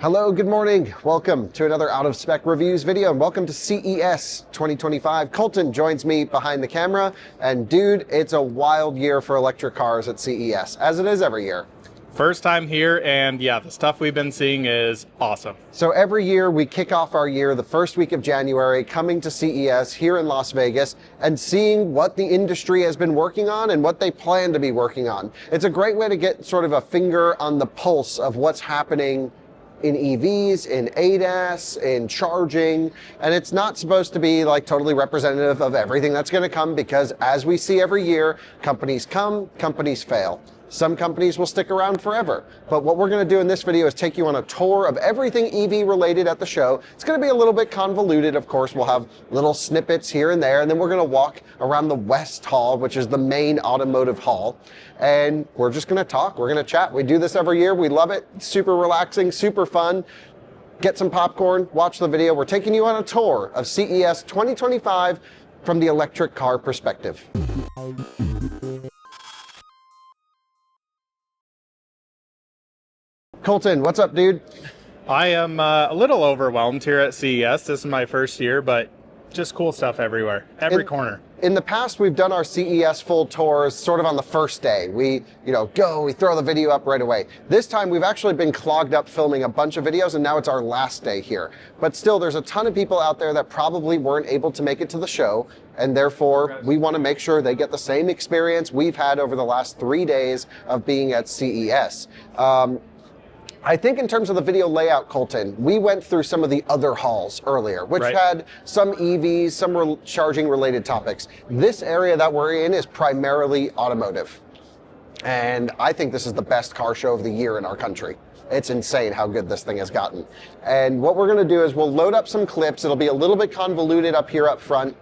Hello, good morning. Welcome to another Out of Spec Reviews video, and welcome to CES 2025. Colton joins me behind the camera, and dude, it's a wild year for electric cars at CES, as it is every year. First time here, and yeah, the stuff we've been seeing is awesome. So every year we kick off our year the first week of January, coming to CES here in Las Vegas and seeing what the industry has been working on and what they plan to be working on. It's a great way to get sort of a finger on the pulse of what's happening in EVs, in ADAS, in charging, and it's not supposed to be like totally representative of everything that's going to come, because as we see every year, companies come, companies fail. Some companies will stick around forever. But what we're going to do in this video is take you on a tour of everything EV related at the show. It's going to be a little bit convoluted, of course. We'll have little snippets here and there, and then we're going to walk around the West Hall, which is the main automotive hall. And we're just going to talk. We're going to chat. We do this every year. We love it. Super relaxing, super fun. Get some popcorn, watch the video. We're taking you on a tour of CES 2025 from the electric car perspective. Colton, what's up, dude? I am a little overwhelmed here at CES. This is my first year, but just cool stuff everywhere, every corner. In the past, we've done our CES full tours sort of on the first day. We throw the video up right away. This time, we've actually been clogged up filming a bunch of videos, and now it's our last day here. But still, there's a ton of people out there that probably weren't able to make it to the show, and therefore, we want to make sure they get the same experience we've had over the last 3 days of being at CES. I think in terms of the video layout, Colton, we went through some of the other halls earlier, which had some EVs, some charging related topics. This area that we're in is primarily automotive. And I think this is the best car show of the year in our country. It's insane how good this thing has gotten. And what we're going to do is we'll load up some clips. It'll be a little bit convoluted up here up front,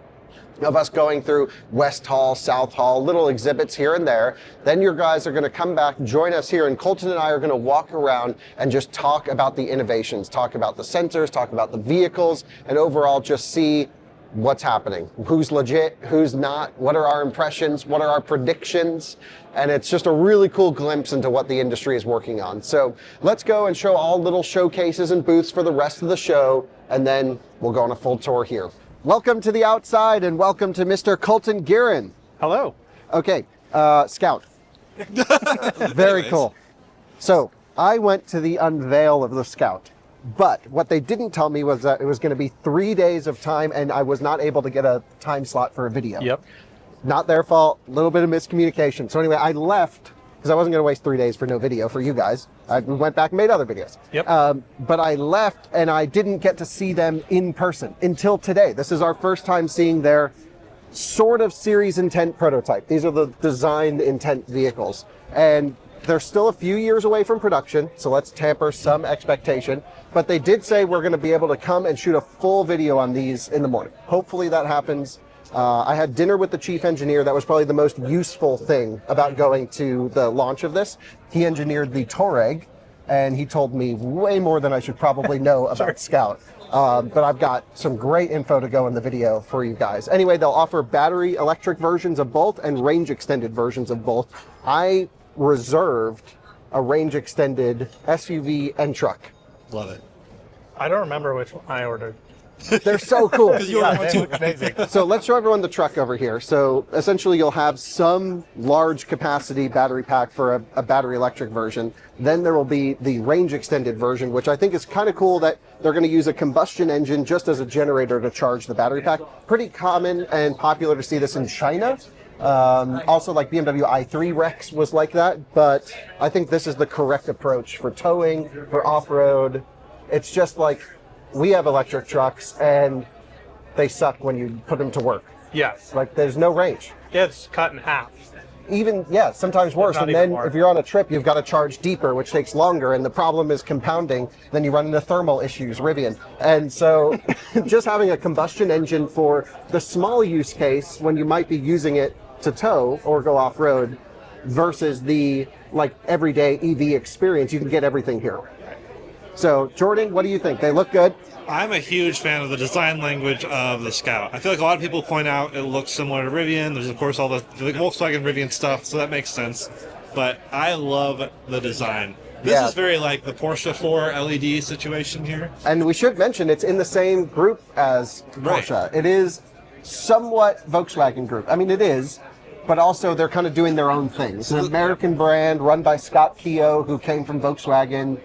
of us going through West Hall, South Hall, little exhibits here and there. Then your guys are going to come back, join us here, and Colton and I are going to walk around and just talk about the innovations, talk about the sensors, talk about the vehicles, and overall just see what's happening, who's legit, who's not, what are our impressions, what are our predictions, and it's just a really cool glimpse into what the industry is working on. So let's go and show all little showcases and booths for the rest of the show, and then we'll go on a full tour here. Welcome to the outside, and welcome to Mr. Colton Guerin. Hello. Okay, Scout. Very cool. So I went to the unveil of the Scout, but what they didn't tell me was that it was going to be 3 days of time, and I was not able to get a time slot for a video. Yep. Not their fault, a little bit of miscommunication. So anyway, I left, because I wasn't going to waste 3 days for no video for you guys. I went back and made other videos. Yep. But I left, and I didn't get to see them in person until today. This is our first time seeing their sort of series intent prototype. These are the design intent vehicles. And they're still a few years away from production, so let's temper some expectation. But they did say we're going to be able to come and shoot a full video on these in the morning. Hopefully that happens. I had dinner with the chief engineer. That was probably the most useful thing about going to the launch of this. He engineered the Touareg, and he told me way more than I should probably know about Scout. But I've got some great info to go in the video for you guys. Anyway, they'll offer battery electric versions of both and range extended versions of both. I reserved a range extended SUV and truck. Love it. I don't remember which one I ordered. They're so cool. Yeah, they look amazing. So let's show everyone the truck over here. So essentially you'll have some large capacity battery pack for a battery electric version. Then there will be the range extended version, which I think is kind of cool that they're going to use a combustion engine just as a generator to charge the battery pack. Pretty common and popular to see this in China. Also, like BMW i3 Rex was like that, but I think this is the correct approach for towing, for off-road. It's just like, we have electric trucks and they suck when you put them to work. Yes. Like, there's no range. It's cut in half. Even, yeah, sometimes worse. And then if you're on a trip, you've got to charge deeper, which takes longer. And the problem is compounding. Then you run into thermal issues, Rivian. And so just having a combustion engine for the small use case when you might be using it to tow or go off-road versus the like everyday EV experience, you can get everything here. So Jordan, what do you think? They look good? I'm a huge fan of the design language of the Scout. I feel like a lot of people point out it looks similar to Rivian. There's of course all the Volkswagen Rivian stuff, so that makes sense. But I love the design. This is very like the Porsche 4 LED situation here. And we should mention it's in the same group as Porsche. It is somewhat Volkswagen Group. I mean, it is, but also they're kind of doing their own thing. It's an American brand run by Scott Keogh, who came from Volkswagen.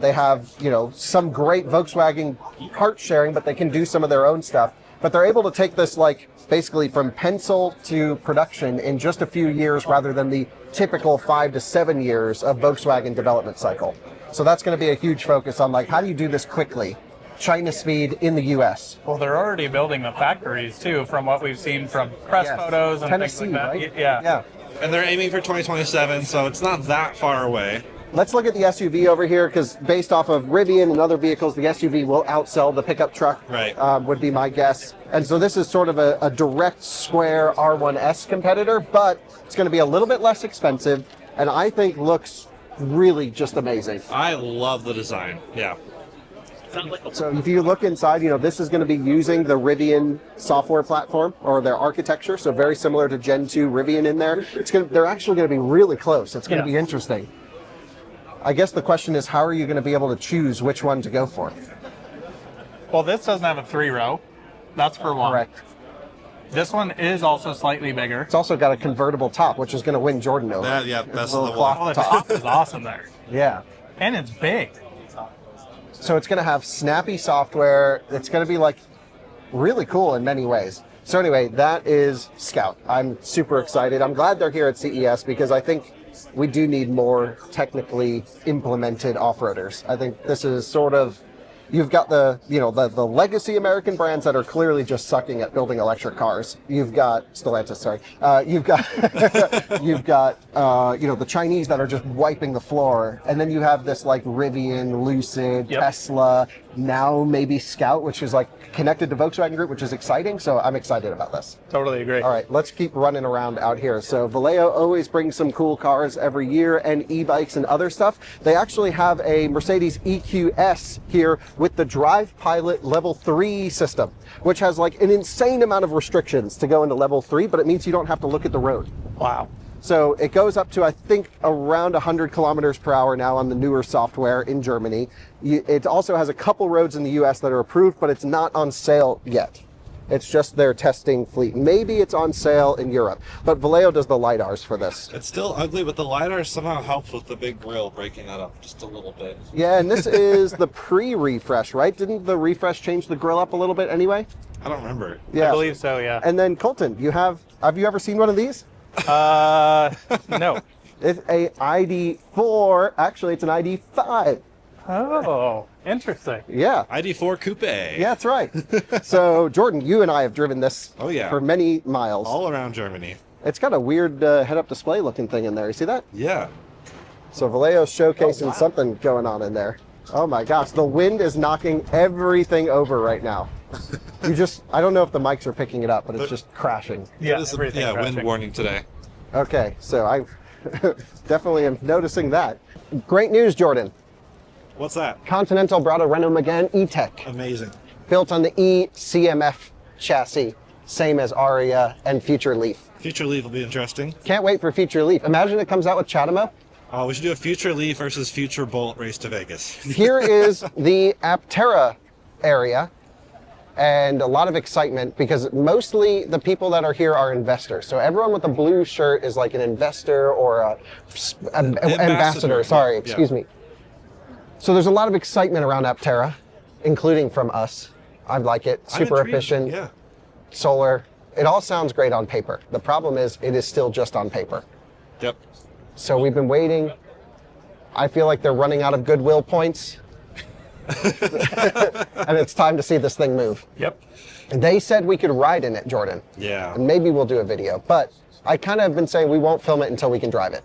They have, you know, some great Volkswagen part sharing, but they can do some of their own stuff. But they're able to take this, like, basically from pencil to production in just a few years rather than the typical 5 to 7 years of Volkswagen development cycle. So that's going to be a huge focus on, like, how do you do this quickly? China speed in the U.S. Well, they're already building the factories, too, from what we've seen from press photos and Tennessee, things like that. right? Yeah. And they're aiming for 2027, so it's not that far away. Let's look at the SUV over here, because based off of Rivian and other vehicles, the SUV will outsell the pickup truck, would be my guess. And so this is sort of a direct square R1S competitor, but it's going to be a little bit less expensive, and I think looks really just amazing. I love the design, yeah. So if you look inside, you know, this is going to be using the Rivian software platform or their architecture, so very similar to Gen 2 Rivian in there. They're actually going to be really close. It's going to be interesting. I guess the question is, how are you going to be able to choose which one to go for? Well, this doesn't have a 3-row. That's for one. Correct. This one is also slightly bigger. It's also got a convertible top, which is going to win Jordan over. That's the Oh, one. the top is awesome there. Yeah. And it's big. So it's going to have snappy software. It's going to be like really cool in many ways. So anyway, that is Scout. I'm super excited. I'm glad they're here at CES because I think we do need more technically implemented off-roaders. I think this is sort of, you've got the legacy American brands that are clearly just sucking at building electric cars. You've got Stellantis, sorry. You've got the Chinese that are just wiping the floor, and then you have this like Rivian, Lucid, Tesla, now maybe Scout, which is like connected to Volkswagen Group, which is exciting. So I'm excited about this. Totally agree. All right, let's keep running around out here. So Valeo always brings some cool cars every year, and e-bikes and other stuff. They actually have a Mercedes EQS here with the Drive Pilot Level 3 system, which has like an insane amount of restrictions to go into Level 3, but it means you don't have to look at the road. Wow. So it goes up to, I think, around 100 kilometers per hour now on the newer software in Germany. It also has a couple roads in the US that are approved, but it's not on sale yet. It's just their testing fleet. Maybe it's on sale in Europe, but Valeo does the LiDARs for this. It's still ugly, but the LiDAR somehow helps with the big grill breaking that up just a little bit. Yeah, and this is the pre-refresh, right? Didn't the refresh change the grill up a little bit anyway? I don't remember. Yeah. I believe so, yeah. And then Colton, have you ever seen one of these? No. It's a ID4. Actually, it's an ID5. Oh, interesting. Yeah. ID4 Coupe. Yeah, that's right. So, Jordan, you and I have driven this for many miles. All around Germany. It's got a weird head-up display looking thing in there. You see that? Yeah. So Valeo's showcasing something going on in there. Oh my gosh, the wind is knocking everything over right now. I don't know if the mics are picking it up, but it's just crashing. Yeah, wind warning today. Okay, so I definitely am noticing that. Great news, Jordan. What's that? Continental brought a Renault Megane E-Tech. Amazing. Built on the E-CMF chassis, same as Aria and Future Leaf. Future Leaf will be interesting. Can't wait for Future Leaf. Imagine it comes out with Chatamo. Oh, we should do a Future Leaf versus Future Bolt race to Vegas. Here is the Aptera area, and a lot of excitement because mostly the people that are here are investors. So everyone with the blue shirt is like an investor or an ambassador. Sorry, excuse me. So there's a lot of excitement around Aptera, including from us. I like it. Super efficient. Yeah. Solar. It all sounds great on paper. The problem is it is still just on paper. Yep. So we've been waiting. I feel like they're running out of goodwill points. And it's time to see this thing move. Yep. And they said we could ride in it, Jordan. Yeah. And maybe we'll do a video. But I kind of have been saying we won't film it until we can drive it.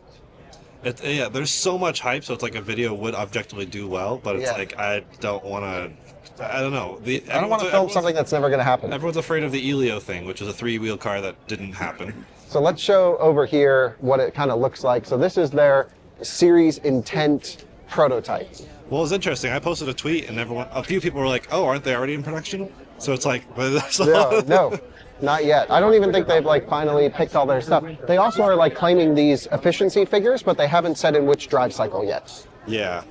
Yeah, there's so much hype, so it's like a video would objectively do well, but it's like I don't want to. I don't know. I don't want to film something that's never going to happen. Everyone's afraid of the Elio thing, which is a 3-wheel car that didn't happen. So let's show over here what it kind of looks like. So this is their series intent prototype. Well, it's interesting. I posted a tweet, and a few people were like, "Oh, aren't they already in production?" So it's like, no, not yet. I don't even think they've like finally picked all their stuff. They also are like claiming these efficiency figures, but they haven't said in which drive cycle yet. Yeah.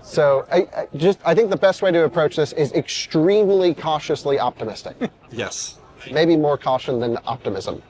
So I think the best way to approach this is extremely cautiously optimistic. Yes. Maybe more caution than optimism.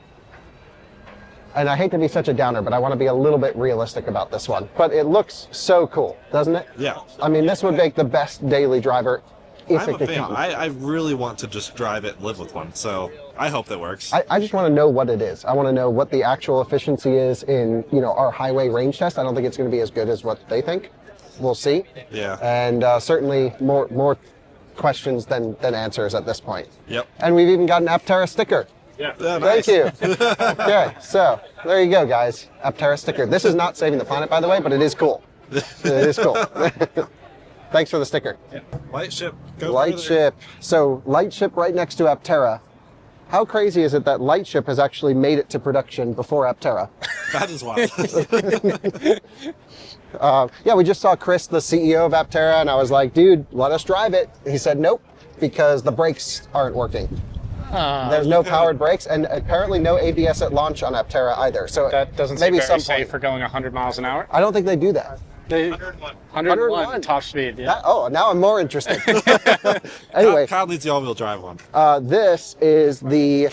And I hate to be such a downer, but I want to be a little bit realistic about this one. But it looks so cool, doesn't it? Yeah. I mean, this would make the best daily driver if I'm it a could fan. come. I really want to just drive it and live with one, so I hope that works. I just want to know what it is. I want to know what the actual efficiency is in, you know, our highway range test. I don't think it's going to be as good as what they think. We'll see. Yeah. And certainly more questions than answers at this point. Yep. And we've even got an Aptera sticker. Yeah, Thank nice. you. Okay, so there you go, guys. Aptera sticker. This is not saving the planet, by the way, but it is cool. It is cool. Thanks for the sticker. Yeah. Lightship. Go Lightship. So Lightship right next to Aptera. How crazy is it that Lightship has actually made it to production before Aptera? That is wild. Yeah, we just saw Chris, the CEO of Aptera, and I was like, dude, let us drive it. He said, nope, because the brakes aren't working. There's no powered brakes, and apparently no ABS at launch on Aptera either. So That doesn't maybe seem very some safe point. for going 100 miles an hour. I don't think they do that. 101 top speed. Yeah. Oh, now I'm more interested. Anyway, Kyle needs the all-wheel drive one. this is the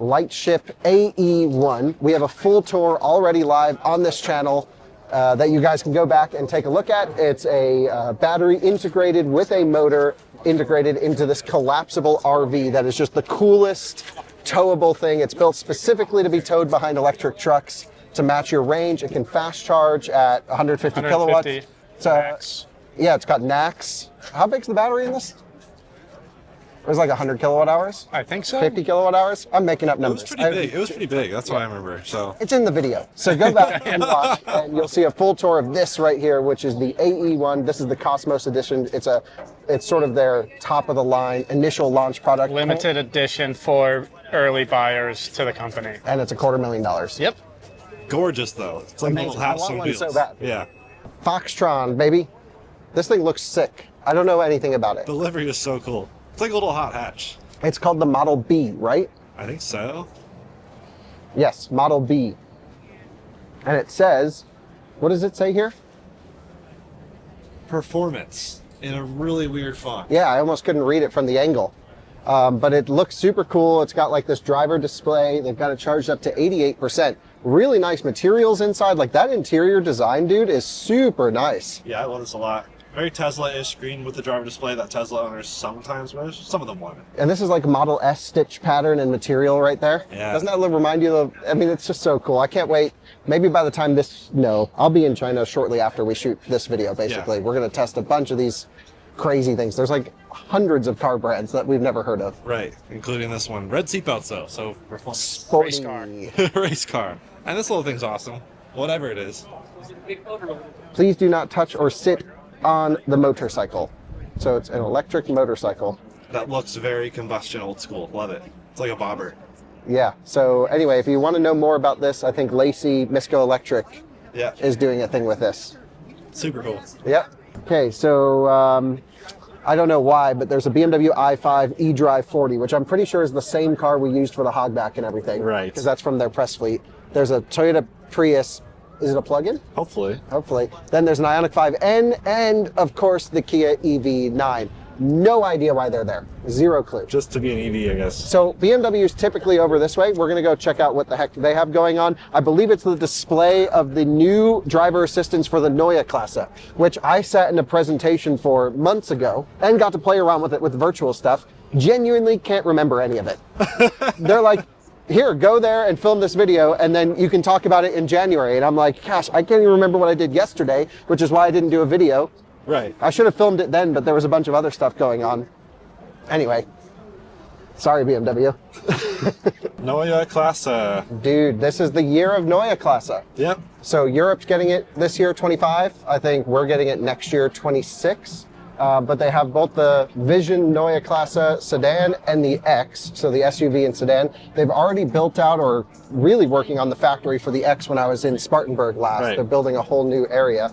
Lightship AE1. We have a full tour already live on this channel that you guys can go back and take a look at. It's a battery integrated with a motor integrated into this collapsible RV that is just the coolest towable thing. It's built specifically to be towed behind electric trucks to match your range. It can fast charge at 150 kilowatts. 150 So, max. yeah, it's got NACS. How big's the battery in this? It was like 100 kilowatt hours? I think so. 50 kilowatt hours? I'm making up It numbers. was pretty big. It was pretty big. That's what I remember. So It's in the video. So go back and watch, and you'll see a full tour of this right here, which is the AE1. This is the Cosmos edition. It's sort of their top of the line initial launch product. Limited edition for early buyers to the company. And it's $250,000. Yep. gorgeous though. It's like a Amazing. little I house want on one wheels. so bad. Yeah. Foxtron, baby. This thing looks sick. I don't know anything about it. The livery is so cool. It's like a little hot hatch. It's called the Model B, right? I think so. Yes, Model B. And it says, what does it say here? Performance in a really weird font. Yeah, I almost couldn't read it from the angle. But it looks super cool. It's got like this driver display. They've got it charged up to 88%. Really nice materials inside. Like that interior design, dude, is super nice. Yeah, I love this a lot. Very Tesla-ish screen with the driver display that Tesla owners sometimes wish. Some of them want it. And this is like Model S stitch pattern and material right there. Yeah. Doesn't that remind you of, I mean, it's just so cool. I can't wait. Maybe by the time this, no, I'll be in China shortly after we shoot this video, basically. Yeah. We're going to test a bunch of these crazy things. There's like hundreds of car brands that we've never heard of. Right, including this one. Red seatbelts though, so performance. Sporty. Race car. Race car. And this little thing's awesome. Whatever it is. Please do not touch or sit on the motorcycle. So it's an electric motorcycle. That looks very combustion old school. Love it. It's like a bobber. Yeah. So anyway, if you want to know more about this, I think Lacey Misco Electric Yeah. is doing a thing with this. Super cool. Yep. Okay, so I don't know why, but there's a BMW i5 eDrive 40, which I'm pretty sure is the same car we used for the hogback and everything. Right. Because that's from their press fleet. There's a Toyota Prius. Is it a plug-in? Hopefully. Hopefully. Then there's an Ioniq 5N and, of course, the Kia EV9. No idea why they're there. Zero clue. Just to be an EV, I guess. So BMW is typically over this way. We're going to go check out what the heck they have going on. I believe it's the display of the new driver assistance for the Neue Klasse, which I sat in a presentation for months ago and got to play around with it with virtual stuff. Genuinely can't remember any of it. They're like, here, go there and film this video, and then you can talk about it in January. And I'm like, gosh, I can't even remember what I did yesterday, which is why I didn't do a video. Right. I should have filmed it then, but there was a bunch of other stuff going on. Anyway, sorry, BMW. Neue Klasse. Dude, this is the year of Neue Klasse. Yep. So Europe's getting it this year, 25. I think we're getting it next year, 26. But they have both the Vision Neue Klasse sedan and the X, so the SUV and sedan. They've already built out or really working on the factory for the X when I was in Spartanburg last. Right. They're building a whole new area.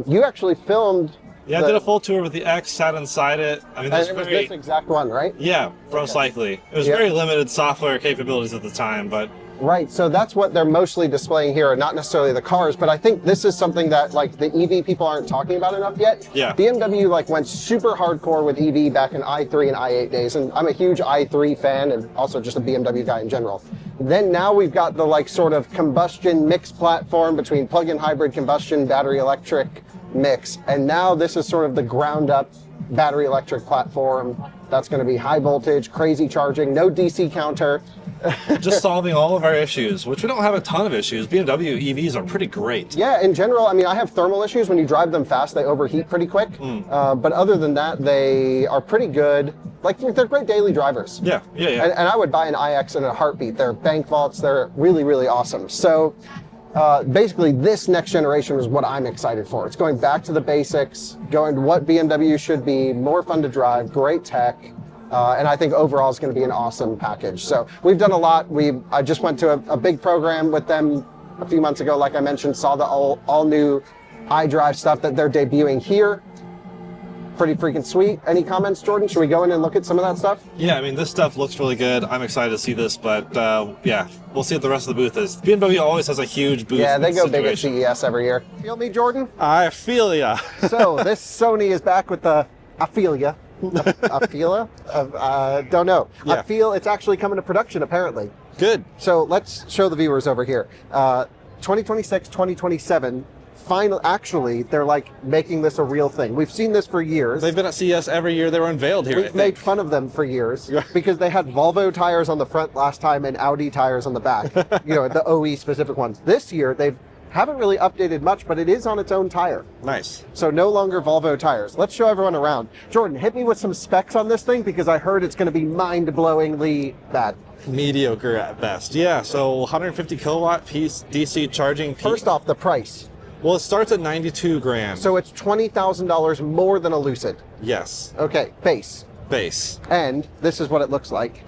You actually filmed. Yeah, I did a full tour with the X, sat inside it. I mean, And that's it was very... this exact one, right? Yeah, most likely. It was Yeah. very limited software capabilities at the time, but Right, so that's what they're mostly displaying here, not necessarily the cars, but I think this is something that like the EV people aren't talking about enough yet. Yeah. BMW like went super hardcore with EV back in i3 and i8 days, and I'm a huge i3 fan and also just a BMW guy in general. Then now we've got the like sort of combustion mix platform between plug-in hybrid combustion, battery electric mix, and now this is sort of the ground up battery electric platform. That's going to be high voltage, crazy charging, no DC counter. Just solving all of our issues, which we don't have a ton of issues. BMW EVs are pretty great. Yeah, in general, I mean, I have thermal issues. When you drive them fast, they overheat pretty quick. But other than that, they are pretty good. Like, they're great daily drivers. Yeah. And I would buy an iX in a heartbeat. They're bank vaults. They're really, really awesome. So basically, this next generation is what I'm excited for. It's going back to the basics, going to what BMW should be, more fun to drive, great tech. And I think overall it's going to be an awesome package. So we've done a lot. I just went to a big program with them a few months ago, like I mentioned, saw the all new iDrive stuff that they're debuting here. Pretty freaking sweet. Any comments, Jordan? Should we go in and look at some of that stuff? Yeah, I mean, this stuff looks really good. I'm excited to see this, but yeah, we'll see what the rest of the booth is. BMW always has a huge booth. Yeah, they go big at situation. CES every year. Feel me, Jordan? I feel ya. So this Sony is back with the Afeela. Afeela? Don't know. Yeah. I feel it's actually coming to production, apparently. Good. So let's show the viewers over here. 2026, 2027. Actually, they're like making this a real thing. We've seen this for years. They've been at CES every year. They were unveiled here. We've made fun of them for years because they had Volvo tires on the front last time and Audi tires on the back. You know, the OE specific ones. This year, they haven't really updated much, but it is on its own tire. Nice. So no longer Volvo tires. Let's show everyone around. Jordan, hit me with some specs on this thing because I heard it's going to be mind-blowingly bad. Mediocre at best. Yeah, so 150 kilowatt piece DC charging. First off, the price. Well, it starts at 92 grand. So it's $20,000 more than a Lucid. Yes. Okay, base. Base. And this is what it looks like.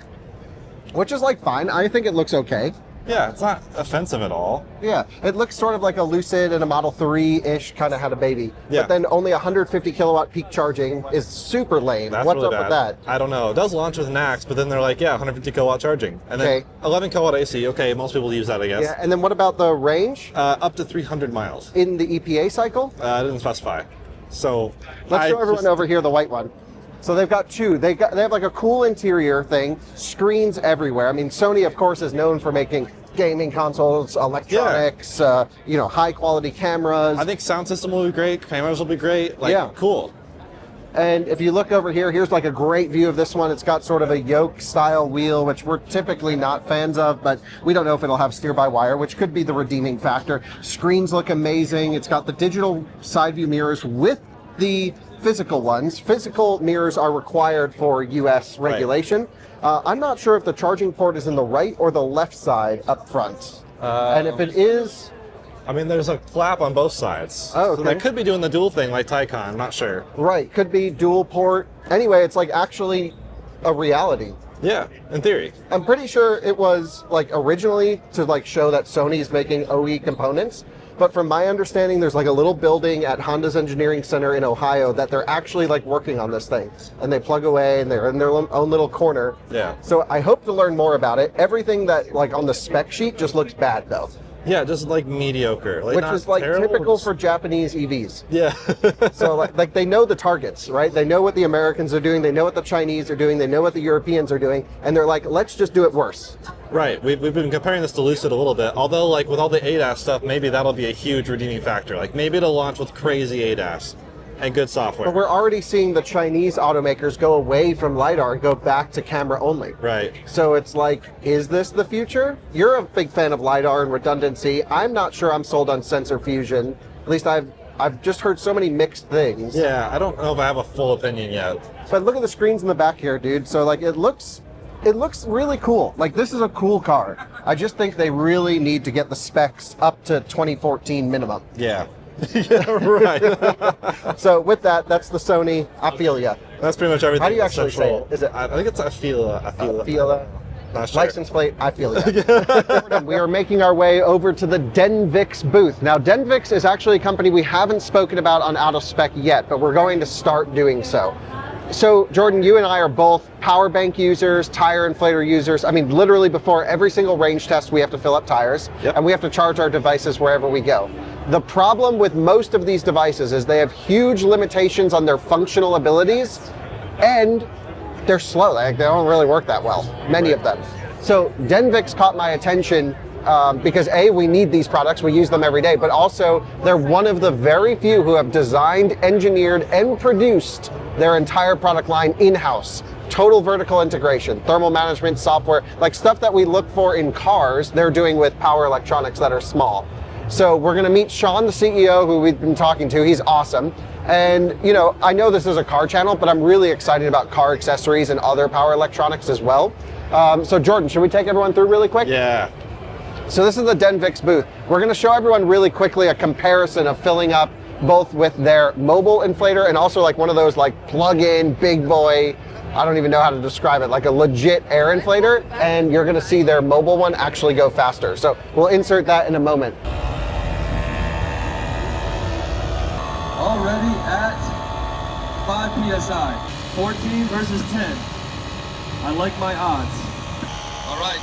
Which is like fine. I think it looks okay. Yeah, it's not offensive at all. Yeah, it looks sort of like a Lucid and a Model 3-ish kind of had a baby. Yeah. But then only 150 kilowatt peak charging is super lame. That's What's really up bad. with that? I don't know. It does launch with NACS, but then they're like, yeah, 150 kilowatt charging. And then Okay. 11 kilowatt AC. Okay, most people use that, I guess. Yeah, and then what about the range Up to 300 miles. in the EPA cycle? I didn't specify. So Let's show everyone over here the white one. So they've got two. They have like a cool interior thing, screens everywhere. I mean, Sony, of course, is known for making gaming consoles, electronics, you know, high quality cameras. I think sound system will be great. Cameras will be great. Like, Yeah. cool. And if you look over here, here's like a great view of this one. It's got sort of a yoke style wheel, which we're typically not fans of, but we don't know if it'll have steer by wire, which could be the redeeming factor. Screens look amazing. It's got the digital side view mirrors with the physical ones. Physical mirrors are required for US regulation. I'm not sure if the charging port is in the right or the left side up front. And if it is, I mean, there's a flap on both sides. Oh, So okay. they could be doing the dual thing like Taycan. I'm not sure. right, could be dual port. Anyway, it's like actually a reality. Yeah, in theory. I'm pretty sure it was like originally to like show that Sony's making OE components, but from my understanding, there's like a little building at Honda's Engineering Center in Ohio that they're actually like working on this thing, and they plug away and they're in their own little corner. Yeah. So I hope to learn more about it. Everything that like on the spec sheet just looks bad though, Yeah, just like mediocre. Like, which not is like terrible, typical just- for Japanese EVs. Yeah. So like they know the targets, right? They know what the Americans are doing, they know what the Chinese are doing, they know what the Europeans are doing, and they're like, let's just do it worse. Right. We've been comparing this to Lucid a little bit. Although, like, with all the ADAS stuff, maybe that'll be a huge redeeming factor. Like, maybe it'll launch with crazy ADAS and good software. But we're already seeing the Chinese automakers go away from LiDAR and go back to camera only. Right. So it's like, is this the future? You're a big fan of LiDAR and redundancy. I'm not sure I'm sold on sensor fusion. At least I've just heard so many mixed things. Yeah, I don't know if I have a full opinion yet. But look at the screens in the back here, dude. So like it looks really cool. Like this is a cool car. I just think they really need to get the specs up to 2014 minimum. Yeah. Yeah, right. So with that, that's the Sony Afeela. That's pretty much everything. How do you actually say Central. it? Is it I think it's Afeela. Afeela? Not sure. License plate, Afeela. We are making our way over to the Denvix booth. Now, Denvix is actually a company we haven't spoken about on Out of Spec yet, but we're going to start doing so. So Jordan, you and I are both power bank users, tire inflator users. I mean, literally before every single range test, we have to fill up tires, and we have to charge our devices wherever we go. The problem with most of these devices is they have huge limitations on their functional abilities, and they're slow. They don't really work that well, many of them. So Denvix caught my attention because A, we need these products, we use them every day, but also they're one of the very few who have designed, engineered, and produced their entire product line in-house. Total vertical integration, thermal management, software, like stuff that we look for in cars, they're doing with power electronics that are small. So we're gonna meet Sean, the CEO, who we've been talking to. He's awesome. And you know, I know this is a car channel, but I'm really excited about car accessories and other power electronics as well. So Jordan, should we take everyone through really quick? Yeah. So this is the Denvix booth. We're gonna show everyone really quickly a comparison of filling up both with their mobile inflator and also like one of those like plug-in big boy, I don't even know how to describe it, like a legit air inflator, and you're gonna see their mobile one actually go faster. So we'll insert that in a moment. Already at 5 PSI, 14 versus 10. I like my odds. All right,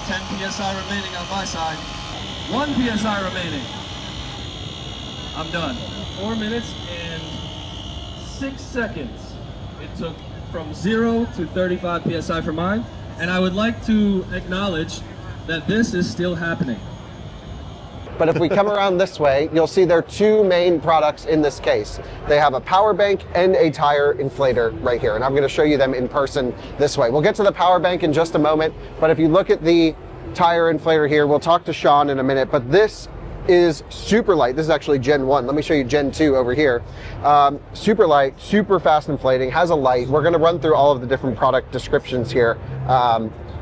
10 PSI remaining on my side. 1 PSI remaining. I'm done. 4 minutes and 6 seconds. It took from 0 to 35 PSI for mine. And I would like to acknowledge that this is still happening. But if we come around this way, you'll see there are two main products in this case. They have a power bank and a tire inflator right here. And I'm gonna show you them in person this way. We'll get to the power bank in just a moment, but if you look at the tire inflator here, we'll talk to Sean in a minute, but this is super light. This is actually Gen 1. Let me show you Gen 2 over here. Super light, super fast inflating, has a light. We're gonna run through all of the different product descriptions here.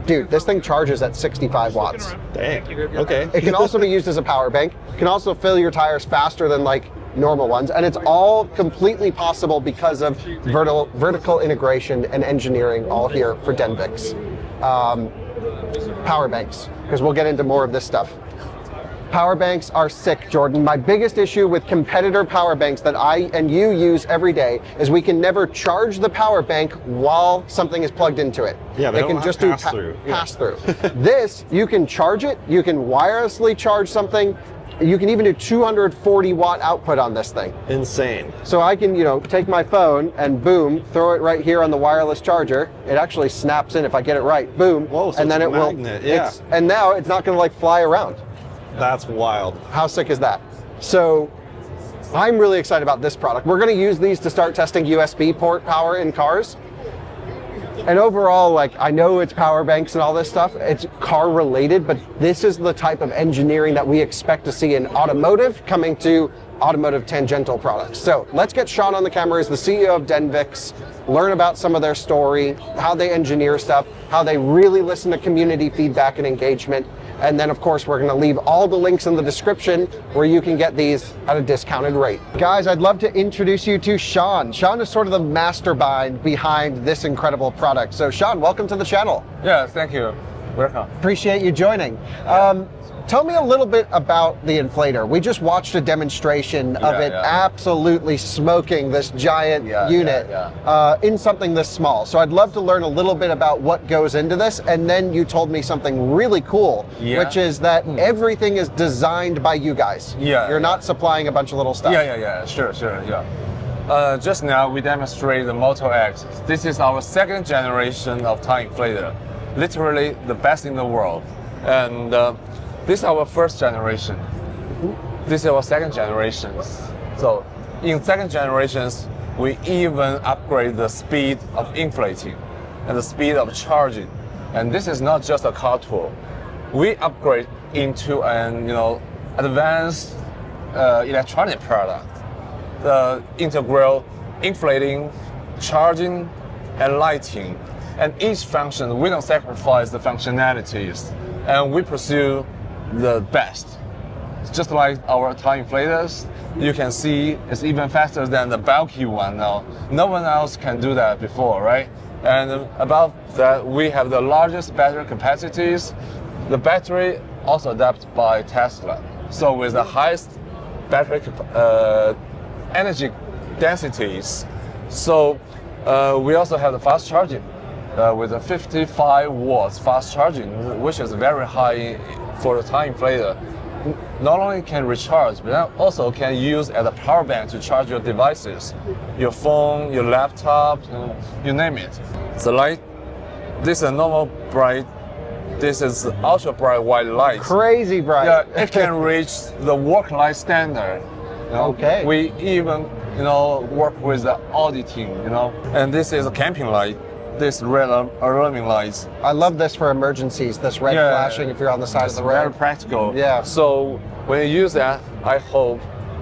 Dude, this thing charges at 65 watts. Dang, okay. It can also be used as a power bank. It can also fill your tires faster than like normal ones. And it's all completely possible because of vertical integration and engineering all here for Denvix. Power banks, because we'll get into more of this stuff. Power banks are sick, Jordan. My biggest issue with competitor power banks that I and you use every day is we can never charge the power bank while something is plugged into it. Yeah, they can don't just have do pass through. This, you can charge it, you can wirelessly charge something, you can even do 240 watt output on this thing. Insane. So I can, you know, take my phone and boom, throw it right here on the wireless charger. It actually snaps in if I get it right. Boom. Whoa, so and then it's a it magnet, will. yeah. And now it's not going to like fly around. That's wild. How sick is that? So I'm really excited about this product. We're going to use these to start testing USB port power in cars. And overall, like, I know it's power banks and all this stuff, it's car related, but this is the type of engineering that we expect to see in automotive coming to automotive tangential products. So let's get Sean on the camera as the CEO of Denvix, learn about some of their story, how they engineer stuff, how they really listen to community feedback and engagement. And then of course, we're gonna leave all the links in the description where you can get these at a discounted rate. Guys, I'd love to introduce you to Sean. Sean is sort of the mastermind behind this incredible product. So Sean, welcome to the channel. Yeah, thank you. Welcome. Appreciate you joining. Tell me a little bit about the inflator. We just watched a demonstration of it absolutely smoking this giant unit in something this small. So I'd love to learn a little bit about what goes into this. And then you told me something really cool, which is that everything is designed by you guys. You're not supplying a bunch of little stuff. Sure, just now we demonstrated the Moto X. This is our second generation of tire inflator. Literally the best in the world. And this is our first generation. This is our second generation. So in second generations, we even upgrade the speed of inflating and the speed of charging. And this is not just a car tool. We upgrade into an advanced electronic product. The integral inflating, charging, and lighting. And each function, we don't sacrifice the functionalities. And we pursue the best. It's just like our tire inflators, you can see it's even faster than the bulky one now. No one else can do that before, right? And about that, we have the largest battery capacities. The battery also adapted by Tesla. So with the highest battery energy densities, so We also have the fast charging with a 55 watts fast charging, which is very high for the tire inflator. Not only can recharge, but also can use as a power bank to charge your devices, your phone, your laptop, you name it. The light, this is a normal bright. This is ultra bright white light. Crazy bright. Yeah, it can reach the work light standard. Okay. We even, work with the Audi team, And this is a camping light. This red alarming lights. I love this for emergencies, this red flashing if you're on the side of the road. Very practical. Yeah. So when you use that, I hope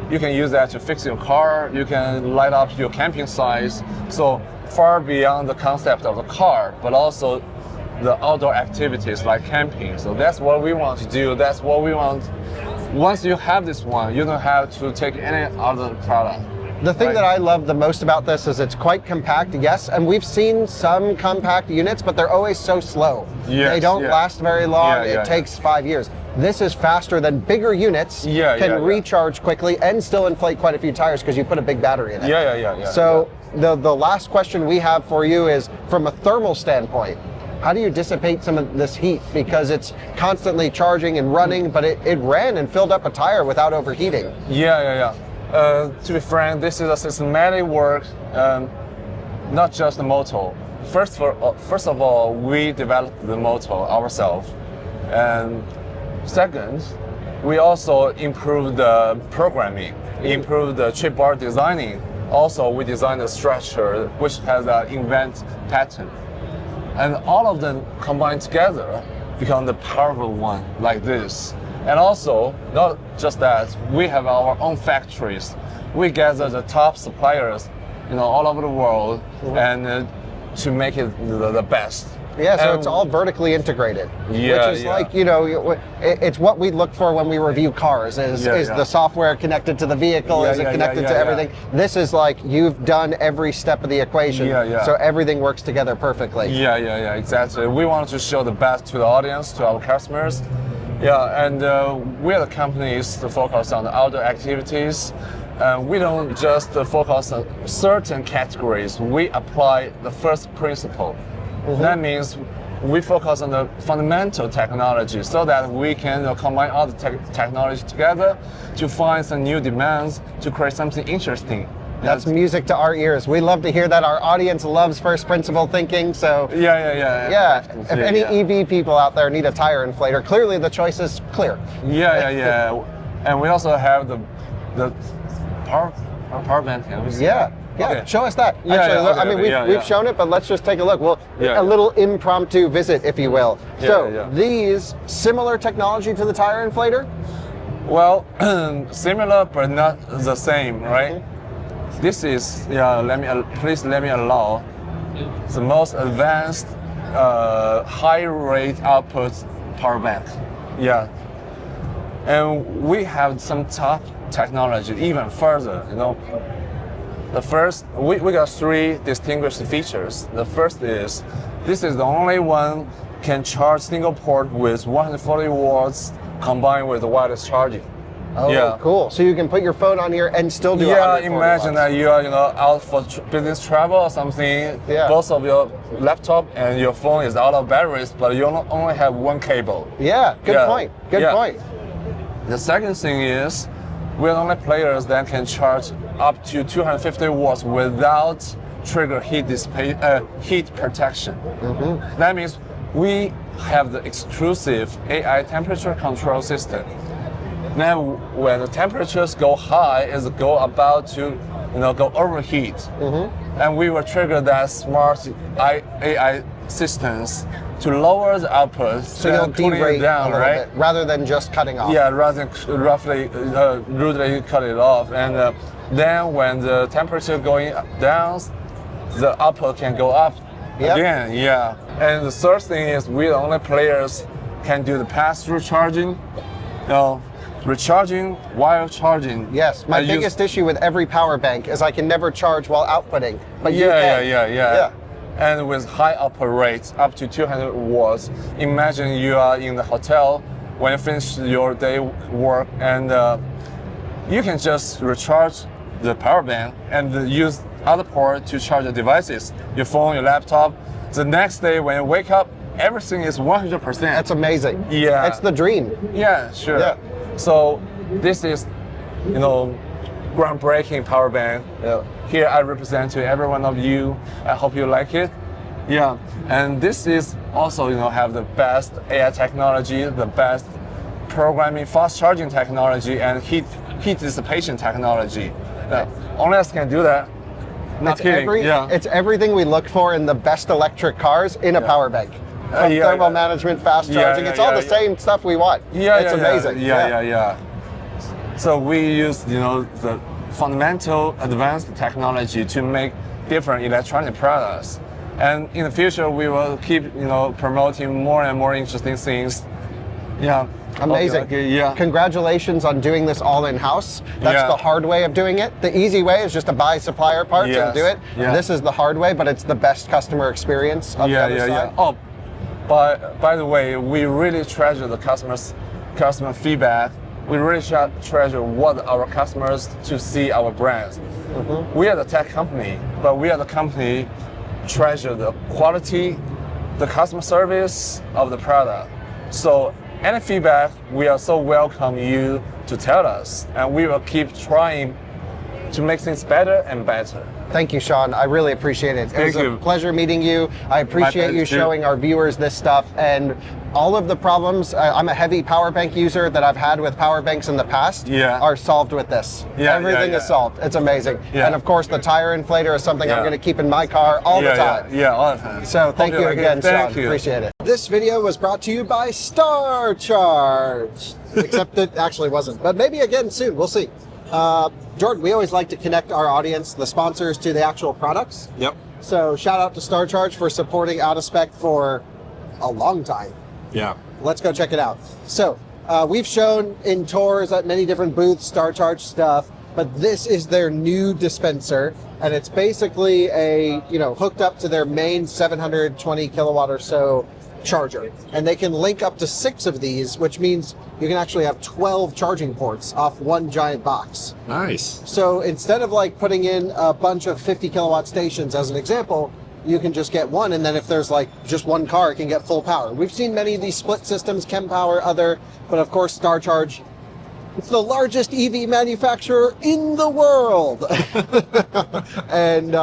you can use that to fix your car. You can light up your camping sites. So far beyond the concept of the car, but also the outdoor activities like camping. So that's what we want to do. That's what we want. Once you have this one, you don't have to take any other product. The thing that I love the most about this is it's quite compact, yes, and we've seen some compact units, but they're always so slow. Yes, they don't last very long. Yeah, it takes 5 years. This is faster than bigger units, can recharge quickly and still inflate quite a few tires because you put a big battery in it. So the last question we have for you is, from a thermal standpoint, how do you dissipate some of this heat? Because it's constantly charging and running, but it ran and filled up a tire without overheating. To be frank, this is a systematic work, not just the motor. First of all, we developed the motor ourselves, and second, we also improved the programming, improved the chip bar designing. Also, we designed a structure which has an invent pattern, and all of them combined together become the powerful one like this. And also, not just that, we have our own factories. We gather the top suppliers, all over the world, and to make it the best. Yeah, so it's all vertically integrated, which is like, it's what we look for when we review cars, is the software connected to the vehicle, is it connected to everything? This is like, you've done every step of the equation, so everything works together perfectly. Yeah, exactly. We want to show the best to the audience, to our customers. Yeah, and we are the companies to focus on the outdoor activities. We don't just focus on certain categories. We apply the first principle. That means we focus on the fundamental technology so that we can combine all the technology together to find some new demands, to create something interesting. That's music to our ears. We love to hear that. Our audience loves first principle thinking. So yeah. If any EV people out there need a tire inflator, clearly the choice is clear. And we also have the power bank. Okay. Show us that. We've shown it, but let's just take a look. Well, a little impromptu visit, if you will. These similar technology to the tire inflator? Well, similar but not the same, right? This is, please let me allow the most advanced high rate output power bank. And we have some top technology even further, The first, we got 3 distinguished features. The first is, this is the only one can charge single port with 140 watts combined with wireless charging. Oh, cool. So you can put your phone on here and still do 140 imagine watts. that you are, out for business travel or something. Both of your laptop and your phone is out of batteries, but you only have one cable. Good point. Good point. The second thing is, we're the only players that can charge up to 250 watts without trigger heat protection. That means we have the exclusive AI temperature control system. Now, when the temperatures go high, it's about to, go overheat, and we will trigger that smart AI systems to lower the output, so you'll derate down a little bit, rather than just cutting off. Rather than rudely cut it off, and then when the temperature going down, the output can go up again. And the third thing is, we the only players can do the pass-through charging. Recharging while charging. Yes, my biggest issue with every power bank is I can never charge while outputting. But you can. And with high output rates, up to 200 watts. Imagine you are in the hotel when you finish your day work, and you can just recharge the power bank and use other port to charge the devices, your phone, your laptop. The next day when you wake up, everything is 100%. That's amazing. Yeah. It's the dream. Yeah, sure. Yeah. So this is, groundbreaking power bank. Here I represent to every one of you. I hope you like it. Yeah. And this is also, have the best AI technology, the best programming, fast charging technology, and heat dissipation technology. Only us can do that. Not kidding. It's everything we look for in the best electric cars in a power bank. From thermal management, fast charging, it's all the same stuff we want. It's amazing. Yeah. So we use, the fundamental advanced technology to make different electronic products. And in the future, we will keep, promoting more and more interesting things. Yeah. Amazing. Okay, Congratulations on doing this all in-house. That's the hard way of doing it. The easy way is just to buy supplier parts and do it. This is the hard way, but it's the best customer experience on the other side. Oh, by the way, we really treasure the customer feedback. We really treasure what our customers to see our brands. We are the tech company, but we are the company treasure the quality, the customer service of the product. So any feedback, we are so welcome you to tell us, and we will keep trying to make things better and better. Thank you, Sean. I really appreciate it. It was a pleasure meeting you. I appreciate you showing our viewers this stuff and all of the problems. I'm a heavy power bank user that I've had with power banks in the past are solved with this. Everything is solved. It's amazing. And of course, the tire inflator is something I'm going to keep in my car all the time. All the time. So thank you again, Sean. Appreciate it. This video was brought to you by Star Charge. Except it actually wasn't. But maybe again soon. We'll see. Jordan, we always like to connect our audience, the sponsors, to the actual products. Yep. So shout out to Star Charge for supporting Out of Spec for a long time. Yeah. Let's go check it out. So we've shown in tours at many different booths Star Charge stuff, but this is their new dispenser, and it's basically a hooked up to their main 720 kilowatt or so charger, and they can link up to 6 of these, which means you can actually have 12 charging ports off one giant box. Nice. So instead of like putting in a bunch of 50 kilowatt stations as an example, you can just get one, and then if there's like just one car, it can get full power. We've seen many of these split systems, Chempower, other, but of course Star Charge, it's the largest EV manufacturer in the world. And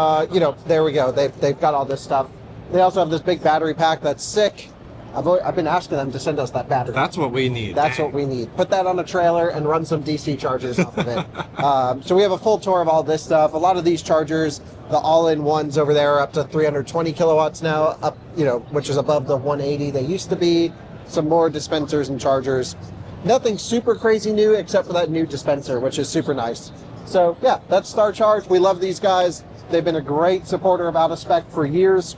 there we go. They've got all this stuff. They also have this big battery pack that's sick. I've been asking them to send us that battery. That's what we need. That's what we need. Put that on a trailer and run some DC chargers off of it. So we have a full tour of all this stuff. A lot of these chargers, the all-in-ones over there, are up to 320 kilowatts now, which is above the 180 they used to be. Some more dispensers and chargers. Nothing super crazy new except for that new dispenser, which is super nice. So yeah, that's Star Charge. We love these guys. They've been a great supporter of Out of Spec for years.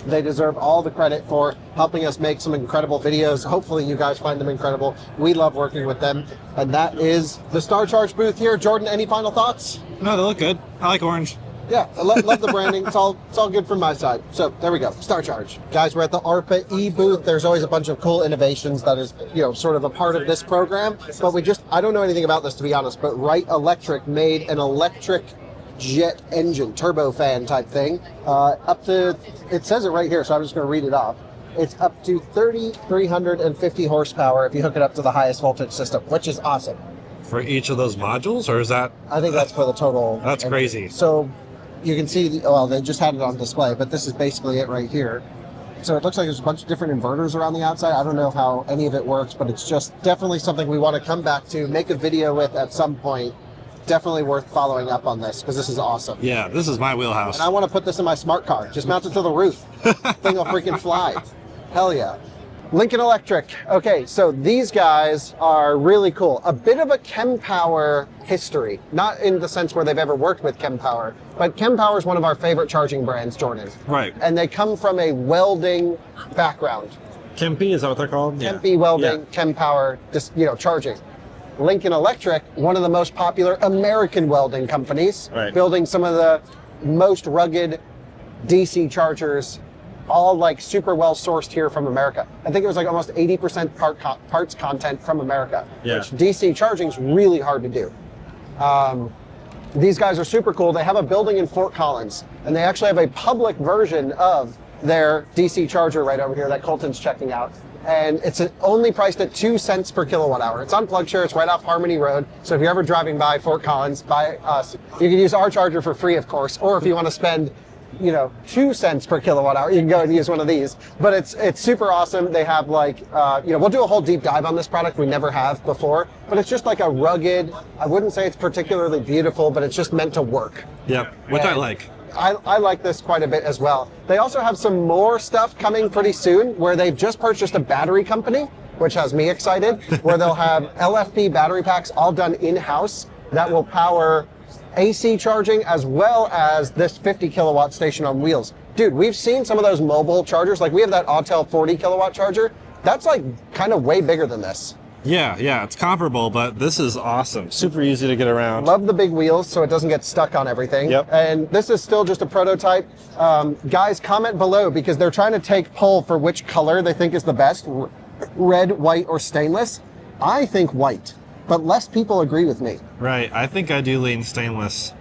They deserve all the credit for helping us make some incredible videos. Hopefully you guys find them incredible. We love working with them. And that is the Star Charge booth here. Jordan, any final thoughts? No, they look good. I like orange. Yeah, I love the branding. It's all good from my side. So there we go, Star Charge. Guys, we're at the ARPA E booth. There's always a bunch of cool innovations that is, sort of a part of this program. But I don't know anything about this, to be honest, but Wright Electric made an electric jet engine, turbofan type thing, up to, it says it right here, so I'm just going to read it off. It's up to 3,350 horsepower if you hook it up to the highest voltage system, which is awesome. For each of those modules, or is that? I think that's for the total. That's engine. crazy. So you can see, they just had it on display, but this is basically it right here. So it looks like there's a bunch of different inverters around the outside. I don't know how any of it works, but it's just definitely something we want to come back to, make a video with at some point. Definitely worth following up on this, because this is awesome. Yeah, this is my wheelhouse. And I want to put this in my smart car. Just mount it to the roof. Thing will freaking fly. Hell yeah. Lincoln Electric. Okay, so these guys are really cool. A bit of a Chempower history. Not in the sense where they've ever worked with Chempower, but Chempower is one of our favorite charging brands, Jordan. Right. And they come from a welding background. Chempi, is that what they're called? Chempi welding, Chempower, just, charging. Lincoln Electric, one of the most popular American welding companies, building some of the most rugged DC chargers, all like super well sourced here from America. I think it was like almost 80% parts content from America, which DC charging is really hard to do. These guys are super cool. They have a building in Fort Collins, and they actually have a public version of their DC charger right over here that Colton's checking out. And it's only priced at 2 cents per kilowatt hour. It's on PlugShare, it's right off Harmony Road. So if you're ever driving by Fort Collins, by us, you can use our charger for free, of course, or if you want to spend 2 cents per kilowatt hour, you can go and use one of these. But it's super awesome. They have like, we'll do a whole deep dive on this product. We never have before, but it's just like a rugged, I wouldn't say it's particularly beautiful, but it's just meant to work. Yep, which I like. I like this quite a bit as well. They also have some more stuff coming pretty soon where they've just purchased a battery company, which has me excited, where they'll have LFP battery packs all done in-house that will power AC charging as well as this 50 kilowatt station on wheels. Dude, we've seen some of those mobile chargers. Like we have that Autel 40 kilowatt charger. That's like kind of way bigger than this. Yeah, it's comparable, but this is awesome. Super easy to get around. Love the big wheels so it doesn't get stuck on everything. Yep. And this is still just a prototype. Guys, comment below because they're trying to take poll for which color they think is the best, red, white, or stainless. I think white, but less people agree with me. Right, I think I do lean stainless.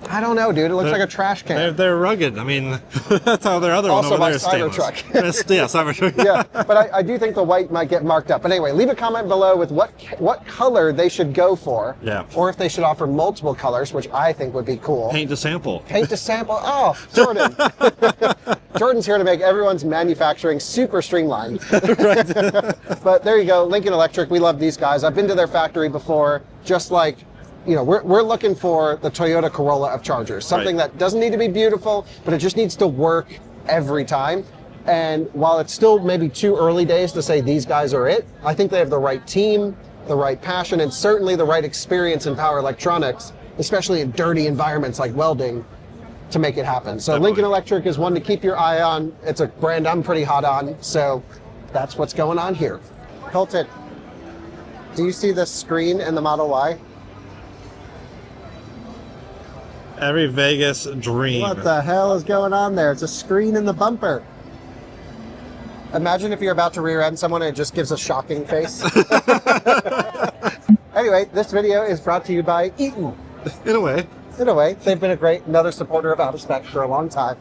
I don't know, dude. It looks like a trash can. They're rugged. I mean, that's how their other Also one over my there is stainless. Cybertruck. Yeah, Cybertruck. Yeah, but I do think the white might get marked up. But anyway, leave a comment below with what color they should go for. Yeah. Or if they should offer multiple colors, which I think would be cool. Paint to sample. Paint to sample. Oh, Jordan. Jordan's here to make everyone's manufacturing super streamlined. But there you go, Lincoln Electric. We love these guys. I've been to their factory before, just like, we're looking for the Toyota Corolla of chargers, something that doesn't need to be beautiful, but it just needs to work every time. And while it's still maybe too early days to say these guys are it, I think they have the right team, the right passion, and certainly the right experience in power electronics, especially in dirty environments like welding, to make it happen. So Definitely. Lincoln Electric is one to keep your eye on. It's a brand I'm pretty hot on, so that's what's going on here. Colton, do you see the screen in the Model Y? Every Vegas dream. What the hell is going on there? It's a screen in the bumper. Imagine if you're about to rear end someone and it just gives a shocking face. Anyway, this video is brought to you by Eaton. In a way. In a way, they've been another supporter of Out of Spec for a long time.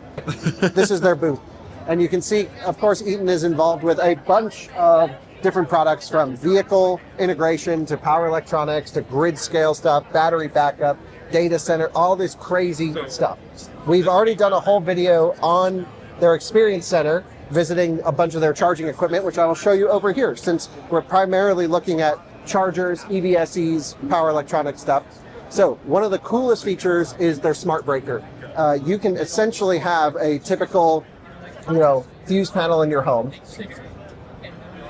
This is their booth. And you can see, of course, Eaton is involved with a bunch of different products from vehicle integration to power electronics to grid scale stuff, battery backup, data center, all this crazy stuff. We've already done a whole video on their experience center, visiting a bunch of their charging equipment, which I will show you over here, since we're primarily looking at chargers, EVSEs, power electronic stuff. So one of the coolest features is their smart breaker. You can essentially have a typical, fuse panel in your home.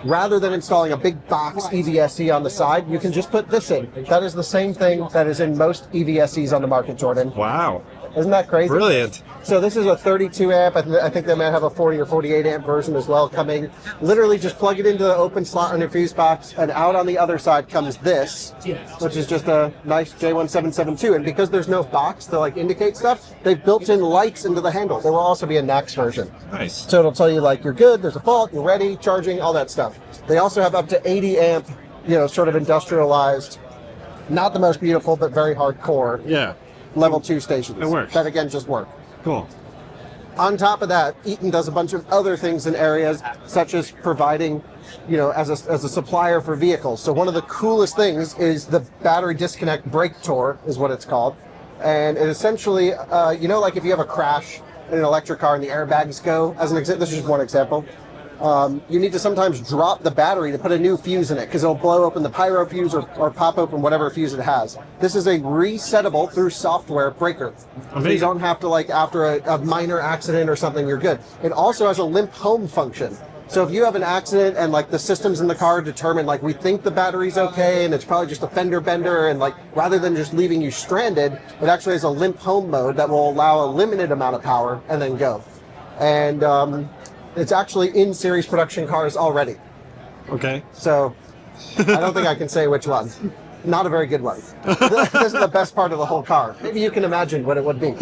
Rather than installing a big box EVSE on the side, you can just put this in. That is the same thing that is in most EVSEs on the market, Jordan. Wow. Isn't that crazy? Brilliant. So this is a 32 amp. I think they might have a 40 or 48 amp version as well coming. Literally just plug it into the open slot on your fuse box, and out on the other side comes this, which is just a nice J1772. And because there's no box to indicate stuff, they've built in lights into the handle. There will also be a NACS version. Nice. So it'll tell you you're good, there's a fault, you're ready, charging, all that stuff. They also have up to 80 amp, sort of industrialized, not the most beautiful, but very hardcore. Yeah. Level 2 stations. It works. That again just work. Cool. On top of that, Eaton does a bunch of other things in areas such as providing, as a supplier for vehicles. So one of the coolest things is the battery disconnect brake tour is what it's called. And it essentially, like if you have a crash in an electric car and the airbags go, as an example, this is just one example. You need to sometimes drop the battery to put a new fuse in it because it'll blow open the pyro fuse or pop open whatever fuse it has. This is a resettable through software breaker. So you don't have to after a minor accident or something, you're good. It also has a limp home function. So if you have an accident and the systems in the car determine we think the battery's okay and it's probably just a fender bender, and rather than just leaving you stranded, it actually has a limp home mode that will allow a limited amount of power and then go. And it's actually in series production cars already. Okay. So I don't think I can say which one. Not a very good one. This is the best part of the whole car. Maybe you can imagine what it would be.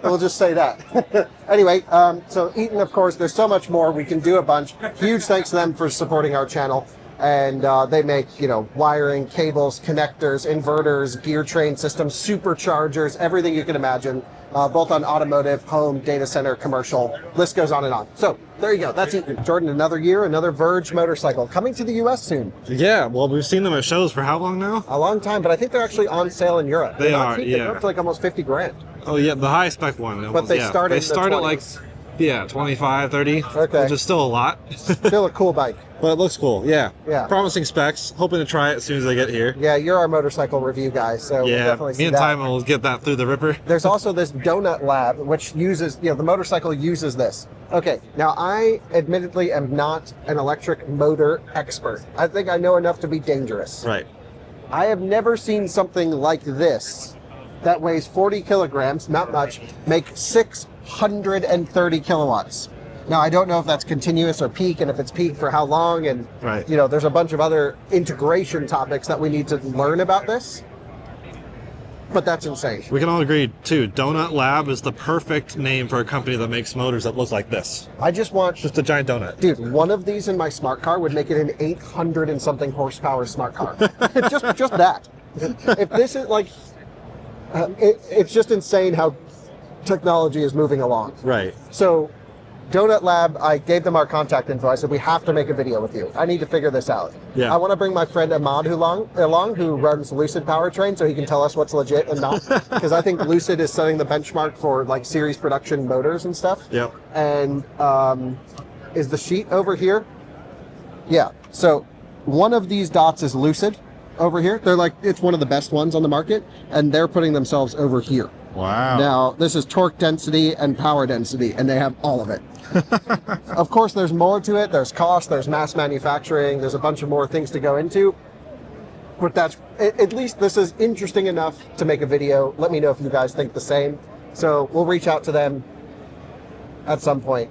We'll just say that. Anyway, so Eaton, of course, there's so much more. We can do a bunch. Huge thanks to them for supporting our channel. And they make, wiring, cables, connectors, inverters, gear train systems, superchargers, everything you can imagine, both on automotive, home, data center, commercial. List goes on and on. So there you go. That's Eaton. Jordan, another year, another Verge motorcycle coming to the U.S. soon. Yeah, well, we've seen them at shows for how long now? A long time, but I think they're actually on sale in Europe. They are, cheap. yeah. They go up to like almost 50 grand. Oh, yeah, the high spec one. But they yeah. start They in the start at 20s. like, 25, 30, Okay. which is still a lot. Still a cool bike. But it looks cool, yeah. Yeah. Promising specs. Hoping to try it as soon as I get here. Yeah, you're our motorcycle review guy, so we'll Yeah, definitely see me and that. Timon will get that through the ripper. There's also this donut lab, which uses, the motorcycle uses this. Okay, now I admittedly am not an electric motor expert. I think I know enough to be dangerous. Right. I have never seen something like this that weighs 40 kilograms, not much, make 630 kilowatts. Now, I don't know if that's continuous or peak, and if it's peak for how long, and Right. there's a bunch of other integration topics that we need to learn about this. But that's insane. We can all agree, too, Donut Lab is the perfect name for a company that makes motors that look like this. I just want, Just a giant donut. dude, one of these in my smart car would make it an 800 and something horsepower smart car. just that. If this is like, it's just insane how technology is moving along. Right. So, Donut Lab, I gave them our contact info. I said, we have to make a video with you. I need to figure this out. Yeah. I want to bring my friend Ahmad along, who runs Lucid Powertrain, so he can tell us what's legit and not. Because I think Lucid is setting the benchmark for like series production motors and stuff. Yep. And is the sheet over here? Yeah. So one of these dots is Lucid over here. They're like, it's one of the best ones on the market, and they're putting themselves over here. Wow. Now, this is torque density and power density, and they have all of it. Of course, there's more to it. There's cost, there's mass manufacturing, there's a bunch of more things to go into. But that's, at least this is interesting enough to make a video. Let me know if you guys think the same. So we'll reach out to them at some point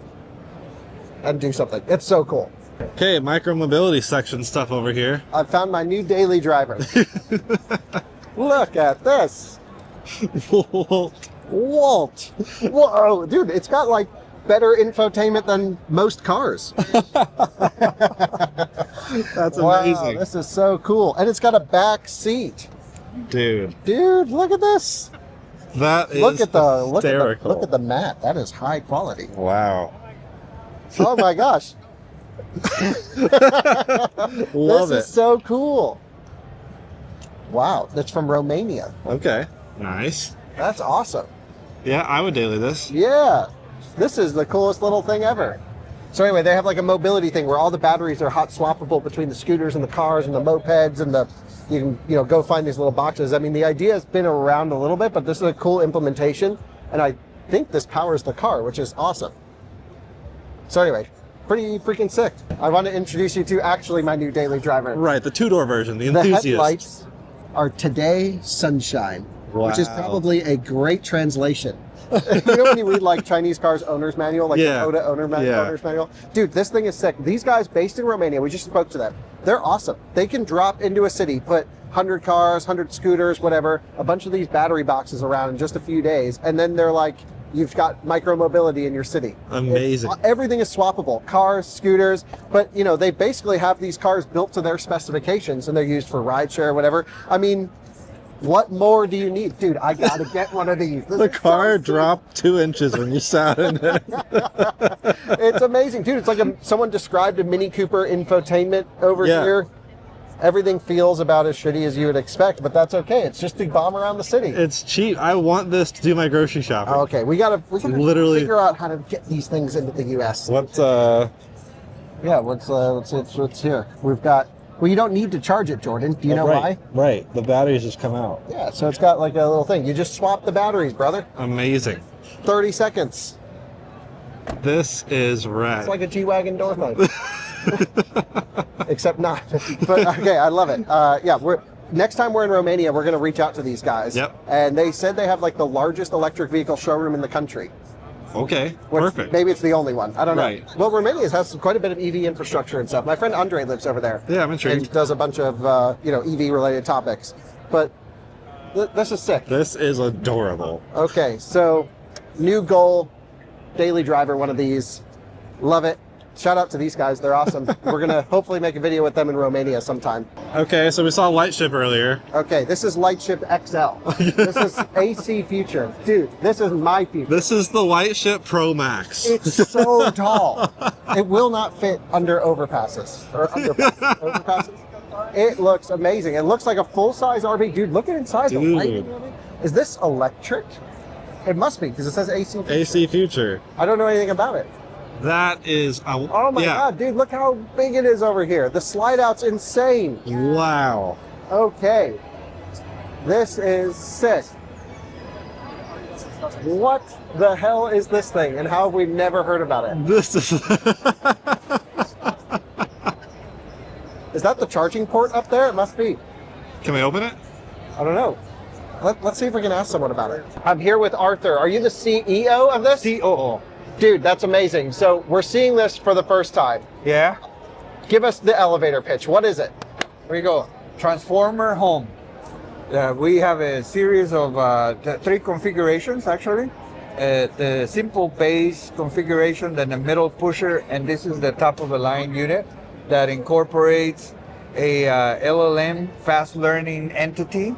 and do something. It's so cool. Okay, micro-mobility section stuff over here. I found my new daily driver. Look at this. Walt. Whoa, dude, it's got like better infotainment than most cars. That's Wow, amazing. this is so cool. And it's got a back seat. Dude, Dude, look at this. that is Look at hysterical. the mat. That is high quality. Wow. Oh my gosh. Love This is so cool. Wow, that's from Romania. Okay. Nice. That's awesome. Yeah, I would daily this. Yeah, this is the coolest little thing ever. So anyway, they have like a mobility thing where all the batteries are hot swappable between the scooters and the cars and the mopeds, and you can go find these little boxes. I mean, the idea has been around a little bit, but this is a cool implementation, and I think this powers the car, which is awesome. So anyway, pretty freaking sick. I want to introduce you to actually my new daily driver. Right, the two-door version, the The enthusiast. headlights are Today Sunshine, which is Wow. probably a great translation. You know when you read like Chinese cars owner's manual, like Yeah. the Kubota owner's manual? Dude, this thing is sick. These guys based in Romania, we just spoke to them. They're awesome. They can drop into a city, put 100 cars, 100 scooters, whatever, a bunch of these battery boxes around in just a few days, and then they're like, you've got micro-mobility in your city. Amazing. Everything is swappable. Cars, scooters, but they basically have these cars built to their specifications, and they're used for rideshare or whatever. I mean, what more do you need? Dude, I gotta get one of these. This The is so car sick. dropped 2 inches when you sat in it. It's amazing, dude. It's like someone described a Mini Cooper infotainment over Yeah. here. Everything feels about as shitty as you would expect, but that's okay. It's just to bomb around the city. It's cheap. I want this to do my grocery shopping. Okay, we gotta Literally- figure out how to get these things into the U.S. What, Yeah, what's here? We've got. Well, you don't need to charge it, Jordan. Do you know why? Right, the batteries just come out. Yeah, so it's got like a little thing. You just swap the batteries, brother. Amazing. 30 seconds. This is rad. It's like a G-Wagon door thing. Except not. But okay, I love it. Yeah, next time we're in Romania, we're going to reach out to these guys. Yep. And they said they have like the largest electric vehicle showroom in the country. Okay, Which perfect. Maybe it's the only one. I don't know. Right. Well, Romania has quite a bit of EV infrastructure and stuff. My friend Andre lives over there. Yeah, I'm intrigued. And does a bunch of EV related topics. But this is sick. This is adorable. Okay, so new goal, daily driver, one of these. Love it. Shout out to these guys. They're awesome. We're going to hopefully make a video with them in Romania sometime. Okay, so we saw Lightship earlier. Okay, this is Lightship XL. This is AC Future. Dude, this is my future. This is the Lightship Pro Max. It's so tall. It will not fit under overpasses. Or underpasses. Overpasses. It looks amazing. It looks like a full-size RV. Dude, look at inside the lighting. Is this electric? It must be, because it says AC Future. AC Future. I don't know anything about it. That is... Oh my God, dude, look how big it is over here. The slide out's insane. Wow. Okay. This is sick. What the hell is this thing, and how have we never heard about it? This is... Is that the charging port up there? It must be. Can we open it? I don't know. Let's see if we can ask someone about it. I'm here with Arthur. Are you the CEO of this? COO. Dude, that's amazing. So we're seeing this for the first time. Yeah. Give us the elevator pitch. What is it? Here we go. Transformer home. We have a series of 3 configurations actually. The simple base configuration, then the middle pusher, and this is the top of the line unit that incorporates a LLM, fast learning entity.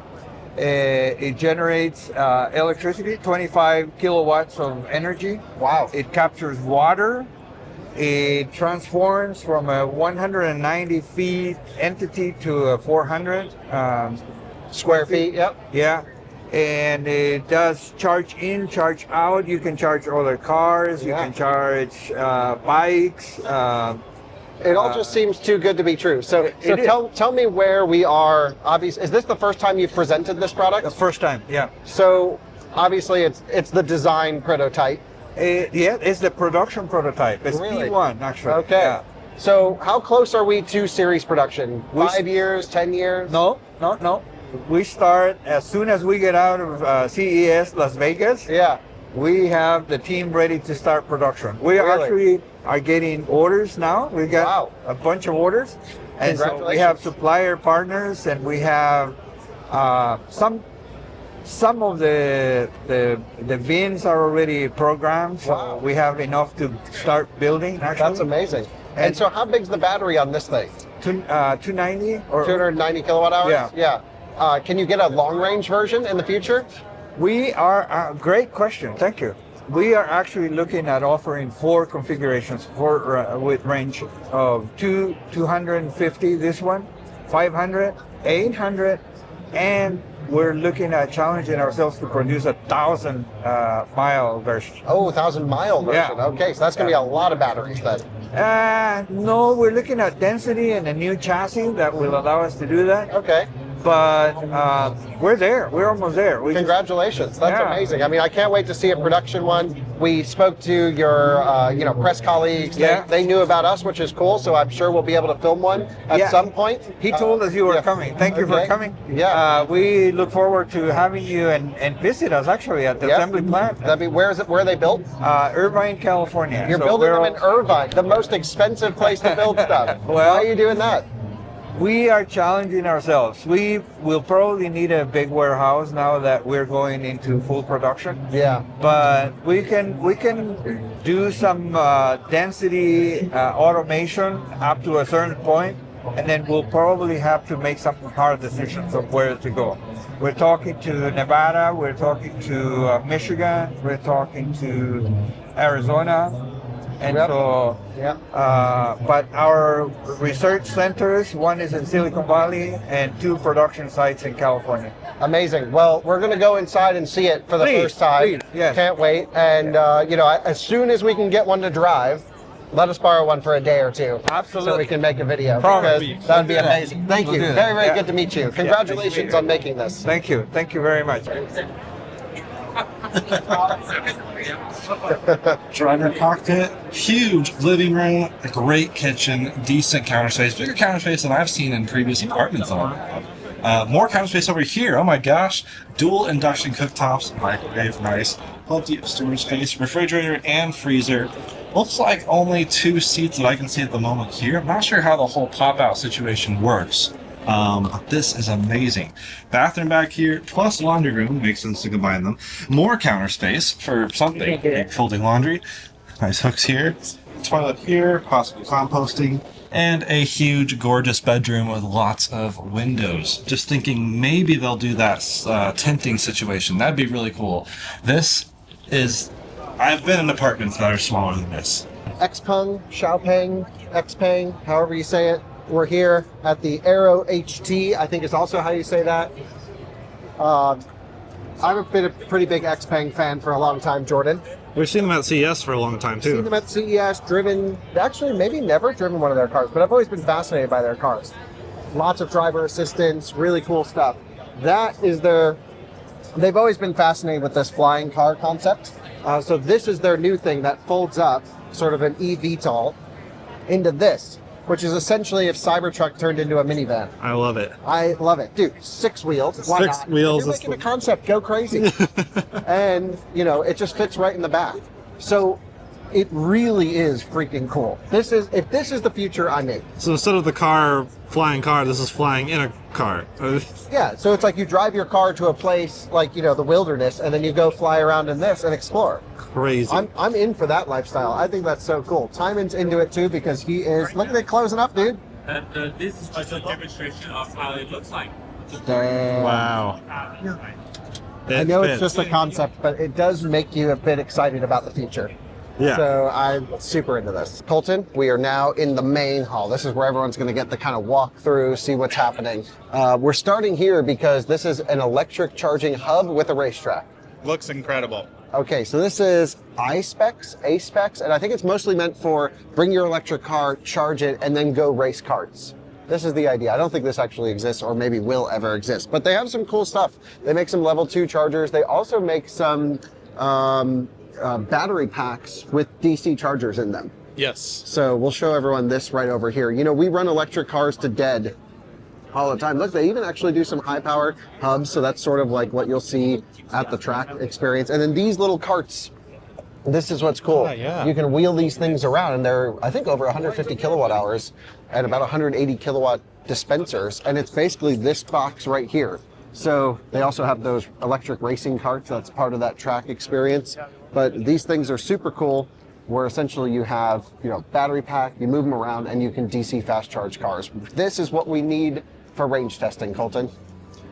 It generates electricity, 25 kilowatts of energy. Wow. It captures water. It transforms from a 190 feet entity to a 400 Square feet, yep. Yeah. And it does charge in, charge out. You can charge other cars. You can charge bikes. It all just seems too good to be true. So tell me where we are. Obviously, is this the first time you've presented this product? The first time, yeah. So obviously, it's the design prototype. Yeah, it's the production prototype. It's Really? P1 actually. Okay. Yeah. So how close are we to series production? 5 years, 10 years? No. We start as soon as we get out of CES Las Vegas. Yeah. We have the team ready to start production. We actually are getting orders now. We got a bunch of orders, and so we have supplier partners, and we have some of the VINs are already programmed. So we have enough to start building. Actually, that's amazing. And so, how big's the battery on this thing? 290 or 290 kilowatt hours. Yeah. Yeah. Can you get a long range version in the future? We are, great question, thank you. We are actually looking at offering 4 configurations with range of 250, this one, 500, 800, and we're looking at challenging ourselves to produce a 1,000 mile version. Oh, 1,000 mile version. Yeah. Okay, so that's going to be a lot of batteries then. No, we're looking at density and a new chassis that will allow us to do that. Okay. But we're there. We're almost there. Congratulations. That's amazing. I mean, I can't wait to see a production one. We spoke to your press colleagues. They knew about us, which is cool. So I'm sure we'll be able to film one at some point. He told us you were coming. Thank you for coming. Yeah. We look forward to having you and visit us actually at the assembly plant. That'd be, where are they built? Irvine, California. You're building them in Irvine, the most expensive place to build stuff. Why are you doing that? We are challenging ourselves. We will probably need a big warehouse now that we're going into full production. Yeah. But we can do some density automation up to a certain point, and then we'll probably have to make some hard decisions of where to go. We're talking to Nevada, we're talking to Michigan, we're talking to Arizona. And but our research centers, one is in Silicon Valley and 2 production sites in California. Amazing. Well, we're going to go inside and see it for the first time. Please, yes. Can't wait. And, as soon as we can get one to drive, let us borrow one for a day or 2. Absolutely. So we can make a video. Promise. Because that would be amazing. Thank you. Very, very good to meet you. Congratulations on making this. Thank you. Thank you very much. Driver cockpit, huge living room, a great kitchen, decent counter space, bigger counter space than I've seen in previous apartments. More counter space over here. Oh my gosh, dual induction cooktops, microwave, nice. Plenty of storage space, refrigerator and freezer. Looks like only 2 seats that I can see at the moment here. I'm not sure how the whole pop-out situation works. But this is amazing. Bathroom back here, plus laundry room, makes sense to combine them. More counter space for something, like folding laundry. Nice hooks here. toilet here, possible composting, and a huge, gorgeous bedroom with lots of windows. Just thinking maybe they'll do that tenting situation. That'd be really cool. This is... I've been in apartments that are smaller than this. XPeng, however you say it. We're here at the AeroHT, I think is also how you say that. I've been a pretty big XPeng fan for a long time, Jordan. We've seen them at CES for a long time, too. Seen them at CES, driven, actually maybe never driven one of their cars, but I've always been fascinated by their cars. Lots of driver assistance, really cool stuff. That is they've always been fascinated with this flying car concept. So this is their new thing that folds up, sort of an eVTOL, into this, which is essentially if Cybertruck turned into a minivan. I love it. I love it. Dude, 6 wheels. Why Six not? wheels. You're making a concept go crazy. And, you know, it just fits right in the back. So it really is freaking cool. If this is the future, I'm in. So instead of the flying car, this is flying in a car. Yeah, so it's like you drive your car to a place like, you know, the wilderness, and then you go fly around in this and explore. Crazy. I'm in for that lifestyle. I think that's so cool. Timon's into it too because he is, look at it closing up, dude. And this is just a demonstration of how it looks like. Damn. Wow. I know it's just a concept, but it does make you a bit excited about the future. Yeah. So I'm super into this. Colton, we are now in the main hall. This is where everyone's going to get the kind of walk through, see what's happening. We're starting here because this is an electric charging hub with a racetrack. Looks incredible. Okay, so this is A-Specs, and I think it's mostly meant for bring your electric car, charge it, and then go race karts. This is the idea. I don't think this actually exists or maybe will ever exist, but they have some cool stuff. They make some level 2 chargers. They also make some battery packs with DC chargers in them. Yes. So we'll show everyone this right over here. You know, we run electric cars to dead all the time. Look, they even actually do some high power hubs, so that's sort of like what you'll see at the track experience. And then these little carts, this is what's cool. Yeah. You can wheel these things around, and they're, I think, over 150 kilowatt hours and about 180 kilowatt dispensers, and it's basically this box right here. So they also have those electric racing carts, that's part of that track experience. But these things are super cool, where essentially you have, you know, battery pack, you move them around, and you can DC fast charge cars. This is what we need for range testing, Colton.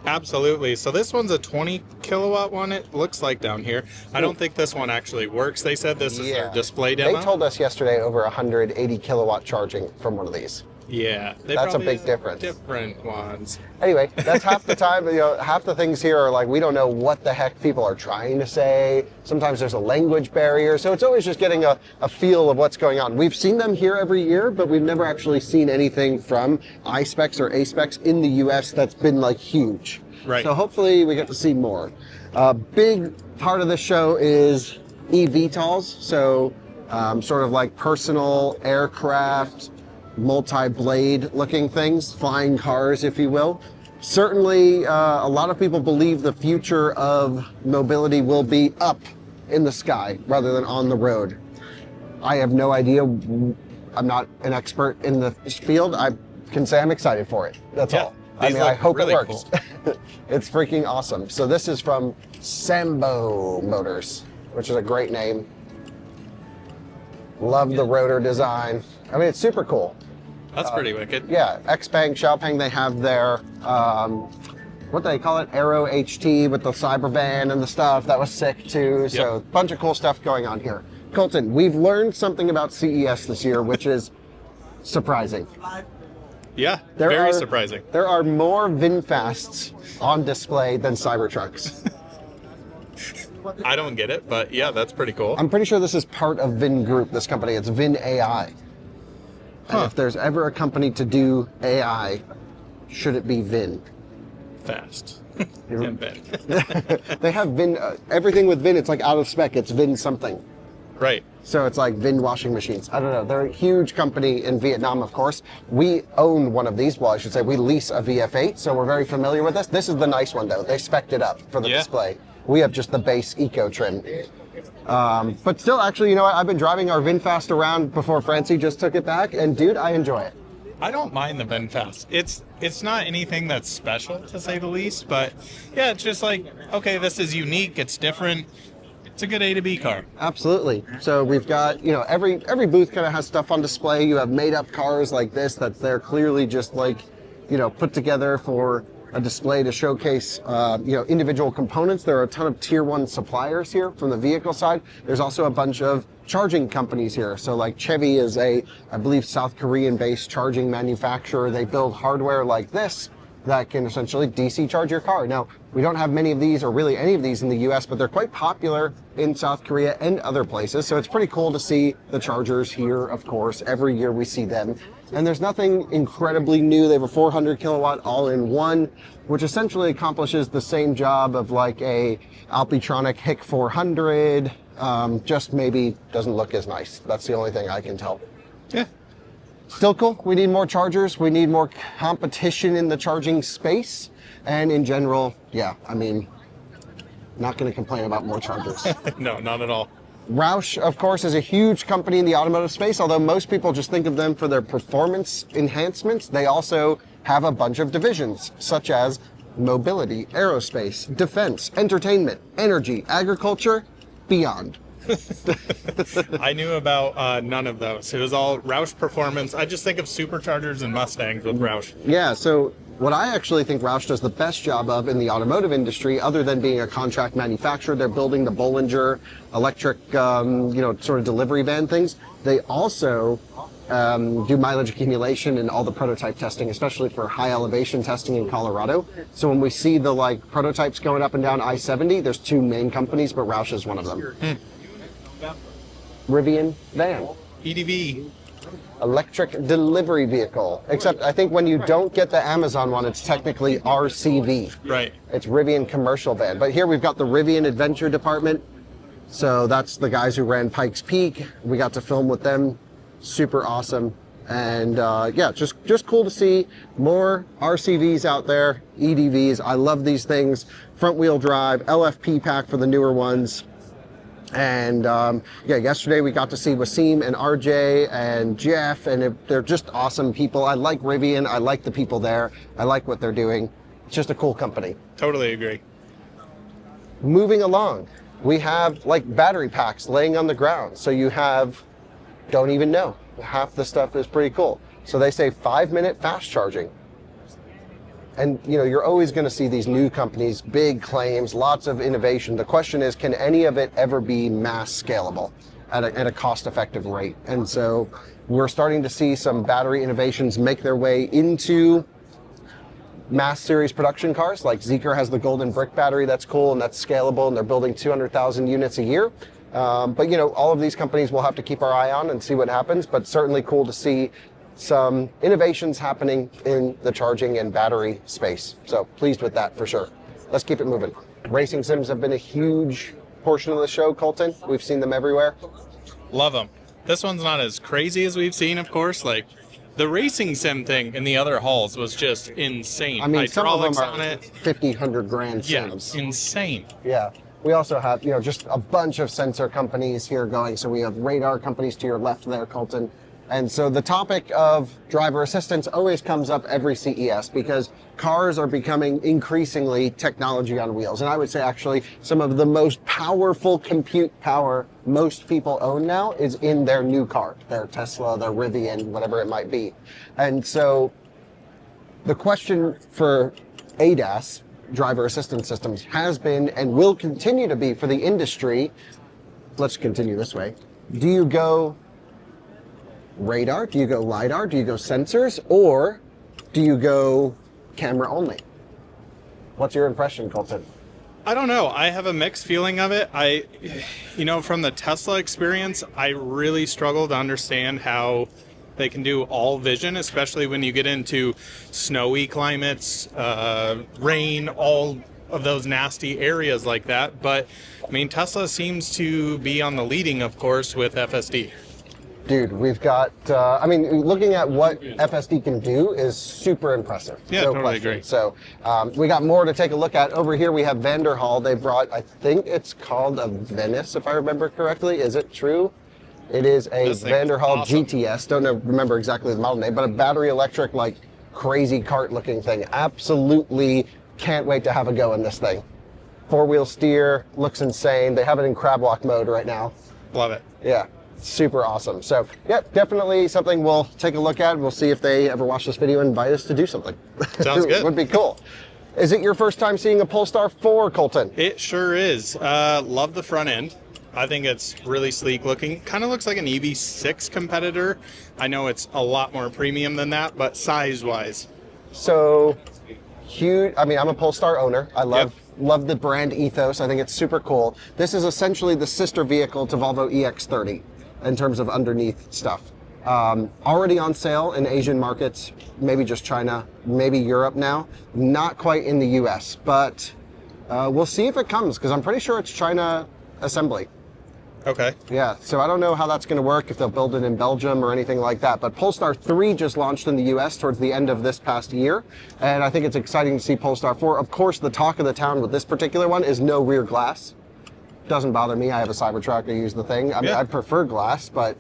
Absolutely. So this one's a 20 kilowatt one, it looks like down here. I don't think this one actually works. They said this is their display demo. They told us yesterday over 180 kilowatt charging from one of these. Yeah. That's a big difference. Different ones. Anyway, that's half the time, you know, half the things here are like, we don't know what the heck people are trying to say. Sometimes there's a language barrier. So it's always just getting a feel of what's going on. We've seen them here every year, but we've never actually seen anything from iSpecs or A-Specs in the US that's been like huge. Right. So hopefully we get to see more. A big part of this show is eVTOLs. So sort of like personal aircraft, multi-blade looking things, flying cars, if you will. Certainly, a lot of people believe the future of mobility will be up in the sky rather than on the road. I have no idea. I'm not an expert in the field. I can say I'm excited for it. That's all. I mean, I hope really it works. Cool. It's freaking awesome. So this is from Sambo Motors, which is a great name. Love the rotor design. I mean, it's super cool. That's pretty wicked. Yeah, XPeng, Xiaopeng, they have their, what do they call it? AeroHT with the Cybervan and the stuff. That was sick too. So a bunch of cool stuff going on here. Colton, we've learned something about CES this year, which is surprising. Yeah, very surprising. There are more VinFasts on display than Cybertrucks. I don't get it, but yeah, that's pretty cool. I'm pretty sure this is part of Vin Group, this company. It's Vin AI. And if there's ever a company to do AI, should it be Vin? Fast. And Vin. They have Vin, everything with Vin, it's like out of spec. It's Vin something. Right. So it's like Vin washing machines. I don't know. They're a huge company in Vietnam, of course. We own one of these. Well, I should say we lease a VF8, so we're very familiar with this. This is the nice one, though. They spec'd it up for the display. We have just the base eco trim. But still, actually, you know what? I've been driving our VinFast around before Francie just took it back, and dude, I enjoy it. I don't mind the VinFast. It's not anything that's special, to say the least, but yeah, it's just like, okay, this is unique, it's different. It's a good A to B car. Absolutely. So we've got, you know, every booth kind of has stuff on display. You have made up cars like this that's there clearly just like, you know, put together for a display to showcase, you know, individual components. There are a ton of tier 1 suppliers here from the vehicle side. There's also a bunch of charging companies here. So like Chevy is I believe, South Korean based charging manufacturer. They build hardware like this that can essentially DC charge your car. Now, we don't have many of these or really any of these in the US, but they're quite popular in South Korea and other places. So it's pretty cool to see the chargers here, of course. Every year we see them. And there's nothing incredibly new. They have a 400 kilowatt all-in-one, which essentially accomplishes the same job of like a Alpitronic HIC 400, just maybe doesn't look as nice. That's the only thing I can tell. Yeah. Still cool. We need more chargers. We need more competition in the charging space. And in general, yeah, I mean, not going to complain about more chargers. No, not at all. Roush, of course, is a huge company in the automotive space, although most people just think of them for their performance enhancements. They also have a bunch of divisions, such as mobility, aerospace, defense, entertainment, energy, agriculture, beyond. I knew about none of those. It was all Roush Performance. I just think of superchargers and Mustangs with Roush. Yeah, so what I actually think Roush does the best job of in the automotive industry, other than being a contract manufacturer, they're building the Bollinger electric, you know, sort of delivery van things. They also do mileage accumulation and all the prototype testing, especially for high elevation testing in Colorado. So when we see the like prototypes going up and down I-70, there's 2 main companies, but Roush is one of them. Rivian van. EDV. Electric delivery vehicle. Except I think when you don't get the Amazon one, it's technically RCV. Right. It's Rivian commercial van. But here we've got the Rivian Adventure Department. So that's the guys who ran Pikes Peak. We got to film with them. Super awesome. And yeah, just cool to see more RCVs out there, EDVs. I love these things. Front wheel drive, LFP pack for the newer ones. And yeah, yesterday we got to see Wasim and RJ and Jeff, and they're just awesome people. I like Rivian. I like the people there. I like what they're doing. It's just a cool company. Totally agree. Moving along, we have like battery packs laying on the ground. So you have, don't even know, half the stuff is pretty cool. So they say 5-minute fast charging. And you know, you're always going to see these new companies, big claims, lots of innovation. The question is, can any of it ever be mass scalable at a cost-effective rate? And so we're starting to see some battery innovations make their way into mass series production cars. Like Zeekr has the golden brick battery that's cool and that's scalable, and they're building 200,000 units a year. But you know, all of these companies we'll have to keep our eye on and see what happens, but certainly cool to see some innovations happening in the charging and battery space. So pleased with that for sure. Let's keep it moving. Racing sims have been a huge portion of the show, Colton. We've seen them everywhere. Love them. This one's not as crazy as we've seen, of course. Like the racing sim thing in the other halls was just insane. I mean, some of them Hydraulics are on it. 50, 100 grand sims. Yeah, insane. Yeah. We also have, you know, just a bunch of sensor companies here going. So we have radar companies to your left there, Colton. And so the topic of driver assistance always comes up every CES because cars are becoming increasingly technology on wheels. And I would say actually some of the most powerful compute power most people own now is in their new car, their Tesla, their Rivian, whatever it might be. And so the question for ADAS, driver assistance systems, has been and will continue to be for the industry. Let's continue this way. Do you go radar? Do you go LiDAR? Do you go sensors? Or do you go camera only? What's your impression, Colton? I don't know. I have a mixed feeling of it. You know, from the Tesla experience, I really struggle to understand how they can do all vision, especially when you get into snowy climates, rain, all of those nasty areas like that. But I mean, Tesla seems to be on the leading, of course, with FSD. Dude, we've got, I mean, looking at what FSD can do is super impressive. Yeah, no totally question. agree. So we got more to take a look at. Over here we have Vanderhall. They brought, I think it's called a Venice, if I remember correctly. Is it true? It is a Vanderhall awesome. GTS. Don't remember exactly the model name, but a battery electric, like crazy cart looking thing. Absolutely can't wait to have a go in this thing. 4-wheel steer, looks insane. They have it in crab walk mode right now. Love it. Yeah, super awesome. So, yeah, definitely something we'll take a look at. We'll see if they ever watch this video and invite us to do something. Sounds good. Would be cool. Is it your first time seeing a Polestar 4, Colton? It sure is. Love the front end. I think it's really sleek looking. Kind of looks like an EV6 competitor. I know it's a lot more premium than that, but size-wise. So, huge. I mean, I'm a Polestar owner. I love the brand ethos. I think it's super cool. This is essentially the sister vehicle to Volvo EX30 in terms of underneath stuff. Already on sale in Asian markets, maybe just China, maybe Europe now. Not quite in the US, but we'll see if it comes, because I'm pretty sure it's China assembly. Okay. Yeah, so I don't know how that's going to work, if they'll build it in Belgium or anything like that. But Polestar 3 just launched in the US towards the end of this past year. And I think it's exciting to see Polestar 4. Of course, the talk of the town with this particular one is no rear glass. Doesn't bother me. I have a Cybertruck. I use the thing. I mean, I prefer glass, but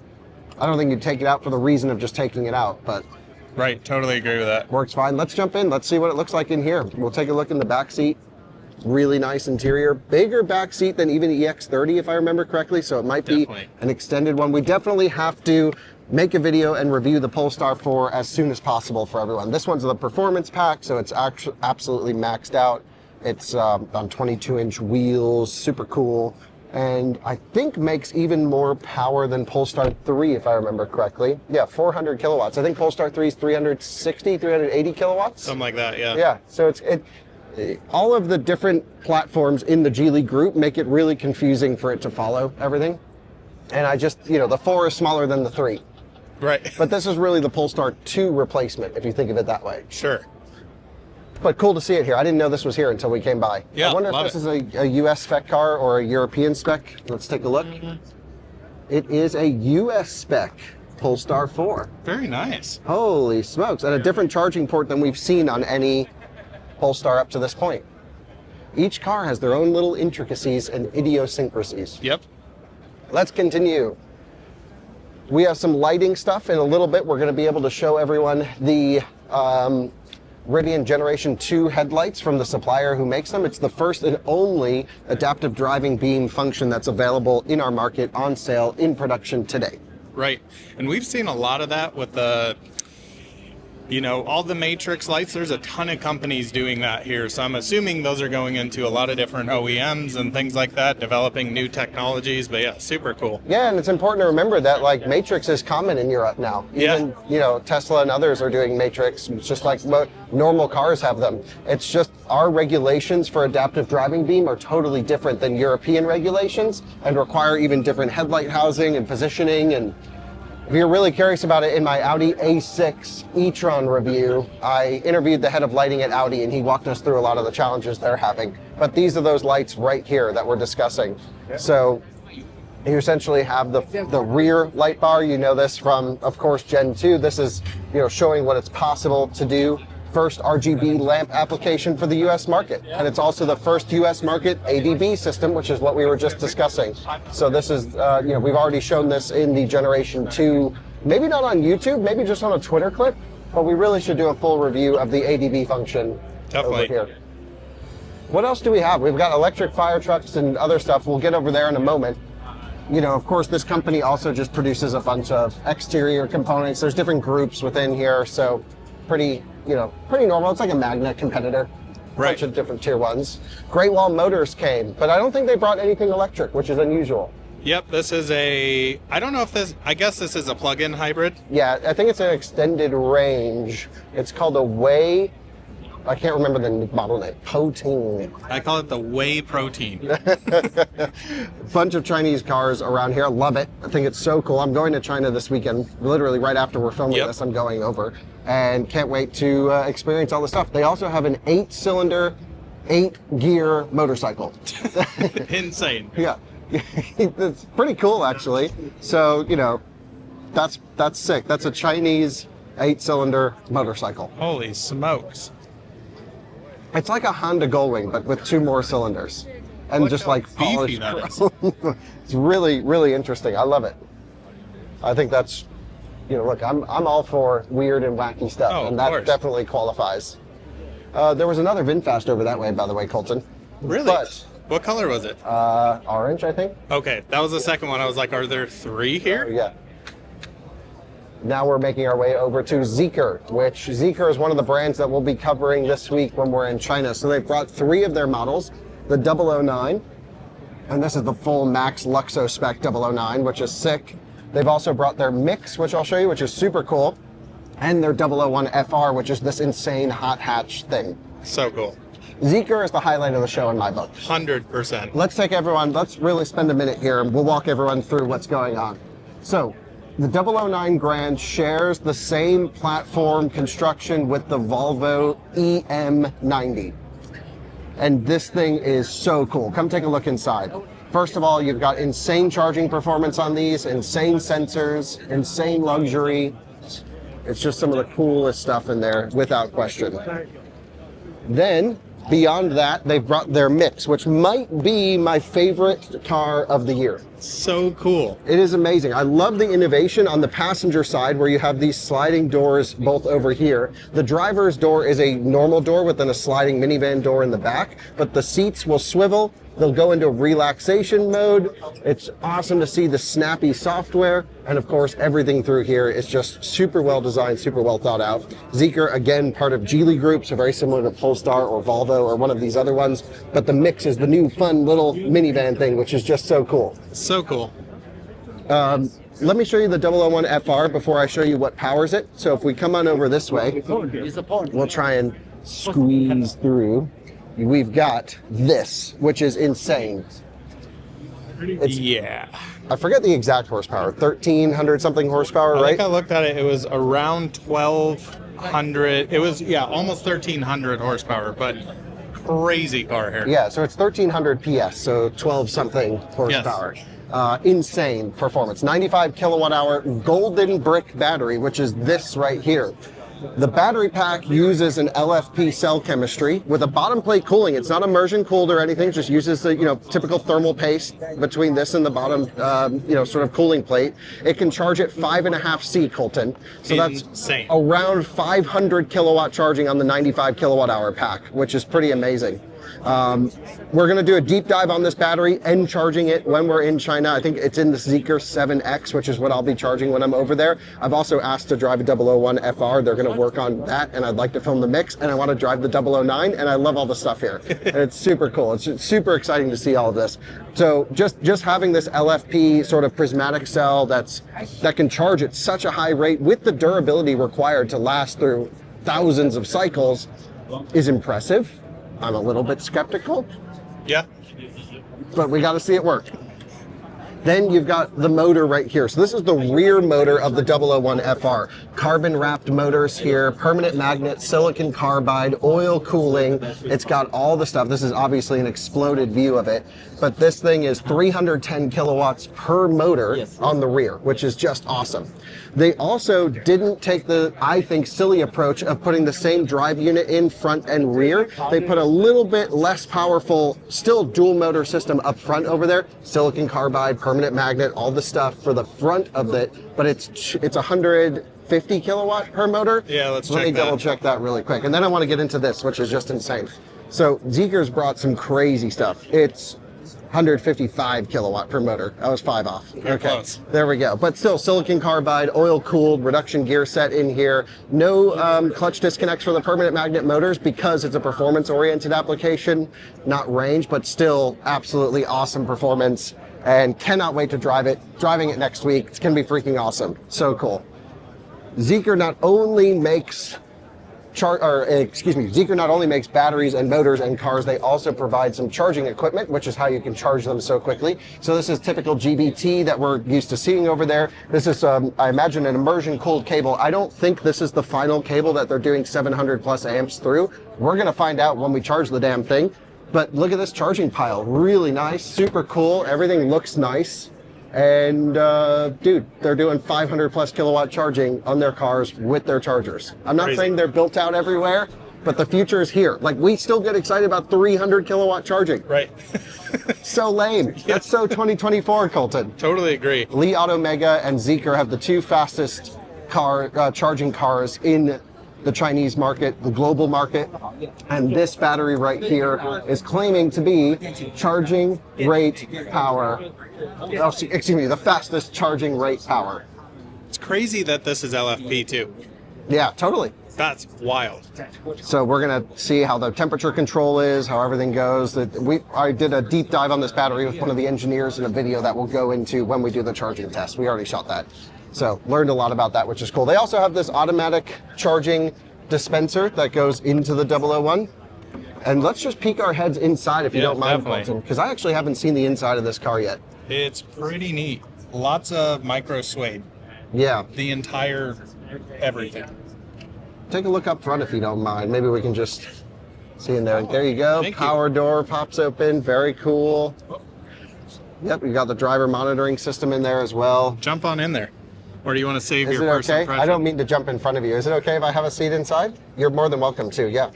I don't think you'd take it out for the reason of just taking it out. But right, totally agree with that. Works fine. Let's jump in. Let's see what it looks like in here. We'll take a look in the back seat. Really nice interior, bigger back seat than even EX30 if I remember correctly, so it might be an extended one. We definitely have to make a video and review the Polestar 4 as soon as possible for everyone. This one's the performance pack, so it's actually absolutely maxed out. It's on 22-inch wheels, super cool, and I think makes even more power than Polestar 3 if I remember correctly. Yeah, 400 kilowatts. I think Polestar 3 is 360, 380 kilowatts. Something like that, yeah. Yeah, so all of the different platforms in the Geely group make it really confusing for it to follow everything. And I just, the 4 is smaller than the 3. Right. But this is really the Polestar 2 replacement, if you think of it that way. Sure. But cool to see it here. I didn't know this was here until we came by. Yeah, I wonder if this is a US spec car or a European spec. Let's take a look. It is a US spec Polestar 4. Very nice. Holy smokes. And a different charging port than we've seen on any Polestar up to this point. Each car has their own little intricacies and idiosyncrasies. Yep. Let's continue. We have some lighting stuff in a little bit. We're going to be able to show everyone the Rivian Generation 2 headlights from the supplier who makes them. It's the first and only adaptive driving beam function that's available in our market, on sale, in production today. Right. And we've seen a lot of that with the all the matrix lights. There's a ton of companies doing that here. So I'm assuming those are going into a lot of different OEMs and things like that, developing new technologies. But yeah, super cool. Yeah, and it's important to remember that matrix is common in Europe now. Even, Tesla and others are doing matrix. It's just like normal cars have them. It's just our regulations for adaptive driving beam are totally different than European regulations and require even different headlight housing and positioning. And if you're really curious about it, in my Audi A6 e-tron review, I interviewed the head of lighting at Audi, and he walked us through a lot of the challenges they're having. But these are those lights right here that we're discussing. So you essentially have the rear light bar. You know this from, of course, Gen 2. This is showing what it's possible to do. First RGB lamp application for the US market. And it's also the first US market ADB system, which is what we were just discussing. So this is, we've already shown this in the Generation 2, maybe not on YouTube, maybe just on a Twitter clip, but we really should do a full review of the ADB function over here. What else do we have? We've got electric fire trucks and other stuff. We'll get over there in a moment. Of course, this company also just produces a bunch of exterior components. There's different groups within here, so pretty normal. It's like a Magna competitor. Right. Bunch of different tier ones. Great Wall Motors came, but I don't think they brought anything electric, which is unusual. Yep, this is I guess this is a plug-in hybrid. Yeah, I think it's an extended range. It's called a Way, I can't remember the model name, Protein. I call it the Whey Protein. Bunch of Chinese cars around here. Love it. I think it's so cool. I'm going to China this weekend, literally right after we're filming this, I'm going over. And can't wait to experience all the stuff. They also have an 8-cylinder, 8-gear motorcycle. Insane. Yeah. It's pretty cool, actually. So, that's sick. That's a Chinese 8-cylinder motorcycle. Holy smokes. It's like a Honda Gullwing, but with 2 more cylinders. And Look just how like beefy polished. that is. It's really, really interesting. I love it. I think that's, look, I'm all for weird and wacky stuff, Oh, and of that course. definitely qualifies. There was another VinFast over that way, by the way, Colton. Really? But What color was it? Orange, I think. Okay, that was the second one. I was like, are there 3 here? Yeah. Now we're making our way over to Zeekr, which Zeekr is one of the brands that we'll be covering this week when we're in China. So they've brought 3 of their models, the 009, and this is the full max Luxo spec 009, which is sick. They've also brought their Mix, which I'll show you, which is super cool, and their 001 FR, which is this insane hot hatch thing. So cool. Zeekr is the highlight of the show in my book. 100%. Let's really spend a minute here and we'll walk everyone through what's going on. So, the 009 Grand shares the same platform construction with the Volvo EM90. And this thing is so cool. Come take a look inside. First of all, you've got insane charging performance on these, insane sensors, insane luxury. It's just some of the coolest stuff in there, without question. Then, beyond that, they've brought their Mix, which might be my favorite car of the year. So cool. It is amazing. I love the innovation on the passenger side where you have these sliding doors both over here. The driver's door is a normal door within a sliding minivan door in the back, but the seats will swivel. They'll go into relaxation mode. It's awesome to see the snappy software. And of course, everything through here is just super well designed, super well thought out. Zeekr, again, part of Geely Group, so very similar to Polestar or Volvo or one of these other ones. But the Mix is the new fun little minivan thing, which is just so cool. So cool. Let me show you the 001 FR before I show you what powers it. So if we come on over this way, we'll try and squeeze through. We've got this, which is insane. Yeah. I forget the exact horsepower, 1,300 something horsepower, I right? think I looked at it, it was around 1,200. It was, yeah, almost 1,300 horsepower, but crazy car here. Yeah, so it's 1,300 PS, so 12 something horsepower. Yes. Insane performance. 95 kilowatt hour golden brick battery, which is this right here. The battery pack uses an LFP cell chemistry with a bottom plate cooling. It's not immersion cooled or anything. It just uses the typical thermal paste between this and the bottom sort of cooling plate. It can charge at 5.5 C, Colton. So Insane. That's around 500 kilowatt charging on the 95 kilowatt hour pack, which is pretty amazing. We're going to do a deep dive on this battery and charging it when we're in China. I think it's in the Zeekr 7X, which is what I'll be charging when I'm over there. I've also asked to drive a 001 FR. They're going to work on that, and I'd like to film the Mix, and I want to drive the 009, and I love all the stuff here. And it's super cool. It's super exciting to see all of this. So just having this LFP sort of prismatic cell that can charge at such a high rate with the durability required to last through thousands of cycles is impressive. I'm a little bit skeptical. Yeah. But we got to see it work. Then you've got the motor right here. So this is the rear motor of the 001 FR. Carbon wrapped motors here, permanent magnet, silicon carbide, oil cooling. It's got all the stuff. This is obviously an exploded view of it. But this thing is 310 kilowatts per motor on the rear, which is just awesome. They also didn't take the, I think, silly approach of putting the same drive unit in front and rear. They put a little bit less powerful, still dual motor system up front over there. Silicon carbide, permanent magnet, all the stuff for the front of it, but it's 150 kilowatt per motor. Yeah, let me double check that really quick. And then I want to get into this, which is just insane. So Zeekr's brought some crazy stuff. It's 155 kilowatt per motor. I was 5 off. Very close. There we go. But still, silicon carbide, oil cooled, reduction gear set in here. No clutch disconnects for the permanent magnet motors because it's a performance oriented application, not range, but still absolutely awesome performance. And cannot wait to drive it. Driving it next week. It's going to be freaking awesome. So cool. Zeekr not only makes Zeekr not only makes batteries and motors and cars, they also provide some charging equipment, which is how you can charge them so quickly. So this is typical GBT that we're used to seeing over there. This is, I imagine, an immersion cooled cable. I don't think this is the final cable that they're doing 700 plus amps through. We're going to find out when we charge the damn thing. But look at this charging pile. Really nice, super cool. Everything looks nice. And dude, they're doing 500 plus kilowatt charging on their cars with their chargers. I'm not saying they're built out everywhere, but the future is here. Like, we still get excited about 300 kilowatt charging. Right. So lame. That's so 2024, Colton. Totally agree. Li Auto Mega and Zeekr have the two fastest charging cars in the Chinese market, the global market. And this battery right here is claiming to be charging rate power. Oh, excuse me, the fastest charging rate power. It's crazy that this is LFP too. Yeah, totally. That's wild. So we're gonna see how the temperature control is, how everything goes. I did a deep dive on this battery with one of the engineers in a video that we'll go into when we do the charging test. We already shot that. So learned a lot about that, which is cool. They also have this automatic charging dispenser that goes into the 001. And let's just peek our heads inside if you don't mind, Colton, because I actually haven't seen the inside of this car yet. It's pretty neat. Lots of micro suede. Yeah. The entire everything. Take a look up front if you don't mind. Maybe we can just see in there. There you go. Power door pops open. Very cool. Yep, you got the driver monitoring system in there as well. Jump on in there. Or do you want to save your first okay? impression? I don't mean to jump in front of you. Is it okay if I have a seat inside? You're more than welcome to, yeah.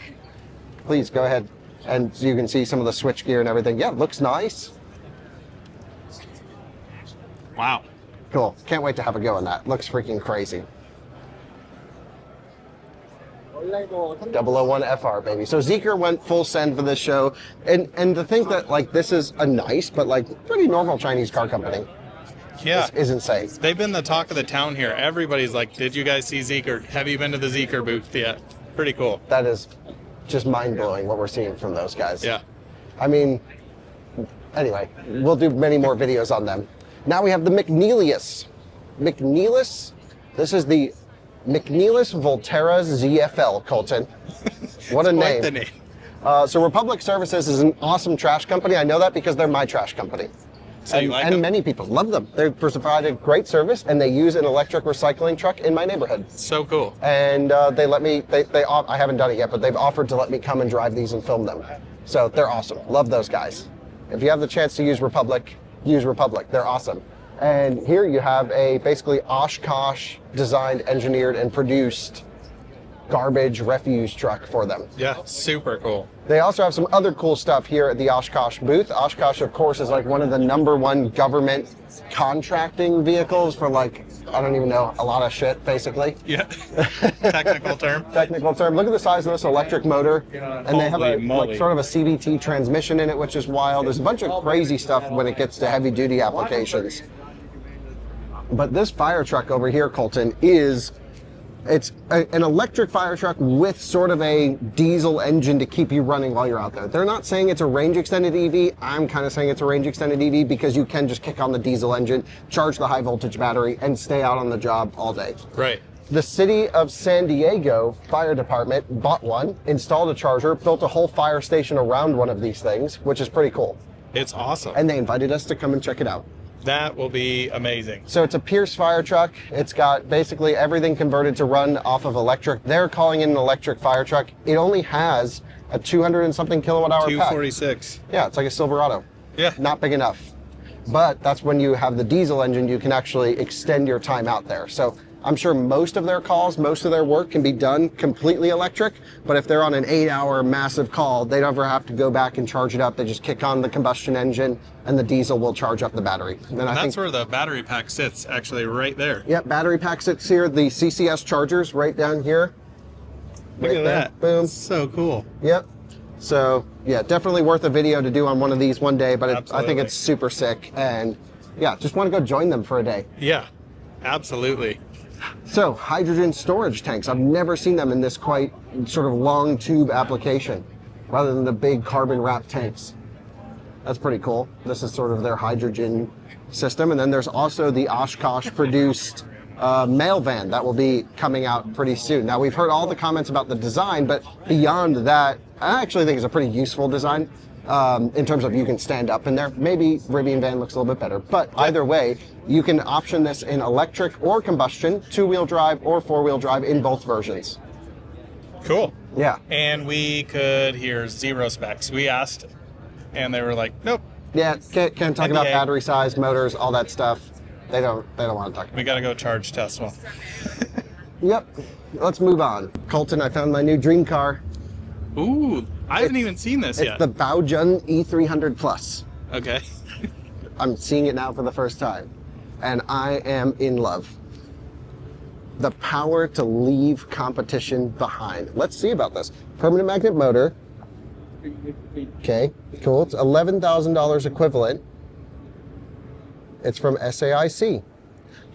Please, go ahead. And you can see some of the switch gear and everything. Yeah, looks nice. Wow. Cool. Can't wait to have a go in that. Looks freaking crazy. 001 FR, baby. So Zeekr went full send for this show. And to think that, like, this is a nice, but, like, pretty normal Chinese car company. Yeah. Is insane. They've been the talk of the town here. Everybody's like, did you guys see Zeekr? Have you been to the Zeekr booth yet? Pretty cool. That is just mind-blowing what we're seeing from those guys. Yeah. I mean, anyway, we'll do many more videos on them. Now we have the McNeilius. McNeilius? This is the McNeilius Volterra ZFL, Colton. What a name. Quite the name. So Republic Services is an awesome trash company. I know that because they're my trash company. So you like and them? many people love them. They provide a great service, and they use an electric recycling truck in my neighborhood. So cool. And they let me, I haven't done it yet, but they've offered to let me come and drive these and film them. So they're awesome. Love those guys. If you have the chance to use Republic, use Republic. They're awesome. And here you have a basically Oshkosh designed, engineered, and produced garbage refuse truck for them. Yeah, super cool. They also have some other cool stuff here at the Oshkosh booth. Oshkosh, of course, is like one of the #1 government contracting vehicles for, like, I don't even know, a lot of shit, basically. Yeah. Technical term. Technical term. Look at the size of this electric motor. And they have like sort of a CVT transmission in it, which is wild. There's a bunch of crazy stuff when it gets to heavy duty applications. But this fire truck over here, Colton, it's an electric fire truck with sort of a diesel engine to keep you running while you're out there. They're not saying it's a range extended EV. I'm kind of saying it's a range extended EV because you can just kick on the diesel engine, charge the high voltage battery, and stay out on the job all day. Right. The city of San Diego Fire Department bought one, installed a charger, built a whole fire station around one of these things, which is pretty cool. It's awesome. And they invited us to come and check it out. That will be amazing. So it's a Pierce fire truck. It's got basically everything converted to run off of electric. They're calling it an electric fire truck. It only has a 200 and something kilowatt hour pack. 246. Yeah, it's like a Silverado. Yeah. Not big enough. But that's when you have the diesel engine, you can actually extend your time out there. So I'm sure most of their calls, most of their work can be done completely electric, but if they're on an 8-hour massive call, they never have to go back and charge it up. They just kick on the combustion engine and the diesel will charge up the battery. And that's where the battery pack sits, actually right there. Yep, battery pack sits here. The CCS chargers right down here. Look at that. Boom. That's so cool. Yep. So yeah, definitely worth a video to do on one of these one day, but I think it's super sick. And yeah, just want to go join them for a day. Yeah, absolutely. So, hydrogen storage tanks. I've never seen them in this quite sort of long tube application, rather than the big carbon wrap tanks. That's pretty cool. This is sort of their hydrogen system. And then there's also the Oshkosh produced mail van that will be coming out pretty soon. Now, we've heard all the comments about the design, but beyond that, I actually think it's a pretty useful design. In terms of you can stand up in there. Maybe Rivian van looks a little bit better, but either way, you can option this in electric or combustion, 2-wheel drive or 4-wheel drive in both versions. Cool. Yeah. And we could hear 0 specs. We asked, and they were like, nope. Yeah, can't talk about battery size, motors, all that stuff. They don't want to talk about it. We got to go charge Tesla. Yep. Let's move on. Colton, I found my new dream car. Ooh, I haven't even seen this yet. It's the Baojun E300 Plus. Okay. I'm seeing it now for the first time, and I am in love. the power to leave competition behind. Let's see about this. Permanent magnet motor. Okay, cool. It's $11,000 equivalent. It's from SAIC.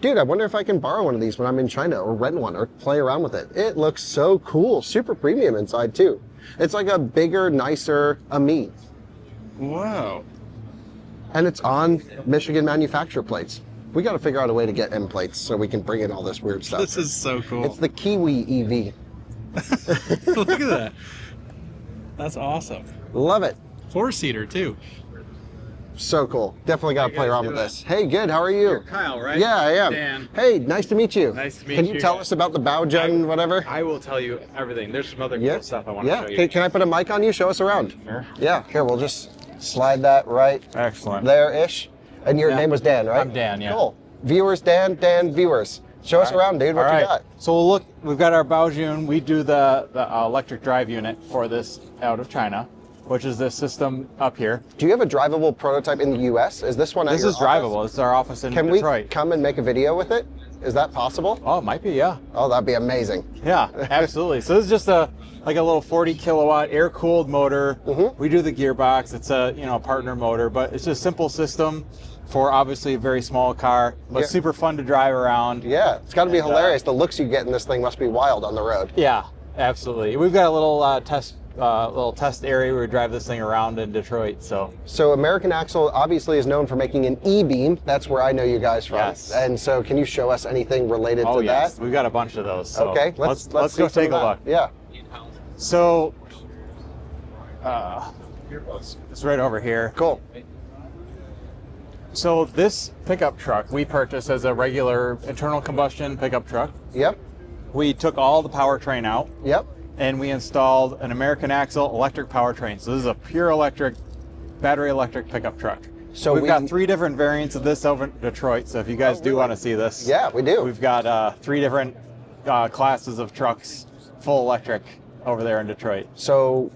Dude, I wonder if I can borrow one of these when I'm in China, or rent one, or play around with it. It looks so cool. Super premium inside too. It's like a bigger, nicer Ami. Wow. And it's on Michigan manufacturer plates. We got to figure out a way to get M plates so we can bring in all this weird stuff. This is so cool. It's the Kiwi EV. Look at that. That's awesome. Love it. 4-seater too. So cool. Definitely got to play around with this. Hey, good. How are you? You're Kyle, right? Yeah, I am. Dan. Hey, nice to meet you. Nice to meet Can you. you tell us about the Baojun, whatever? I will tell you everything. There's some other Yeah. cool stuff I want to Yeah. show you. Can I put a mic on you? Show us around. Sure. Yeah. Here, we'll just slide that right Excellent. there-ish. And your Yeah. name was Dan, right? I'm Dan, yeah. Cool. Viewers, Dan, viewers. Show us around, dude. What All you right. got? So we'll look. We've got our Baojun. We do the electric drive unit for this out of China, which is this system up here. Do you have a drivable prototype in the U.S.? Is this one at This your is office? drivable. This is our office in Can Detroit. we come and make a video with it? Is that possible? Oh, it might be. Yeah. Oh, that'd be amazing. Yeah. Absolutely. So this is just a little 40 kilowatt air cooled motor. Mm-hmm. We do the gearbox. It's a partner motor, but it's just a simple system for obviously a very small car, but Yeah. super fun to drive around. Yeah, it's got to be And, hilarious. The looks you get in this thing must be wild on the road. Yeah, absolutely. We've got a little test area where we drive this thing around in Detroit. So American Axle obviously is known for making an e-beam. That's where I know you guys from. Yes. And so can you show us anything related to yes, that? we've got a bunch of those. So Okay, let's see go some take of a that. look. Yeah. So it's right over here. Cool. So this pickup truck we purchased as a regular internal combustion pickup truck. Yep. We took all the powertrain out Yep. and we installed an American Axle electric powertrain. So this is a pure electric, battery electric pickup truck. So we've got 3 different variants of this over in Detroit. So if you guys do really? want to see this, Yeah, we do. we've got 3 different classes of trucks, full electric, over there in Detroit. So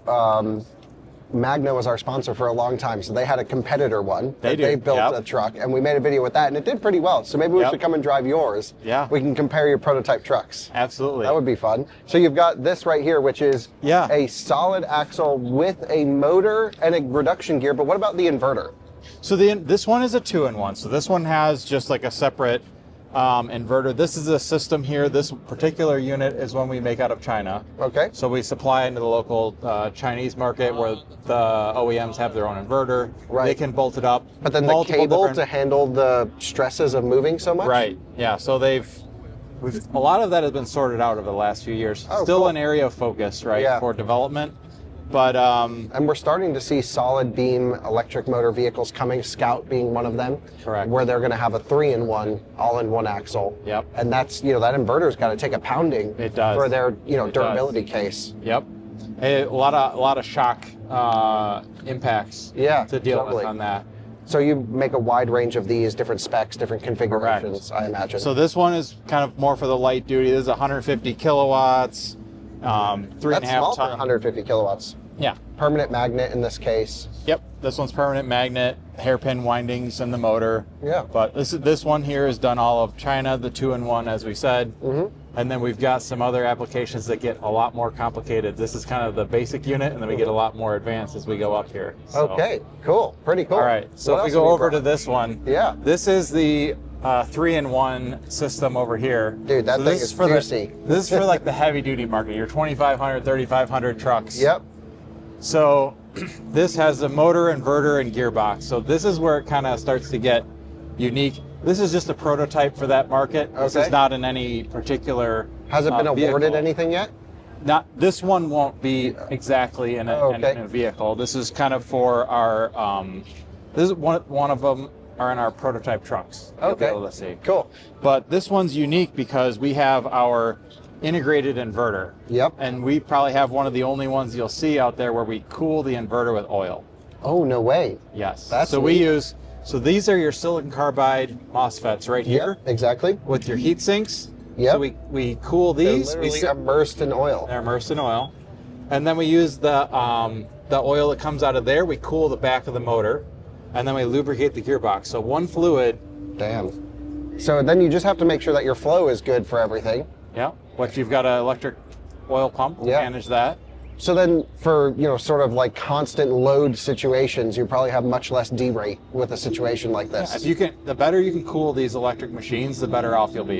Magna was our sponsor for a long time, so they had a competitor one that do, they built yep. a truck, and we made a video with that, and it did pretty well. So maybe we Yep. should come and drive yours. Yeah. We can compare your prototype trucks. Absolutely. That would be fun. So you've got this right here, which is Yeah. a solid axle with a motor and a reduction gear, but what about the inverter? So this one is a 2-in-1. So this one has just like a separate inverter. This is a system here. This particular unit is one we make out of China. Okay. So we supply into the local Chinese market where the OEMs have their own inverter. Right. They can bolt it up. But then the Multiple cable different- to handle the stresses of moving so much? Right. Yeah. So a lot of that has been sorted out over the last few years. Oh, Still cool. an area of focus, right, Yeah. for development. But And we're starting to see solid beam electric motor vehicles coming, Scout being one of them. Correct. Where they're going to have a 3-in-1, all-in-one axle. Yep. And that's, that inverter's got to take a pounding. It does. For their, does. durability case. Yep. A lot of shock impacts Yeah, to deal totally. with on that. So you make a wide range of these, different specs, different configurations, I imagine. So this one is kind of more for the light duty. This is 150 kilowatts, 3.5 That's small for ton. 150 kilowatts. Yeah. Permanent magnet in this case. Yep. This one's permanent magnet, hairpin windings in the motor. Yeah. But this one here is done all of China, the 2-in-1, as we said. Mm-hmm. And then we've got some other applications that get a lot more complicated. This is kind of the basic unit, and then we get a lot more advanced as we go up here. So. Okay, cool. Pretty cool. All right. So What if we else go have you over to brought? this one, Yeah. this is the 3-in-1 system over here. Dude, that thing this is for juicy. This is for like the heavy duty market, your 2,500, 3,500 trucks. Yep. So this has a motor, inverter, and gearbox. So this is where it kind of starts to get unique. This is just a prototype for that market. This Okay. is not in any particular Has it been awarded vehicle. anything yet? Not this one won't be exactly in a, Oh, okay. in a vehicle. This is kind of for our. This is one of them are in our prototype trucks. You'll be Okay. able to see. Cool. But this one's unique because we have our integrated inverter. Yep. And we probably have one of the only ones you'll see out there where we cool the inverter with oil. Oh, no way. Yes. That's so we neat. use. So these are your silicon carbide MOSFETs right here Yep, exactly. with your heat sinks. Yep. So we cool They're these. literally sit- immersed in oil. They're immersed in oil. And then we use the oil that comes out of there. We cool the back of the motor, and then we lubricate the gearbox. So one fluid Damn. So then you just have to make sure that your flow is good for everything. Yeah, but you've got an electric oil pump to manage that. So then for, sort of like constant load situations, you probably have much less D-rate with a situation like this. If you can, the better you can cool these electric machines, the better off you'll be.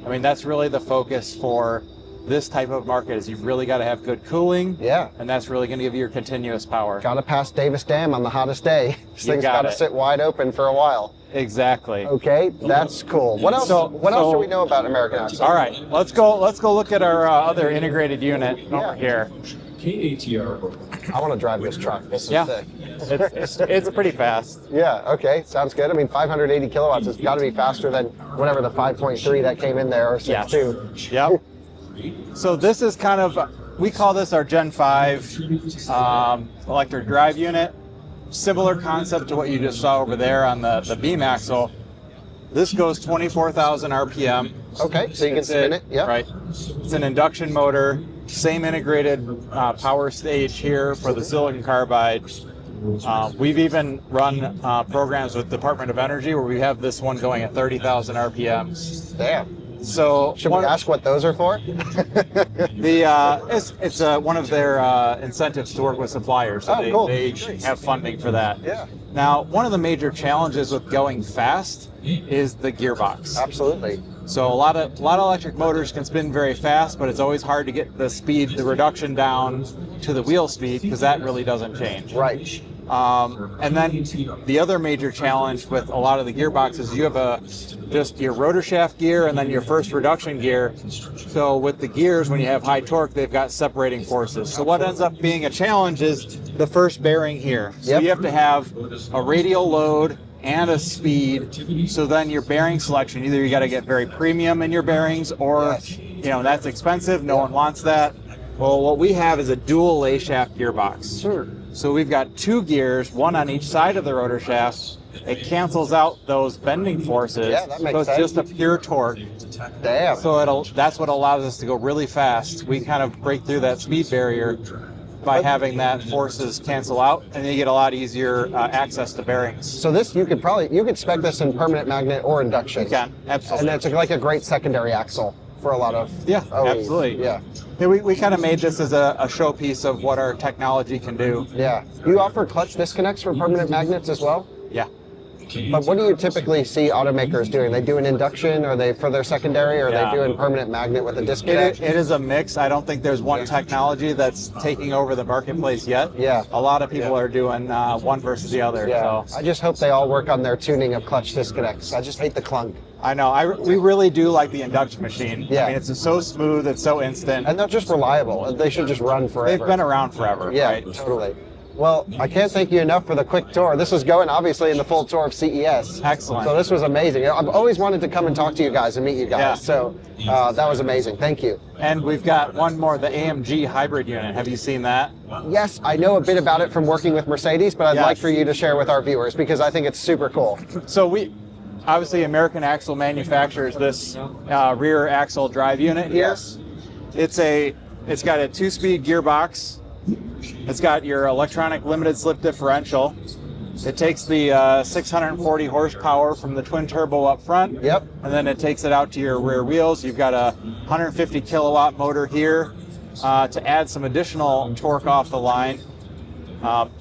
I mean, that's really the focus for this type of market, is you've really got to have good cooling. Yeah. And that's really going to give you your continuous power. Got to pass Davis Dam on the hottest day. This thing's got to sit wide open for a while. Exactly. Okay, that's cool. What else? What else do we know about American Axle? All right, let's go look at our other integrated unit over here. I want to drive this truck. This is sick. It's pretty fast. Yeah, okay, sounds good. I mean, 580 kilowatts has got to be faster than whatever the 5.3 that came in there, or 6.2. Yep. So this is kind of, we call this our Gen 5 electric drive unit. Similar concept to what you just saw over there on the beam axle. This goes 24,000 RPM. Okay, so you can spin it, yeah. Right. It's an induction motor, same integrated power stage here for the silicon carbide. We've even run programs with Department of Energy where we have this one going at 30,000 RPMs. Damn. So should we ask what those are for? It's one of their incentives to work with suppliers. So cool. They have funding for that. Yeah. Now, one of the major challenges with going fast is the gearbox. Absolutely. So a lot of electric motors can spin very fast, but it's always hard to get the reduction down to the wheel speed, because that really doesn't change. Right. And then the other major challenge with a lot of the gearboxes, you have just your rotor shaft gear and then your first reduction gear. So with the gears, when you have high torque, they've got separating forces. So what ends up being a challenge is the first bearing here. So you have to have a radial load and a speed. So then your bearing selection, either you got to get very premium in your bearings, or that's expensive. No one wants that. Well, what we have is a dual lay shaft gearbox. Sure. So we've got two gears, one on each side of the rotor shaft. It cancels out those bending forces. Yeah, that makes so it's sense. just a pure torque. Damn. So that's what allows us to go really fast. We kind of break through that speed barrier by having that forces cancel out, and you get a lot easier access to bearings. So this, you could spec this in permanent magnet or induction. You can, absolutely. And it's like a great secondary axle for a lot of OEs. Absolutely. Yeah. We kind of made this as a showpiece of what our technology can do. Yeah. You offer clutch disconnects for permanent magnets as well? Yeah. But what do you typically see automakers doing? They do an induction, or they for their secondary, or they do a permanent magnet with a disconnect? It is a mix. I don't think there's one technology that's taking over the marketplace yet. Yeah. A lot of people are doing one versus the other. Yeah. So I just hope they all work on their tuning of clutch disconnects. I just hate the clunk. I know. We really do like the induction machine. Yeah. I mean, it's so smooth. It's so instant. And they're just reliable. They should just run forever. They've been around forever. Yeah, right? totally. Well, I can't thank you enough for the quick tour. This was going, obviously, in the full tour of CES. Excellent. So this was amazing. I've always wanted to come and talk to you guys and meet you guys. Yeah. So that was amazing. Thank you. And we've got one more, the AMG hybrid unit. Have you seen that? Yes, I know a bit about it from working with Mercedes, but I'd like for you to share with our viewers, because I think it's super cool. So obviously, American Axle manufactures this rear axle drive unit here. Yes. It's got a 2-speed gearbox. It's got your electronic limited slip differential. It takes the 640 horsepower from the twin turbo up front. Yep. And then it takes it out to your rear wheels. You've got a 150 kilowatt motor here to add some additional torque off the line.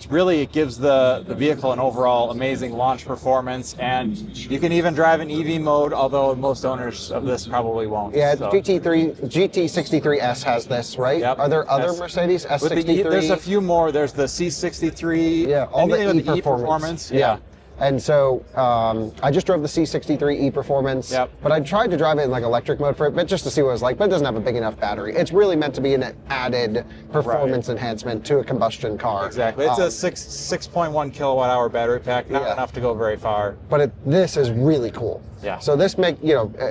Really, it gives the vehicle an overall amazing launch performance, and you can even drive in EV mode, although most owners of this probably won't. Yeah, so. GT63S has this, right? Yep. Are there other Mercedes S63? There's a few more. There's the C63. Yeah, all the anything with the E-Performance. Yeah. And so I just drove the C63 E-Performance, but I tried to drive it in like electric mode for it, but just to see what it was like, but it doesn't have a big enough battery. It's really meant to be an added performance enhancement to a combustion car. Exactly. It's a 6.1 kilowatt hour battery pack, not enough to go very far. But this is really cool. Yeah. So this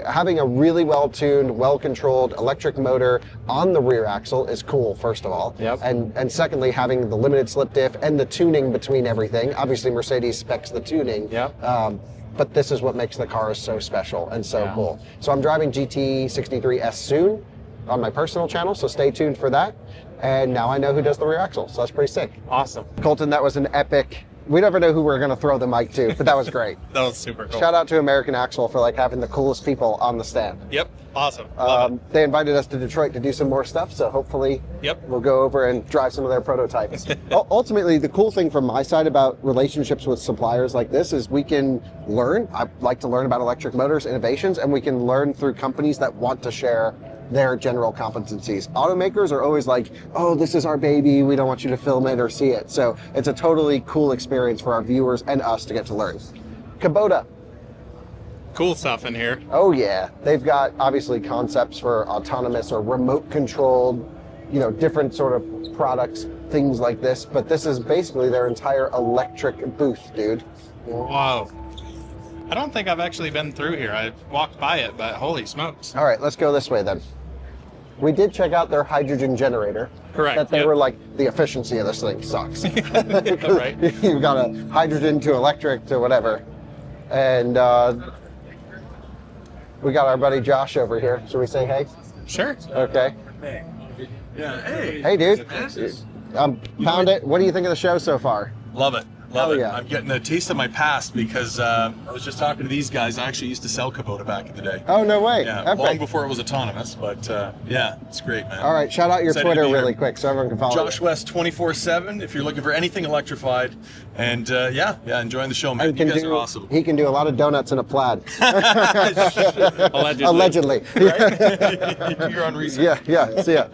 having a really well-tuned, well-controlled electric motor on the rear axle is cool, first of all. Yep. And secondly, having the limited slip diff and the tuning between everything. Obviously, Mercedes specs the tuning. Yep. But this is what makes the cars so special and so cool. So I'm driving GT63S soon on my personal channel, so stay tuned for that. And now I know who does the rear axle, so that's pretty sick. Awesome. Colton, that was an epic we never know who we're going to throw the mic to, but that was great. That was super cool. Shout out to American Axle for like having the coolest people on the stand. Yep, awesome. Love it. They invited us to Detroit to do some more stuff, so hopefully we'll go over and drive some of their prototypes. Ultimately, the cool thing from my side about relationships with suppliers like this is we can learn. I like to learn about electric motors, innovations, and we can learn through companies that want to share their general competencies. Automakers are always like, oh, this is our baby, we don't want you to film it or see it. So it's a totally cool experience for our viewers and us to get to learn. Kubota. Cool stuff in here. Oh yeah, they've got obviously concepts for autonomous or remote controlled, you know, different sort of products, things like this, but this is basically their entire electric booth, dude. Wow. I don't think I've actually been through here. I walked by it, but holy smokes. All right, let's go this way then. We did check out their hydrogen generator. Correct. That they were like, the efficiency of this thing sucks. Right. You've got a hydrogen to electric to whatever. And we got our buddy Josh over here. Should we say hey? Sure. Okay. Yeah, hey. Hey, dude. Pound it. What do you think of the show so far? Love it. Love Hell it. yeah. I'm getting a taste of my past because I was just talking to these guys. I actually used to sell Kubota back in the day. Oh, no way. Yeah, Epic. long before it was autonomous, but yeah, it's great, man. All right, shout out your Excited to Twitter be really here. quick so everyone can follow Josh you. West 24/7 if you're looking for anything electrified. And yeah, enjoying the show, man. And You guys are awesome. He can do a lot of donuts in a plaid. Allegedly. Allegedly. You're on research. Yeah, see ya.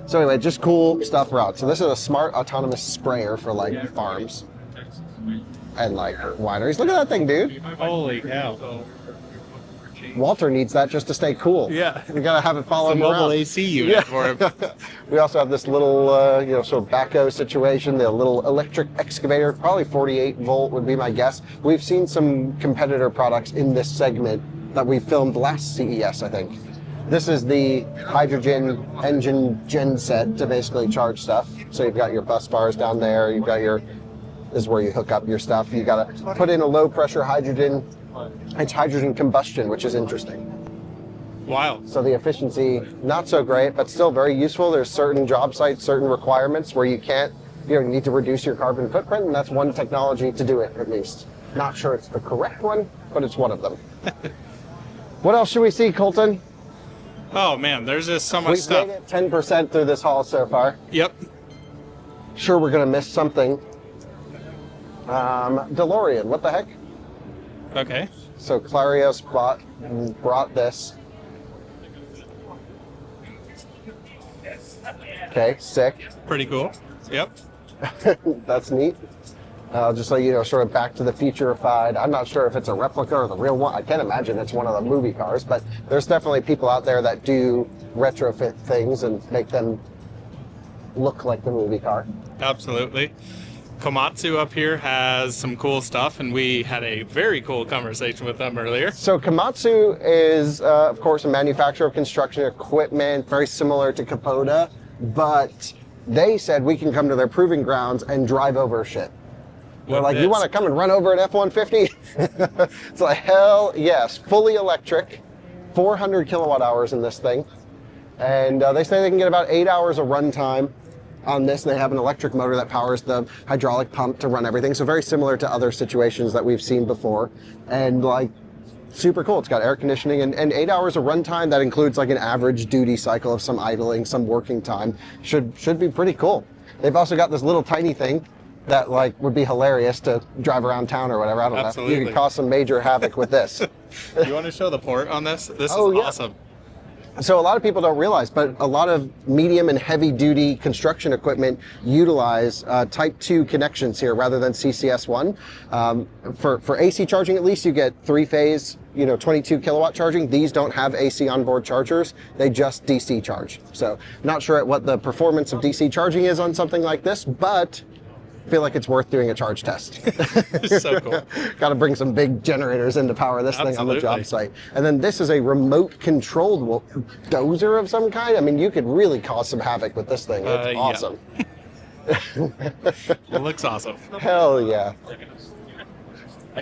So anyway, just cool stuff around. So this is a smart autonomous sprayer for like farms and like wineries. Look at that thing, dude. Holy cow. Walter needs that just to stay cool. Yeah. We gotta have it follow It's a him mobile around. AC unit for him. We also have this little, you know, sort of backhoe situation, the little electric excavator, probably 48 volt would be my guess. We've seen some competitor products in this segment that we filmed last CES, I think. This is the hydrogen engine gen set to basically charge stuff. So you've got your bus bars down there, you've got your, this is where you hook up your stuff. You gotta put in a low pressure hydrogen. It's hydrogen combustion, which is interesting. Wild. So the efficiency, not so great, but still very useful. There's certain job sites, certain requirements where you can't, you need to reduce your carbon footprint, and that's one technology to do it, at least. Not sure it's the correct one, but it's one of them. What else should we see, Colton? Oh man, there's just so much We've stuff. made it 10% through this haul so far. Yep. Sure, we're gonna miss something. DeLorean, what the heck? Okay. So Clarios brought this. Okay, sick. Pretty cool. Yep. That's neat. Just so you know, sort of Back to the Future-ified. I'm not sure if it's a replica or the real one. I can't imagine it's one of the movie cars, but there's definitely people out there that do retrofit things and make them look like the movie car. Absolutely. Komatsu up here has some cool stuff, and we had a very cool conversation with them earlier. So Komatsu is, of course, a manufacturer of construction equipment, very similar to Kubota, but they said we can come to their proving grounds and drive over shit. We're like, you want to come and run over an F-150? It's like, hell yes. Fully electric, 400 kilowatt hours in this thing. And they say they can get about 8 hours of run time on this. They have an electric motor that powers the hydraulic pump to run everything. So very similar to other situations that we've seen before. And like, super cool. It's got air conditioning and 8 hours of runtime. That includes like an average duty cycle of some idling, some working time. Should be pretty cool. They've also got this little tiny thing that like would be hilarious to drive around town or whatever. I don't know. You could cause some major havoc with this. You want to show the port on this? This is yeah. awesome. So a lot of people don't realize, but a lot of medium and heavy duty construction equipment utilize type 2 connections here rather than CCS1. For AC charging at least, you get 3-phase, 22 kilowatt charging. These don't have AC onboard chargers. They just DC charge. So not sure what the performance of DC charging is on something like this, but feel like it's worth doing a charge test. So cool. Got to bring some big generators in to power this thing on the job site. And then this is a remote controlled dozer of some kind. I mean, you could really cause some havoc with this thing. It's awesome. It looks awesome. Hell yeah.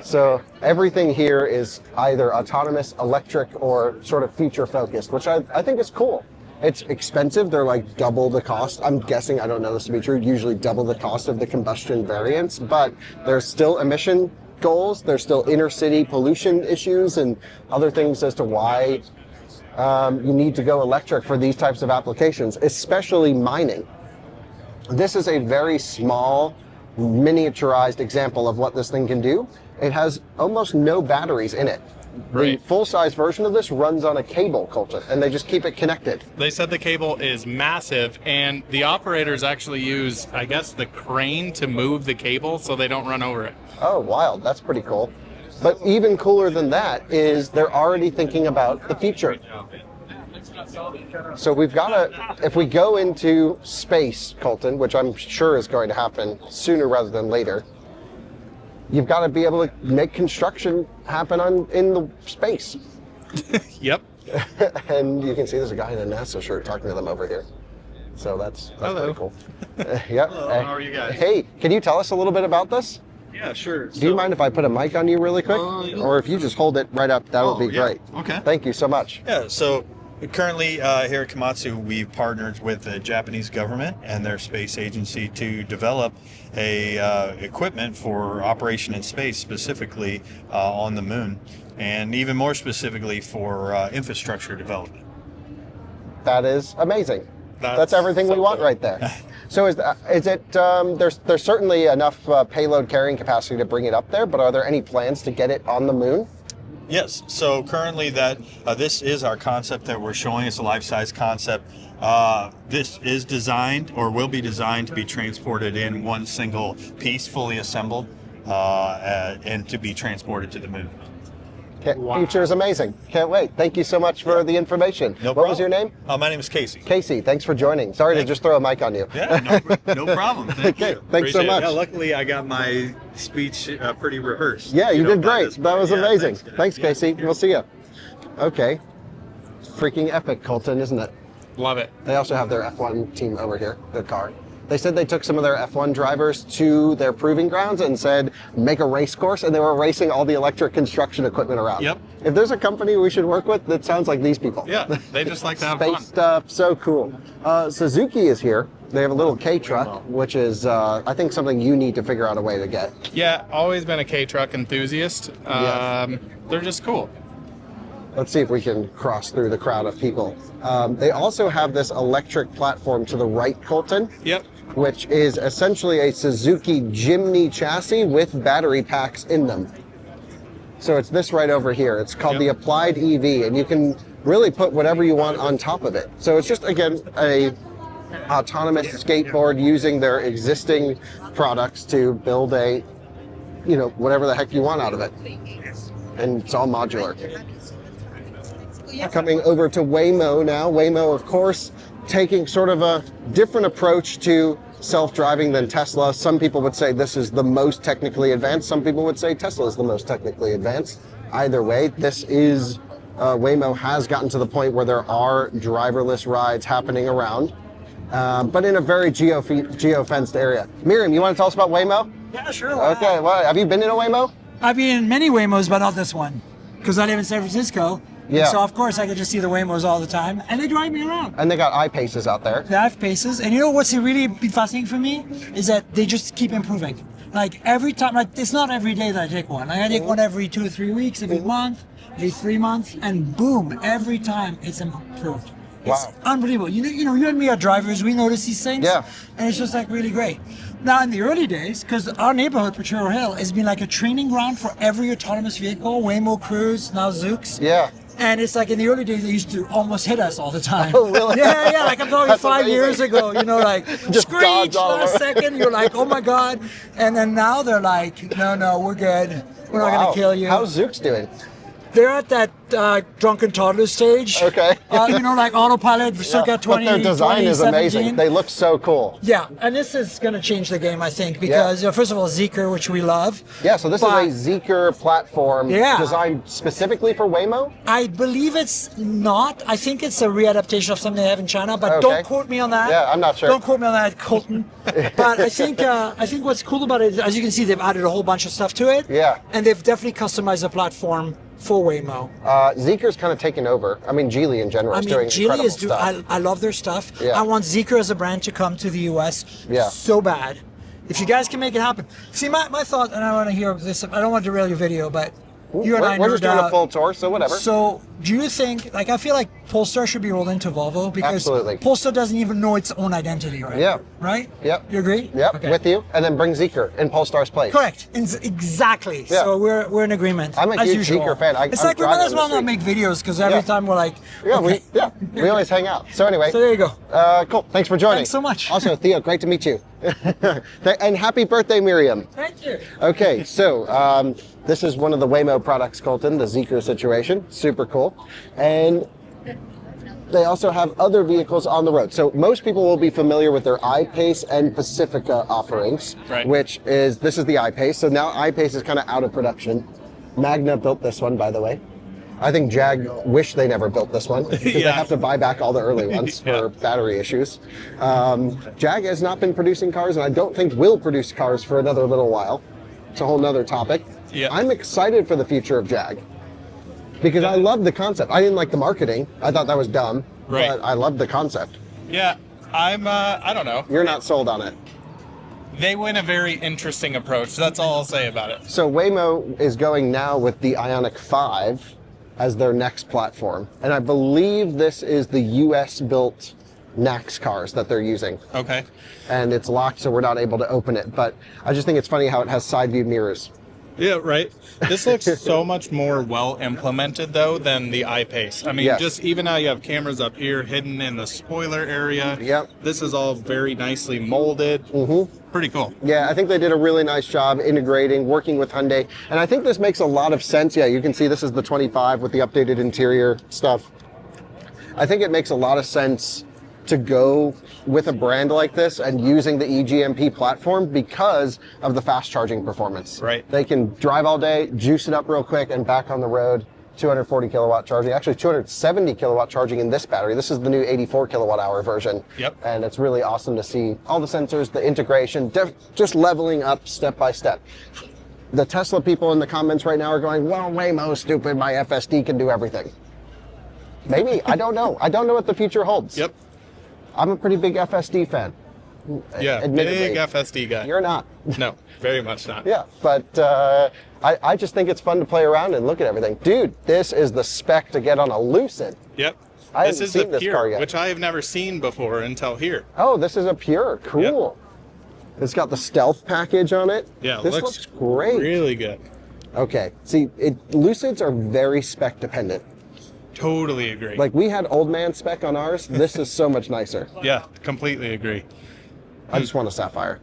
So everything here is either autonomous, electric, or sort of future focused, which I think is cool. It's expensive. They're like double the cost. I'm guessing, I don't know this to be true, usually double the cost of the combustion variants, but there's still emission goals. There's still inner city pollution issues and other things as to why you need to go electric for these types of applications, especially mining. This is a very small, miniaturized example of what this thing can do. It has almost no batteries in it. The full-size version of this runs on a cable, Colton, and they just keep it connected. They said the cable is massive, and the operators actually use, I guess, the crane to move the cable so they don't run over it. Oh, wild. That's pretty cool. But even cooler than that is they're already thinking about the future. So we've got to, if we go into space, Colton, which I'm sure is going to happen sooner rather than later, you've got to be able to make construction happen in the space. Yep. And you can see there's a guy in a NASA shirt talking to them over here. So that's pretty cool. Yep. Hello, how are you guys? Hey, can you tell us a little bit about this? Yeah, sure. Do you mind if I put a mic on you really quick? Or if you just hold it right up, that would be great. Okay. Thank you so much. Yeah, so currently here at Komatsu, we've partnered with the Japanese government and their space agency to develop a equipment for operation in space, specifically on the moon, and even more specifically for infrastructure development. That is amazing. That's everything we want right there. So is it, there's certainly enough payload carrying capacity to bring it up there, but are there any plans to get it on the moon? Yes, so currently this is our concept that we're showing. It's a life-size concept. This is designed, or will be designed, to be transported in one single piece, fully assembled, and to be transported to the moon. Future is amazing. Can't wait. Thank you so much for the information. No problem. What was your name? My name is Casey. Casey, thanks for joining. Sorry to just throw a mic on you. Yeah, no problem. Thank you. Thanks so much. Yeah, luckily I got my speech pretty rehearsed. Yeah, you did great. That was Yeah, amazing. Thanks, Casey. We'll see you. Okay. Freaking epic, Colton, isn't it? Love it. They also have their F1 team over here, their car. They said they took some of their F1 drivers to their proving grounds and said, make a race course, and they were racing all the electric construction equipment around. Yep. If there's a company we should work with, that sounds like these people. Yeah, they just like to have Space fun. stuff, so cool. Suzuki is here. They have a little K-truck, which is, I think, something you need to figure out a way to get. Yeah, always been a K-truck enthusiast. They're just cool. Let's see if we can cross through the crowd of people. They also have this electric platform to the right, Colton. Yep. Which is essentially a Suzuki Jimny chassis with battery packs in them. So it's this right over here. It's called the Applied EV, and you can really put whatever you want on top of it. So it's just, again, a autonomous skateboard using their existing products to build a, whatever the heck you want out of it. And it's all modular. Coming over to Waymo now. Waymo, of course, taking sort of a different approach to self-driving than Tesla. Some people would say this is the most technically advanced. Some people would say Tesla is the most technically advanced. Either way, this is, Waymo has gotten to the point where there are driverless rides happening around, but in a very geo-fenced area. Miriam, you want to tell us about Waymo? Yeah, sure. Okay, well, have you been in a Waymo? I've been in many Waymos, but not this one, because I live in San Francisco. Yeah. So of course I get to see the Waymos all the time, and they drive me around. And they got I-Paces out there. They have paces, and you know what's really fascinating for me is that they just keep improving. Like every time, like it's not every day that I take one. Like I take one every 2 or 3 weeks, every month, every 3 months, and boom, every time it's improved. It's unbelievable. You know, you and me are drivers. We notice these things, and it's just like really great. Now in the early days, because our neighborhood, Potrero Hill, has been like a training ground for every autonomous vehicle, Waymo Cruise, now Zooks. Yeah. And it's like in the early days, they used to almost hit us all the time. Oh, really? Yeah, like I'm talking 5 years ago, like Just screech dodge all last over. second, you're like, oh my God. And then now they're like, no, we're good. We're not going to kill you. How's Zooks doing? They're at that drunken toddler stage. Okay. Like autopilot circa 20, But their design is 2017. amazing. They look so cool. Yeah, and this is going to change the game, I think, because first of all, Zeekr, which we love. Yeah, so this is a Zeekr platform Yeah. designed specifically for Waymo? I believe it's not. I think it's a readaptation of something they have in China, but don't quote me on that. Yeah, I'm not sure. Don't quote me on that, Colton. But I think what's cool about it is, as you can see, they've added a whole bunch of stuff to it. Yeah. And they've definitely customized the platform for Waymo. Zeekr's kind of taken over. I mean, Geely in general is doing Geely incredible is doing. stuff. I love their stuff. Yeah. I want Zeekr as a brand to come to the US Yeah. so bad. If you guys can make it happen. See, my thought, and I want to hear this. I don't want to derail your video, but you and I We're just nerd doing a out. full tour, so whatever. So, do you think, like, I feel like Polestar should be rolled into Volvo because Absolutely. Polestar doesn't even know its own identity, right? Yeah. Right? Yep. You agree? Yep, Okay. with you. And then bring Zeekr in Polestar's place. Correct. Exactly. Yeah. So we're in agreement. I'm a as huge usual. Zeekr fan. It's I'm like we might driving as well this not week. make videos because every Yeah. time we're like, Yeah, okay. we always hang out. So anyway. So there you go. Cool. Thanks for joining. Thanks so much. Also, Theo, great to meet you. And happy birthday, Miriam. Thank you. Okay, so this is one of the Waymo products, Colton, the Zeekr situation. Super cool. And they also have other vehicles on the road. So most people will be familiar with their I-Pace and Pacifica offerings, Right. this is the I-Pace. So now I-Pace is kind of out of production. Magna built this one, by the way. I think Jag wish they never built this one because they have to buy back all the early ones for battery issues. Jag has not been producing cars, and I don't think will produce cars for another little while. It's a whole nother topic. Yeah. I'm excited for the future of Jag because I love the concept. I didn't like the marketing. I thought that was dumb, Right. but I love the concept. Yeah, I don't know. You're not sold on it. They went a very interesting approach. That's all I'll say about it. So Waymo is going now with the Ioniq 5 as their next platform. And I believe this is the US built NACS cars that they're using. Okay. And it's locked, so we're not able to open it. But I just think it's funny how it has side view mirrors. Yeah, right. This looks so much more well implemented though than the I-Pace. I mean, Yes. just even how you have cameras up here hidden in the spoiler area. Yep. This is all very nicely molded. Pretty cool. Yeah, I think they did a really nice job integrating, working with Hyundai. And I think this makes a lot of sense. Yeah, you can see this is the 25 with the updated interior stuff. I think it makes a lot of sense to go with a brand like this and using the eGMP platform because of the fast charging performance. Right. They can drive all day, juice it up real quick, and back on the road. 240 kilowatt charging, actually 270 kilowatt charging in this battery. This is the new 84 kilowatt hour version. Yep. And it's really awesome to see all the sensors, the integration, just leveling up step by step. The Tesla people in the comments right now are going, well, Waymo, stupid, my FSD can do everything. Maybe, I don't know. I don't know what the future holds. Yep. I'm a pretty big FSD fan. Yeah, Admittedly. big FSD guy. You're not. No, very much not. Yeah, but I just think it's fun to play around and look at everything. Dude, this is the spec to get on a Lucid. Yep. I This haven't is seen the this car Pure, yet. which I have never seen before until here. Oh, this is a Pure. Cool. It's got the stealth package on it. Yeah, this looks great. Really good. Okay, see, Lucids are very spec dependent. Totally agree. Like we had old man spec on ours. This is so much nicer. Yeah, completely agree. I just want a Sapphire.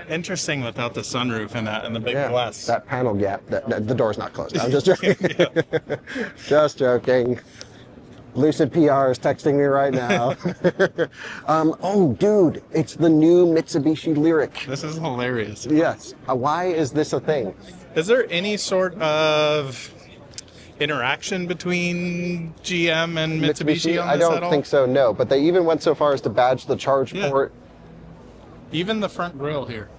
Interesting without the sunroof and the big glass. That panel gap. The door's not closed. I'm just joking. Just joking. Lucid PR is texting me right now. Oh, dude, it's the new Mitsubishi Lyric. This is hilarious. Yes. Why is this a thing? Is there any sort of interaction between GM and Mitsubishi on I this don't at all? think so, no. But they even went so far as to badge the charge port. Even the front grille here.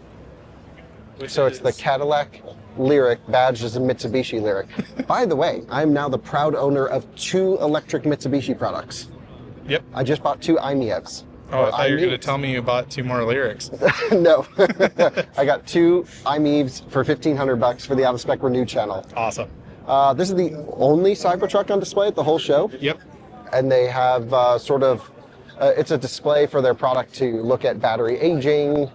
So it's the Cadillac Lyric badged as a Mitsubishi Lyric. By the way, I'm now the proud owner of 2 electric Mitsubishi products. Yep. I just bought 2 iMEVs. Oh, I thought you were going to tell me you bought 2 more Lyrics. No. I got 2 iMEVs for $1,500 for the Out of Spec Renew channel. Awesome. This is the only Cybertruck on display at the whole show. Yep. And they have it's a display for their product to look at battery aging.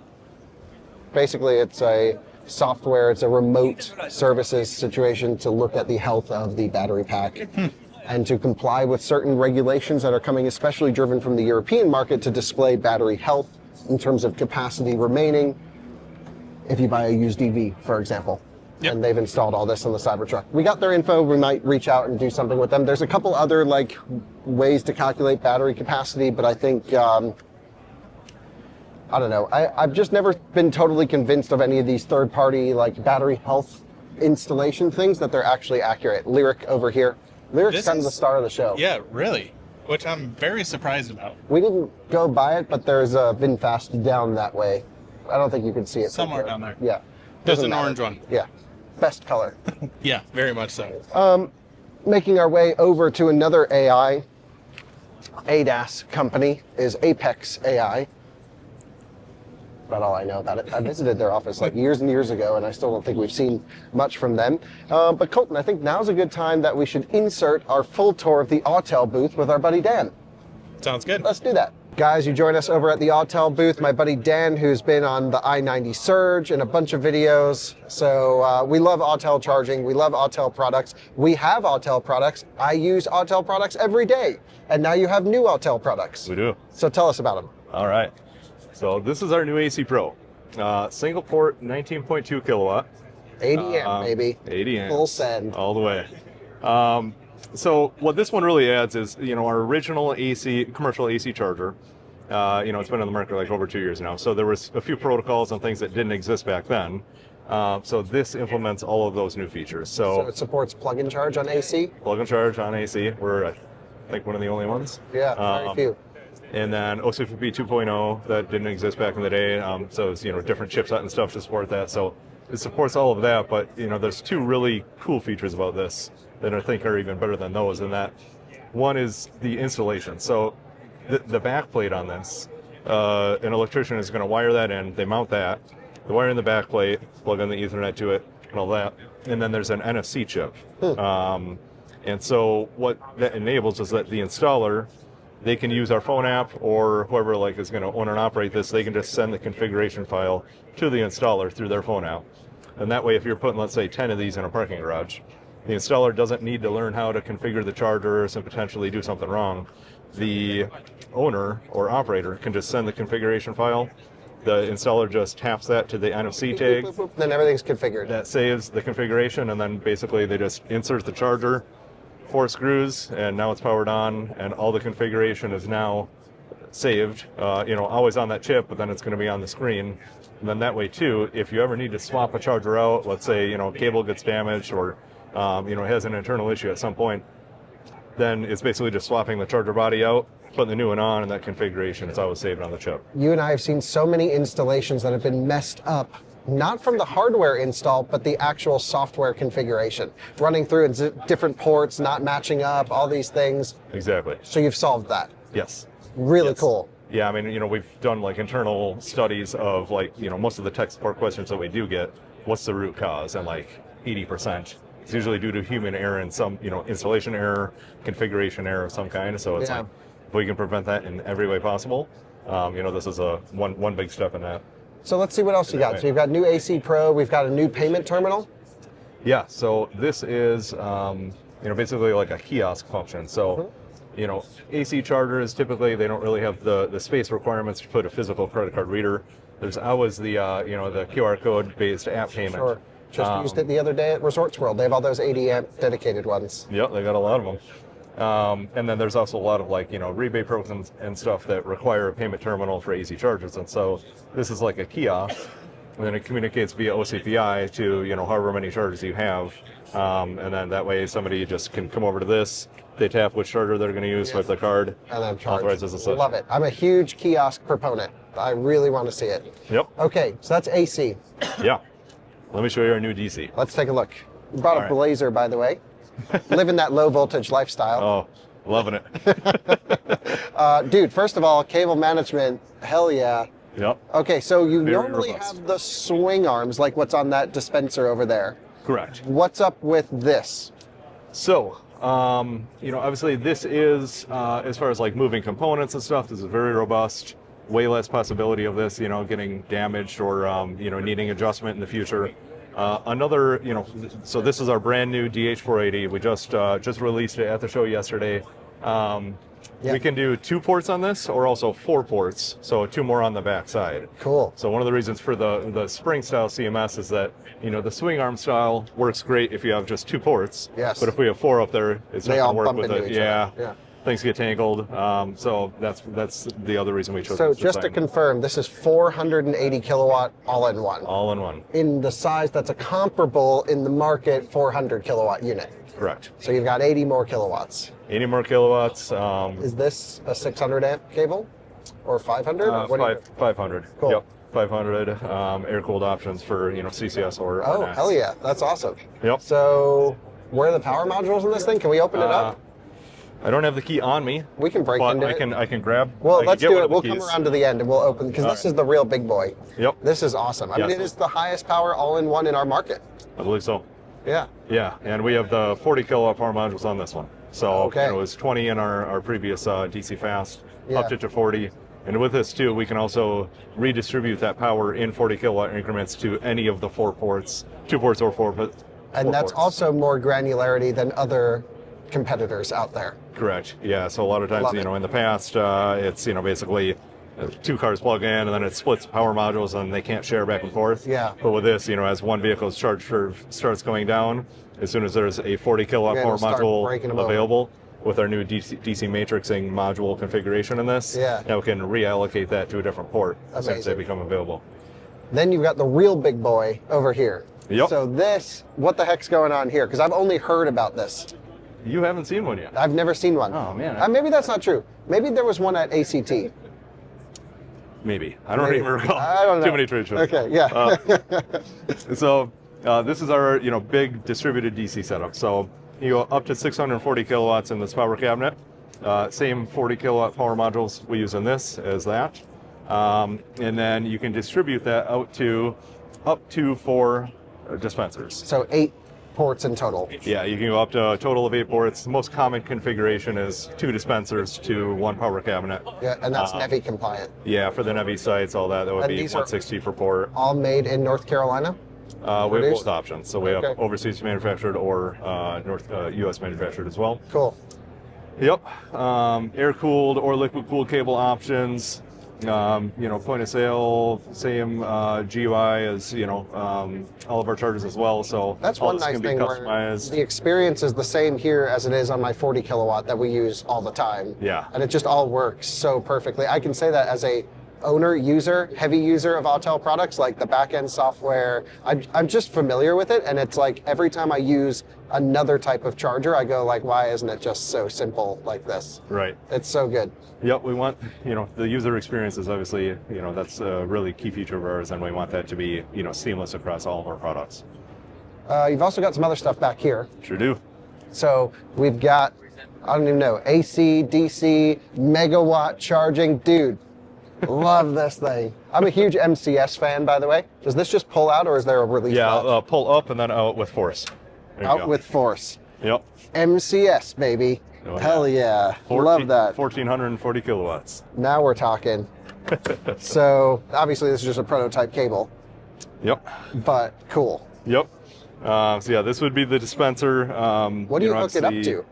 Basically, it's a software, it's a remote services situation to look at the health of the battery pack and to comply with certain regulations that are coming, especially driven from the European market, to display battery health in terms of capacity remaining if you buy a used EV, for example. Yep. And they've installed all this on the Cybertruck. We got their info. We might reach out and do something with them. There's a couple other ways to calculate battery capacity, but I think I don't know. I've just never been totally convinced of any of these third-party battery health installation things that they're actually accurate. Lyric over here. Lyric's kind of the star of the show. Yeah, really. Which I'm very surprised about. We didn't go buy it, but there's a VinFast down that way. I don't think you can see it. Somewhere down there. Yeah. There's Doesn't an matter. orange one. Yeah. Best color. Yeah, very much so. Making our way over to another AI ADAS company is Apex AI. About all I know about it. I visited their office like years and years ago, and I still don't think we've seen much from them. But Colton, I think now's a good time that we should insert our full tour of the Autel booth with our buddy Dan. Sounds good. Let's do that. Guys, you join us over at the Autel booth. My buddy Dan, who's been on the I-90 Surge and a bunch of videos. So we love Autel charging. We love Autel products. We have Autel products. I use Autel products every day. And now you have new Autel products. We do. So tell us about them. All right. So this is our new AC Pro. Single port, 19.2 kilowatt. 80 amp, baby. 80 amp. Full send. All the way. So what this one really adds is, our original AC, commercial AC charger, it's been on the market like over 2 years now. So there was a few protocols and things that didn't exist back then. So this implements all of those new features. So it supports plug-in charge on AC? Plug-in charge on AC. We're, I think, one of the only ones. Yeah, very few. And then OCPP 2.0 that didn't exist back in the day. So it's, different chipset and stuff to support that. So it supports all of that, but there's two really cool features about this that I think are even better than those, and that one is the installation. So the back plate on this, an electrician is going to wire that in, they mount that, they wire in the back plate, plug in the Ethernet to it, and all that, and then there's an NFC chip. And so what that enables is that the installer, they can use our phone app, or whoever is going to own and operate this, they can just send the configuration file to the installer through their phone app. And that way, if you're putting, let's say, 10 of these in a parking garage, the installer doesn't need to learn how to configure the chargers and potentially do something wrong. The owner or operator can just send the configuration file. The installer just taps that to the NFC tag. Boop, boop, boop. Then everything's configured. That saves the configuration, and then basically they just insert the charger, 4 screws, and now it's powered on, and all the configuration is now saved, always on that chip, but then it's going to be on the screen. And then that way too, if you ever need to swap a charger out, let's say, cable gets damaged or, has an internal issue at some point, then it's basically just swapping the charger body out, putting the new one on, and that configuration is always saved on the chip. You and I have seen so many installations that have been messed up, not from the hardware install, but the actual software configuration. Running through different ports, not matching up, all these things. Exactly. So you've solved that. Yes. Really cool. Yeah, I mean, we've done internal studies of most of the tech support questions that we do get, what's the root cause? And 80%. It's usually due to human error and some, installation error, configuration error of some kind. So it's if we can prevent that in every way possible, this is a one big step in that. So let's see what else you got. So you've got new AC Pro, we've got a new payment terminal. Yeah, so this is, basically like a kiosk function. So, AC chargers, typically they don't really have the space requirements to put a physical credit card reader. There's always the, the QR code based app payment. Sure. Just used it the other day at Resorts World. They have all those 80 amp dedicated ones. Yep, they got a lot of them. And then there's also a lot of rebate programs and stuff that require a payment terminal for AC chargers. And so this is like a kiosk, and then it communicates via OCPI to, however many chargers you have. And then that way somebody just can come over to this, they tap which charger they're going to use, swipe the card, and then charge. Authorizes the Love it. I'm a huge kiosk proponent. I really want to see it. Yep. Okay, so that's AC. Yeah. Let me show you our new DC. Let's take a look. You brought a Blazer, by the way. Living that low voltage lifestyle. Oh, loving it. Dude, first of all, cable management, hell yeah. Yep. Okay, so you Very normally robust. have the swing arms like what's on that dispenser over there. Correct. What's up with this? So, obviously this is, as far as moving components and stuff, this is very robust. Way less possibility of this, getting damaged or, needing adjustment in the future. So this is our brand new DH480. We just released it at the show yesterday. We can do 2 ports on this, or also 4 ports, so 2 more on the back side. Cool. So one of the reasons for the spring style CMS is that, the swing arm style works great if you have just 2 ports. Yes. But if we have 4 up there, it's not They all going to work bump with into it. each other. Yeah. Things get tangled. So that's the other reason we chose So this just to design. confirm, this is 480 kilowatt all-in-one. All-in-one. In the size that's a comparable in the market 400 kilowatt unit. Correct. So you've got 80 more kilowatts. 80 more kilowatts. Is this a 600 amp cable or 500? 500. Cool. Yep. 500 air-cooled options for CCS or Oh, NS. hell yeah, that's awesome. Yep. So, where are the power modules in this thing? Can we open it up? I don't have the key on me. We can break but into I it. I can grab. Well, I can let's get do one it. of the We'll keys. come around to the end and we'll open, because this is the real big boy. Yep. This is awesome. I mean, Yes. it is the highest power all-in-one in our market. I believe so. Yeah. Yeah, and we have the 40 kilowatt power modules on this one. So Okay. it was 20 in our previous DC fast, Yeah. upped it to 40. And with this too, we can also redistribute that power in 40 kilowatt increments to any of the 4 ports, 2 ports or 4 ports. And that's also more granularity than other competitors out there. Correct. Yeah. So a lot of times, Love it. in the past, it's basically 2 cars plug in and then it splits power modules and they can't share back and forth. Yeah. But with this, as one vehicle's charge curve starts going down, as soon as there's a 40 kilowatt Yeah, power it'll start breaking module them over. available with our new DC matrixing module configuration in this, Yeah. now we can reallocate that to a different port as soon as they Amazing. become available. Then you've got the real big boy over here. Yep. So this, what the heck's going on here? Because I've only heard about this. You haven't seen one yet. I've never seen one. Oh, man. Maybe that's not true. Maybe there was one at ACT. Maybe. I don't Maybe. even recall. I don't know. Too many trade shows. Okay, yeah. So this is our big distributed DC setup. So you go up to 640 kilowatts in this power cabinet. Same 40 kilowatt power modules we use in this as that. And then you can distribute that out to up to 4 dispensers. So 8 ports in total. Yeah, you can go up to a total of 8 ports. The most common configuration is 2 dispensers to 1 power cabinet. Yeah, and that's NEVI compliant. Yeah, for the NEVI sites, all that would And be these are 160 per port. All made in North Carolina? We have Produced? both options. So we have Okay. overseas manufactured or U.S. manufactured as well. Cool. Yep. Air-cooled or liquid-cooled cable options. Point of sale, same GUI as all of our chargers as well. So That's all one this nice can be thing where customized. the experience is the same here as it is on my 40 kilowatt that we use all the time. Yeah. And it just all works so perfectly. I can say that as a owner, user, heavy user of Autel products, like the back-end software. I'm just familiar with it, and it's like every time I use another type of charger, I go like, why isn't it just so simple like this? Right. It's so good. Yep, we want, the user experience is obviously, that's a really key feature of ours, and we want that to be, seamless across all of our products. You've also got some other stuff back here. Sure do. So we've got, I don't even know, AC, DC, megawatt charging. Dude, love this thing. I'm a huge MCS fan, by the way. Does this just pull out, or is there a release? Yeah, pull up and then out with force. There you Out go. with force. Yep. MCS, baby. Oh, Hell yeah. Love that. 1,440 kilowatts. Now we're talking. So obviously this is just a prototype cable, Yep. but cool. Yep. So yeah, this would be the dispenser. What do you hook it up to?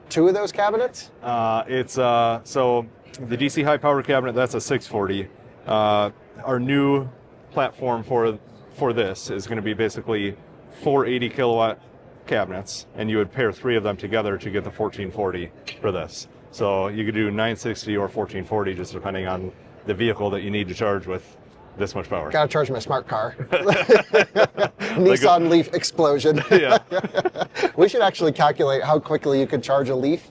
2 of those cabinets? It's so the DC high power cabinet, that's a 640. Our new platform for this is going to be basically 480 kilowatt cabinets, and you would pair 3 of them together to get the 1440 for this. So you could do 960 or 1440 just depending on the vehicle that you need to charge with this much power. Gotta charge my smart car. Nissan Leaf explosion. Yeah. We should actually calculate how quickly you could charge a Leaf.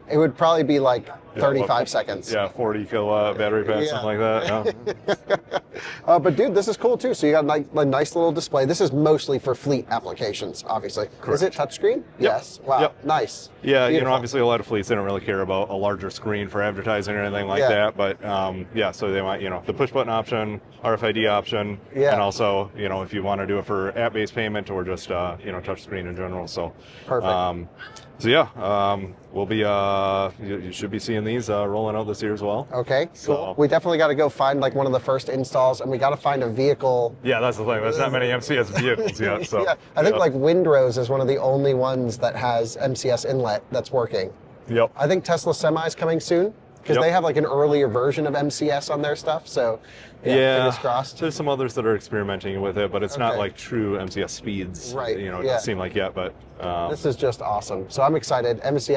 It would probably be like 35 seconds. Yeah, 40 kilowatt battery pack, Yeah. something like that. Yeah. But dude, this is cool too. So you got a nice little display. This is mostly for fleet applications, obviously. Is it touchpush? Yes. Wow. Yep. Nice. Yeah, Beautiful. obviously a lot of fleets, they don't really care about a larger screen for advertising or anything like Yeah. that. But yeah, so they want, the push button option, RFID option, Yeah. and also, if you want to do it for app-based payment or just, touch screen in general. So, Perfect. So yeah, we'll be, you should be seeing these rolling out this year as well. Okay, cool. So- We definitely got to go find like one of the first installs, and we got to find a vehicle. Yeah, that's the thing. There's not many MCS vehicles yet. So Yeah, I think like Windrose is one of the only ones that has MCS inlet that's working. Yep. I think Tesla Semi is coming soon because Yep. they have like an earlier version of MCS on their stuff. So yeah, fingers crossed. There's some others that are experimenting with it, but it's not Okay. like true MCS speeds. Right, It yeah. doesn't seem like yet, but This is just awesome. So I'm excited. This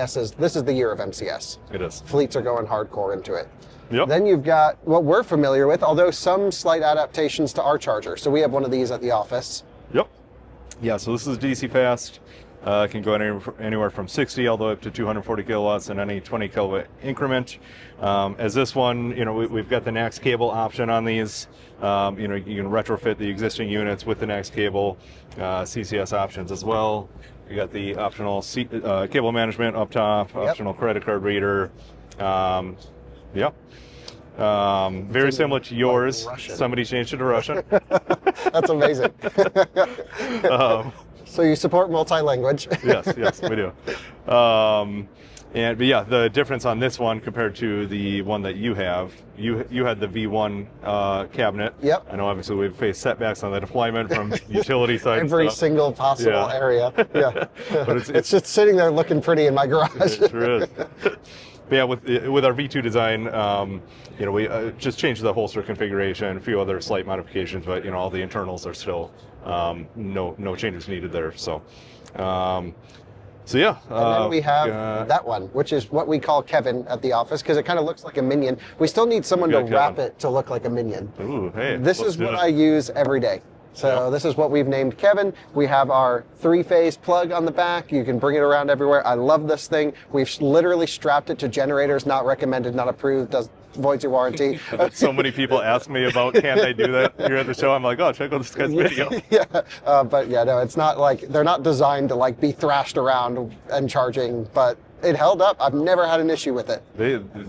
is the year of MCS. it is. Fleets are going hardcore into it. Yep. Then you've got what we're familiar with, although some slight adaptations to our charger. So we have one of these at the office. Yep. Yeah, so this is DC fast. It can go anywhere from 60 all the way up to 240 kilowatts in any 20 kilowatt increment. As this one, we've got the NACS cable option on these. You can retrofit the existing units with the NACS cable, CCS options as well. You got the optional cable management up top, optional credit card reader. Yep. Very similar to yours. Somebody changed it to Russian. That's amazing. So you support multi-language. yes, we do. But yeah, the difference on this one compared to the one that you have, you had the V1 cabinet. Yep. I know obviously we've faced setbacks on the deployment from utility side. Every single possible area. Yeah. But it's just sitting there looking pretty in my garage. It sure is. But yeah, with our V2 design, we just changed the holster configuration, a few other slight modifications, but all the internals are still no changes needed there. So yeah. And then we have that one, which is what we call Kevin at the office, because it kind of looks like a Minion. We still need someone to wrap it to look like a Minion. Ooh, hey. This is what I use every day. So this is what we've named Kevin. We have our 3-phase plug on the back. You can bring it around everywhere. I love this thing. We've literally strapped it to generators, not recommended, not approved, voids your warranty. So many people ask me about, can I do that here at the show? I'm like, oh, check out this guy's video. But yeah, no, it's not like, they're not designed to like be thrashed around and charging, but it held up. I've never had an issue with it.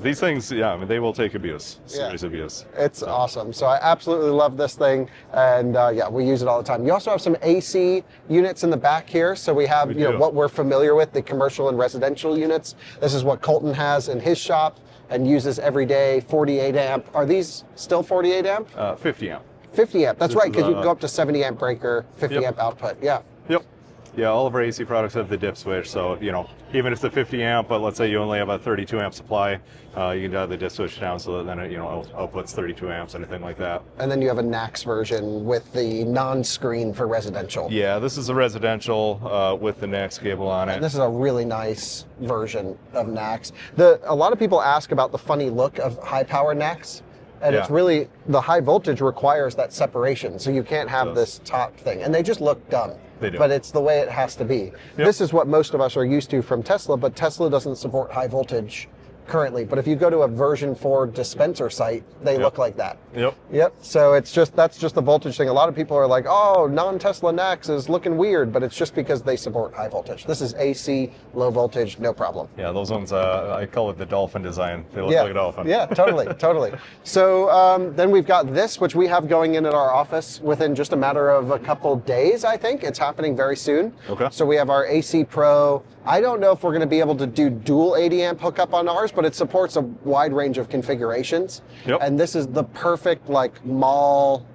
These things, they will take abuse, serious abuse. It's awesome. So I absolutely love this thing, and we use it all the time. You also have some AC units in the back here. So we have what we're familiar with, the commercial and residential units. This is what Colton has in his shop and uses every day, 48 amp. Are these still 48 amp? 50 amp. 50 amp, that's right, because you can go up to 70 amp breaker, 50 amp output, Yep. Yeah, all of our AC products have the dip switch, so even if it's a 50 amp, but let's say you only have a 32 amp supply, you can dial the dip switch down so that then it outputs 32 amps, anything like that. And then you have a NACS version with the non-screen for residential. Yeah, this is a residential with the NACS cable on it. And this is a really nice version of NACS. A lot of people ask about the funny look of high power NACS. And it's really, the high voltage requires that separation, so you can't have this top thing. And they just look dumb. They do. But it's the way it has to be. This is what most of us are used to from Tesla, but Tesla doesn't support high voltage currently. But if you go to a version 4 dispenser site, they look like that. Yep. So that's just the voltage thing. A lot of people are like, oh, non-Tesla NACS is looking weird, but it's just because they support high voltage. This is AC, low voltage, no problem. Yeah, those ones, I call it the dolphin design. They look like a dolphin. Yeah, totally. So then we've got this, which we have going in at our office within just a matter of a couple days, I think. It's happening very soon. Okay. So we have our AC Pro. I don't know if we're going to be able to do dual 80 amp hookup on ours, but it supports a wide range of configurations. And this is the perfect like mall,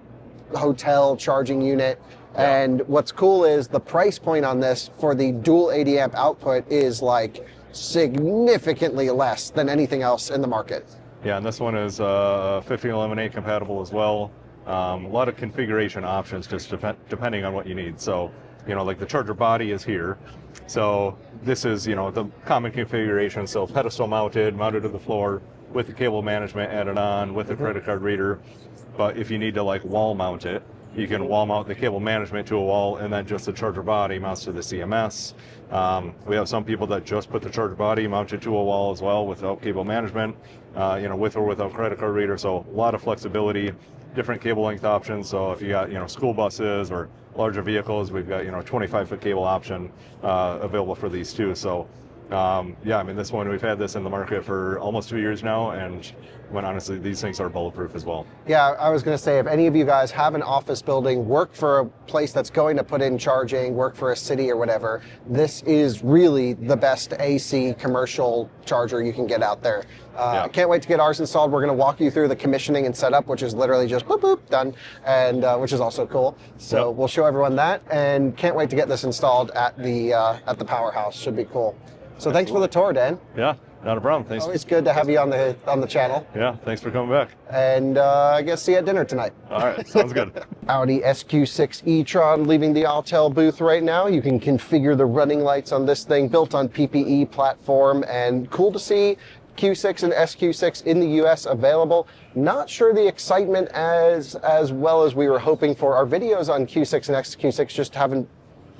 hotel charging unit. And what's cool is the price point on this for the dual 80 amp output is like significantly less than anything else in the market. Yeah, and this one is 1511A compatible as well. A lot of configuration options just depending on what you need. So, like the charger body is here. So this is, the common configuration. So pedestal mounted to the floor with the cable management added on with the credit card reader. But if you need to like wall mount it, you can wall mount the cable management to a wall and then just the charger body mounts to the CMS. We have some people that just put the charger body mounted to a wall as well without cable management, with or without credit card reader. So a lot of flexibility, different cable length options. So if you got, school buses or larger vehicles, we've got, 25-foot cable option available for these too. So this one, we've had this in the market for almost 2 years now, and when honestly, these things are bulletproof as well. Yeah, I was going to say, if any of you guys have an office building, work for a place that's going to put in charging, work for a city or whatever, this is really the best AC commercial charger you can get out there. I can't wait to get ours installed. We're going to walk you through the commissioning and setup, which is literally just boop, boop, done, and which is also cool. So we'll show everyone that, and can't wait to get this installed at the powerhouse. Should be cool. So thanks for the tour, Dan. Yeah, not a problem. Thanks. Always good to have you on the channel. Yeah, thanks for coming back. And I guess see you at dinner tonight. All right, sounds good. Audi SQ6 e-tron leaving the Autel booth right now. You can configure the running lights on this thing, built on PPE platform, and cool to see Q6 and SQ6 in the US available. Not sure the excitement as well as we were hoping for. Our videos on Q6 and SQ6 just haven't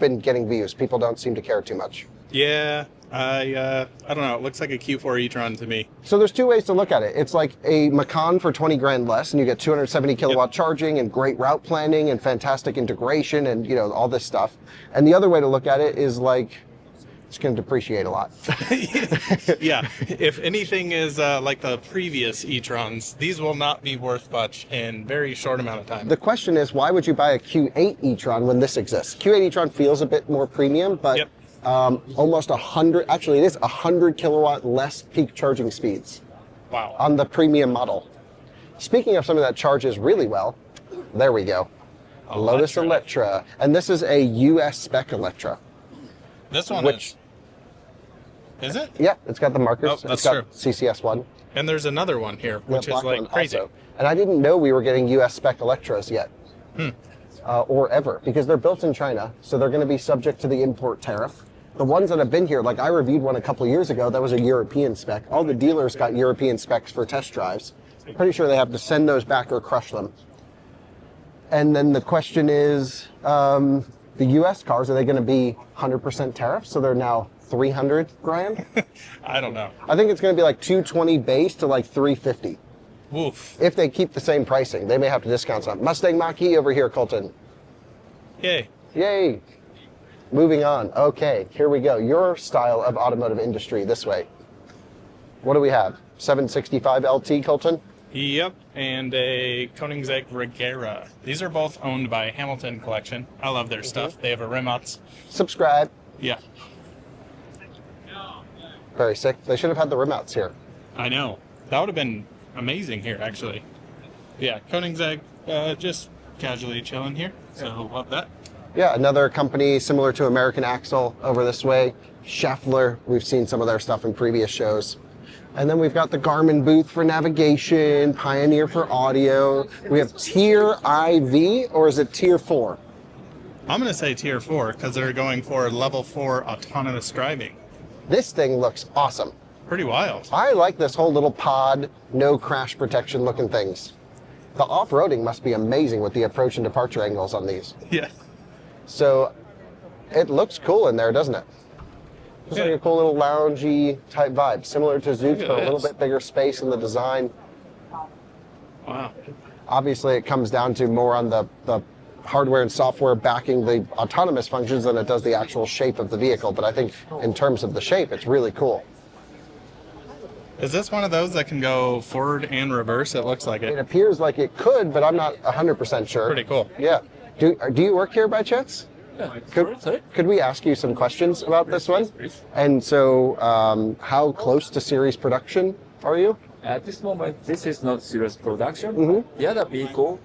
been getting views. People don't seem to care too much. Yeah, I don't know. It looks like a Q4 e-tron to me. So there's two ways to look at it. It's like a Macan for 20 grand less, and you get 270 kilowatt charging and great route planning and fantastic integration and, you know, all this stuff. And the other way to look at it is like, it's going to depreciate a lot. Yeah, if anything is like the previous e-trons, these will not be worth much in very short amount of time. The question is, why would you buy a Q8 e-tron when this exists? Q8 e-tron feels a bit more premium, but almost 100, actually it is 100 kilowatt less peak charging speeds. Wow. On the premium model. Speaking of something that charges really well, there we go. Lotus Electra. And this is a US spec Electra. This one is it? Yeah, it's got the markers. Oh, that's it's got true. CCS1. And there's another one here, which is like crazy. Also. And I didn't know we were getting US spec Electras yet. Or ever, because they're built in China, so they're going to be subject to the import tariff. The ones that have been here, like I reviewed one a couple of years ago, that was a European spec. All the dealers got European specs for test drives. I'm pretty sure they have to send those back or crush them. And then the question is, the US cars, are they going to be 100% tariff? So they're now 300 grand? I don't know. I think it's going to be like 220 base to like 350. Woof. If they keep the same pricing, they may have to discount some. Mustang Mach-E over here, Colton. Yay. Yay. Moving on. Okay, here we go. Your style of automotive industry, this way. What do we have? 765 LT, Colton? Yep, and a Koenigsegg Regera. These are both owned by Hamilton Collection. I love their stuff. They have a Rimac. Subscribe. Yeah. Very sick. They should have had the rim outs here. I know. That would have been amazing here, actually. Yeah, Koenigsegg, just casually chilling here. So love that. Yeah, another company similar to American Axle over this way. Schaeffler, we've seen some of their stuff in previous shows. And then we've got the Garmin booth for navigation, Pioneer for audio. We have Tier IV, or is it Tier 4? I'm going to say Tier 4 because they're going for level 4 autonomous driving. This thing looks awesome. Pretty wild. I like this whole little pod, no crash protection looking things. The off-roading must be amazing with the approach and departure angles on these. Yeah. So it looks cool in there, doesn't it? Just like a cool little loungy type vibe, similar to Zook's, but a little bit bigger space in the design. Wow. Obviously, it comes down to more on the hardware and software backing the autonomous functions than it does the actual shape of the vehicle. But I think in terms of the shape, it's really cool. Is this one of those that can go forward and reverse? It looks like it. It appears like it could, but I'm not 100% sure. Pretty cool. Yeah. Do you work here by chance? Yeah. Could we ask you some questions about this one? And so, how close to series production are you? At this moment, this is not serious production. The other vehicle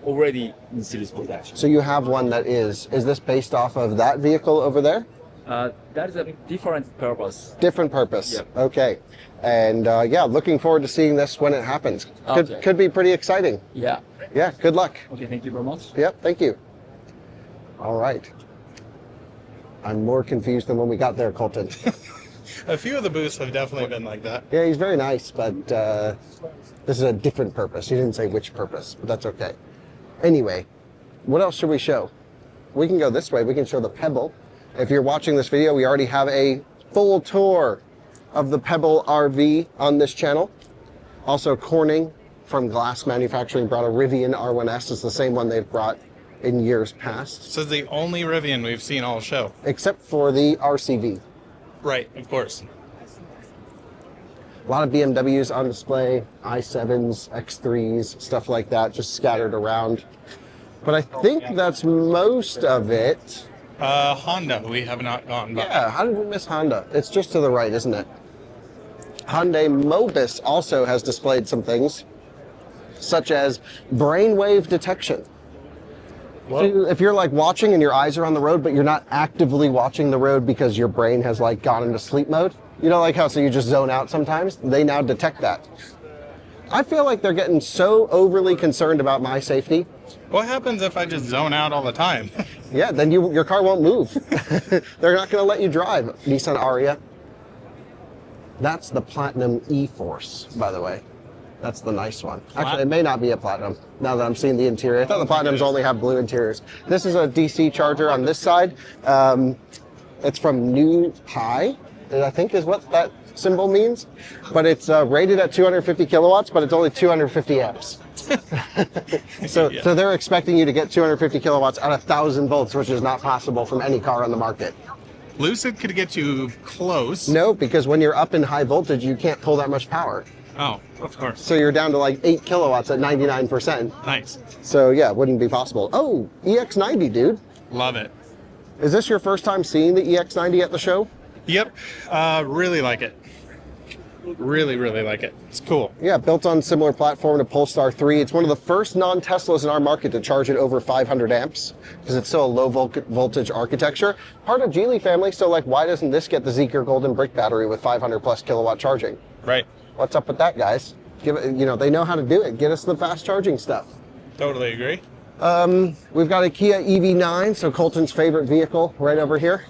already in series production. So you have one that is this based off of that vehicle over there? That is a different purpose. Different purpose. Yep. Okay. And yeah, looking forward to seeing this when it happens. Could be pretty exciting. Yeah. Yeah, good luck. Okay, thank you very much. Yep, thank you. All right. I'm more confused than when we got there, Colton. A few of the booths have definitely been like that. Yeah, he's very nice, but this is a different purpose. He didn't say which purpose, but that's okay. Anyway, what else should we show? We can go this way. We can show the Pebble. If you're watching this video, we already have a full tour of the Pebble RV on this channel. Also, Corning from Glass Manufacturing brought a Rivian R1S. It's the same one they've brought in years past. This is the only Rivian we've seen all show. Except for the RCV. Right, of course. A lot of BMWs on display, i7s, X3s, stuff like that, just scattered around. But I think that's most of it. Honda, we have not gone by. Yeah, how did we miss Honda? It's just to the right, isn't it? Hyundai Mobis also has displayed some things, such as brainwave detection. So if you're like watching and your eyes are on the road, but you're not actively watching the road because your brain has like gone into sleep mode, you know, like how so you just zone out sometimes? They now detect that. I feel like they're getting so overly concerned about my safety. What happens if I just zone out all the time? Yeah, then your car won't move. They're not going to let you drive. Nissan Ariya. That's the Platinum E-Force, by the way. That's the nice one. Actually, it may not be a platinum now that I'm seeing the interior. I thought the platinums only have blue interiors. This is a DC charger on this side. It's from New High, I think is what that symbol means. But it's rated at 250 kilowatts, but it's only 250 amps. So they're expecting you to get 250 kilowatts at 1,000 volts, which is not possible from any car on the market. Lucid could get you close. No, because when you're up in high voltage, you can't pull that much power. Oh, of course. So you're down to like 8 kilowatts at 99%. Nice. So yeah, it wouldn't be possible. Oh, EX90, dude. Love it. Is this your first time seeing the EX90 at the show? Yep. Really like it. Really like it. It's cool. Yeah, built on similar platform to Polestar 3. It's one of the first non-Teslas in our market to charge at over 500 amps because it's still a low voltage architecture. Part of Geely family, so like why doesn't this get the Zeekr Golden Brick battery with 500 plus kilowatt charging? Right. What's up with that, guys? Give it, you know, they know how to do it. Get us the fast charging stuff. Totally agree. We've got a Kia EV9, so Colton's favorite vehicle right over here.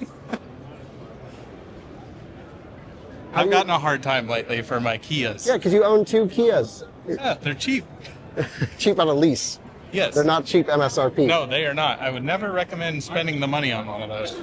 I've gotten a hard time lately for my Kias. Yeah, because you own 2 Kias. Yeah, they're cheap. Cheap on a lease. Yes. They're not cheap MSRP. No, they are not. I would never recommend spending the money on one of those.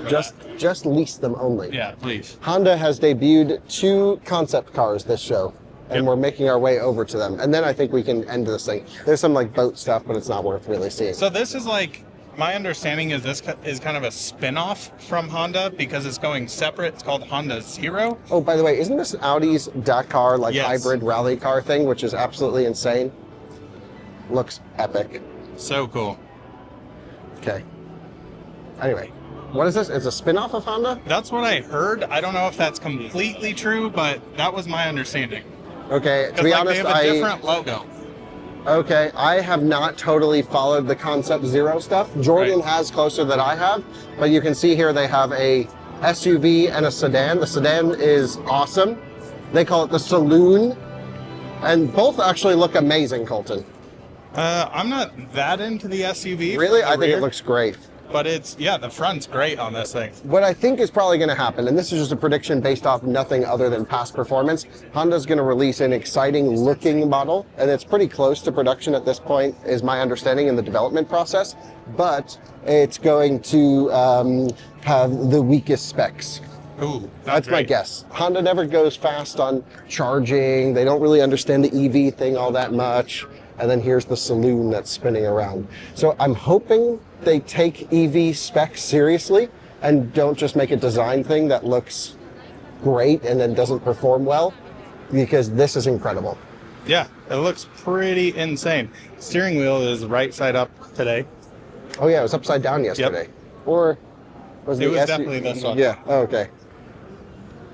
Just lease them only. Yeah, please. Honda has debuted 2 concept cars this show, and we're making our way over to them. And then I think we can end this thing. There's some like boat stuff, but it's not worth really seeing. So this is like, my understanding is this is kind of a spin-off from Honda because it's going separate. It's called Honda Zero. Oh, by the way, isn't this Audi's Dakar hybrid rally car thing, which is absolutely insane? Looks epic. So cool. Okay. Anyway, what is this? It's a spin-off of Honda? That's what I heard. I don't know if that's completely true, but that was my understanding. Okay, to be honest, they have a different logo. Okay, I have not totally followed the Concept Zero stuff. Jordan has closer than I have, but you can see here they have a SUV and a sedan. The sedan is awesome. They call it the Saloon, and both actually look amazing, Colton. I'm not that into the SUV. Really? I think it looks great. But it's, yeah, the front's great on this thing. What I think is probably going to happen, and this is just a prediction based off nothing other than past performance, Honda's going to release an exciting looking model, and it's pretty close to production at this point, is my understanding in the development process, but it's going to have the weakest specs. Ooh, that's my guess. Honda never goes fast on charging. They don't really understand the EV thing all that much. And then here's the Saloon that's spinning around. So I'm hoping they take EV specs seriously and don't just make a design thing that looks great and then doesn't perform well, because this is incredible. Yeah, it looks pretty insane. Steering wheel is right side up today. Oh yeah, it was upside down yesterday. Or was it was definitely this one. Yeah, oh, okay.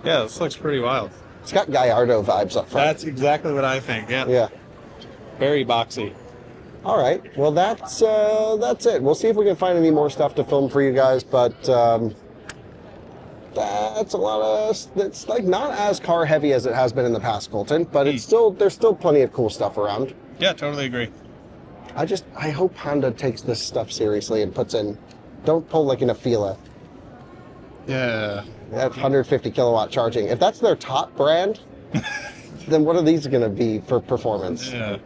Yeah, this looks pretty wild. It's got Gallardo vibes up front. That's exactly what I think, yeah. Yeah. Very boxy. All right, well that's it. We'll see if we can find any more stuff to film for you guys, but that's a lot of, it's like not as car heavy as it has been in the past, Colton, but it's still, there's still plenty of cool stuff around. Yeah, totally agree. I hope Honda takes this stuff seriously and puts in, don't pull like an Afeela. Yeah. They have 150 kilowatt charging. If that's their top brand, then what are these going to be for performance? Yeah.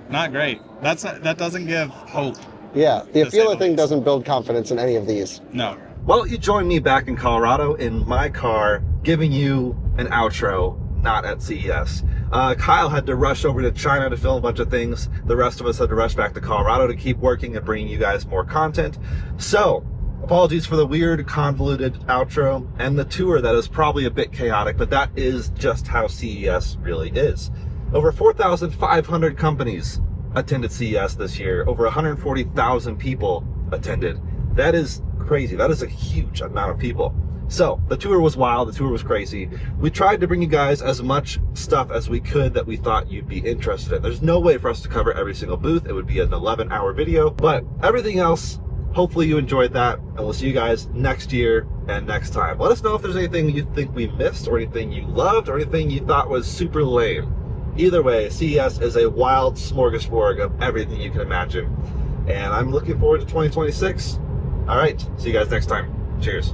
Not great. That doesn't give hope. Yeah, the Afeela thing doesn't build confidence in any of these. No. Well, you joined me back in Colorado in my car, giving you an outro, not at CES. Kyle had to rush over to China to film a bunch of things. The rest of us had to rush back to Colorado to keep working and bringing you guys more content. So, apologies for the weird, convoluted outro and the tour that is probably a bit chaotic, but that is just how CES really is. Over 4,500 companies attended CES this year. Over 140,000 people attended. That is crazy. That is a huge amount of people. So the tour was wild. The tour was crazy. We tried to bring you guys as much stuff as we could that we thought you'd be interested in. There's no way for us to cover every single booth. It would be an 11-hour video, but everything else, hopefully you enjoyed that, and we'll see you guys next year and next time. Let us know if there's anything you think we missed, or anything you loved, or anything you thought was super lame. Either way, CES is a wild smorgasbord of everything you can imagine. And I'm looking forward to 2026. All right, see you guys next time. Cheers.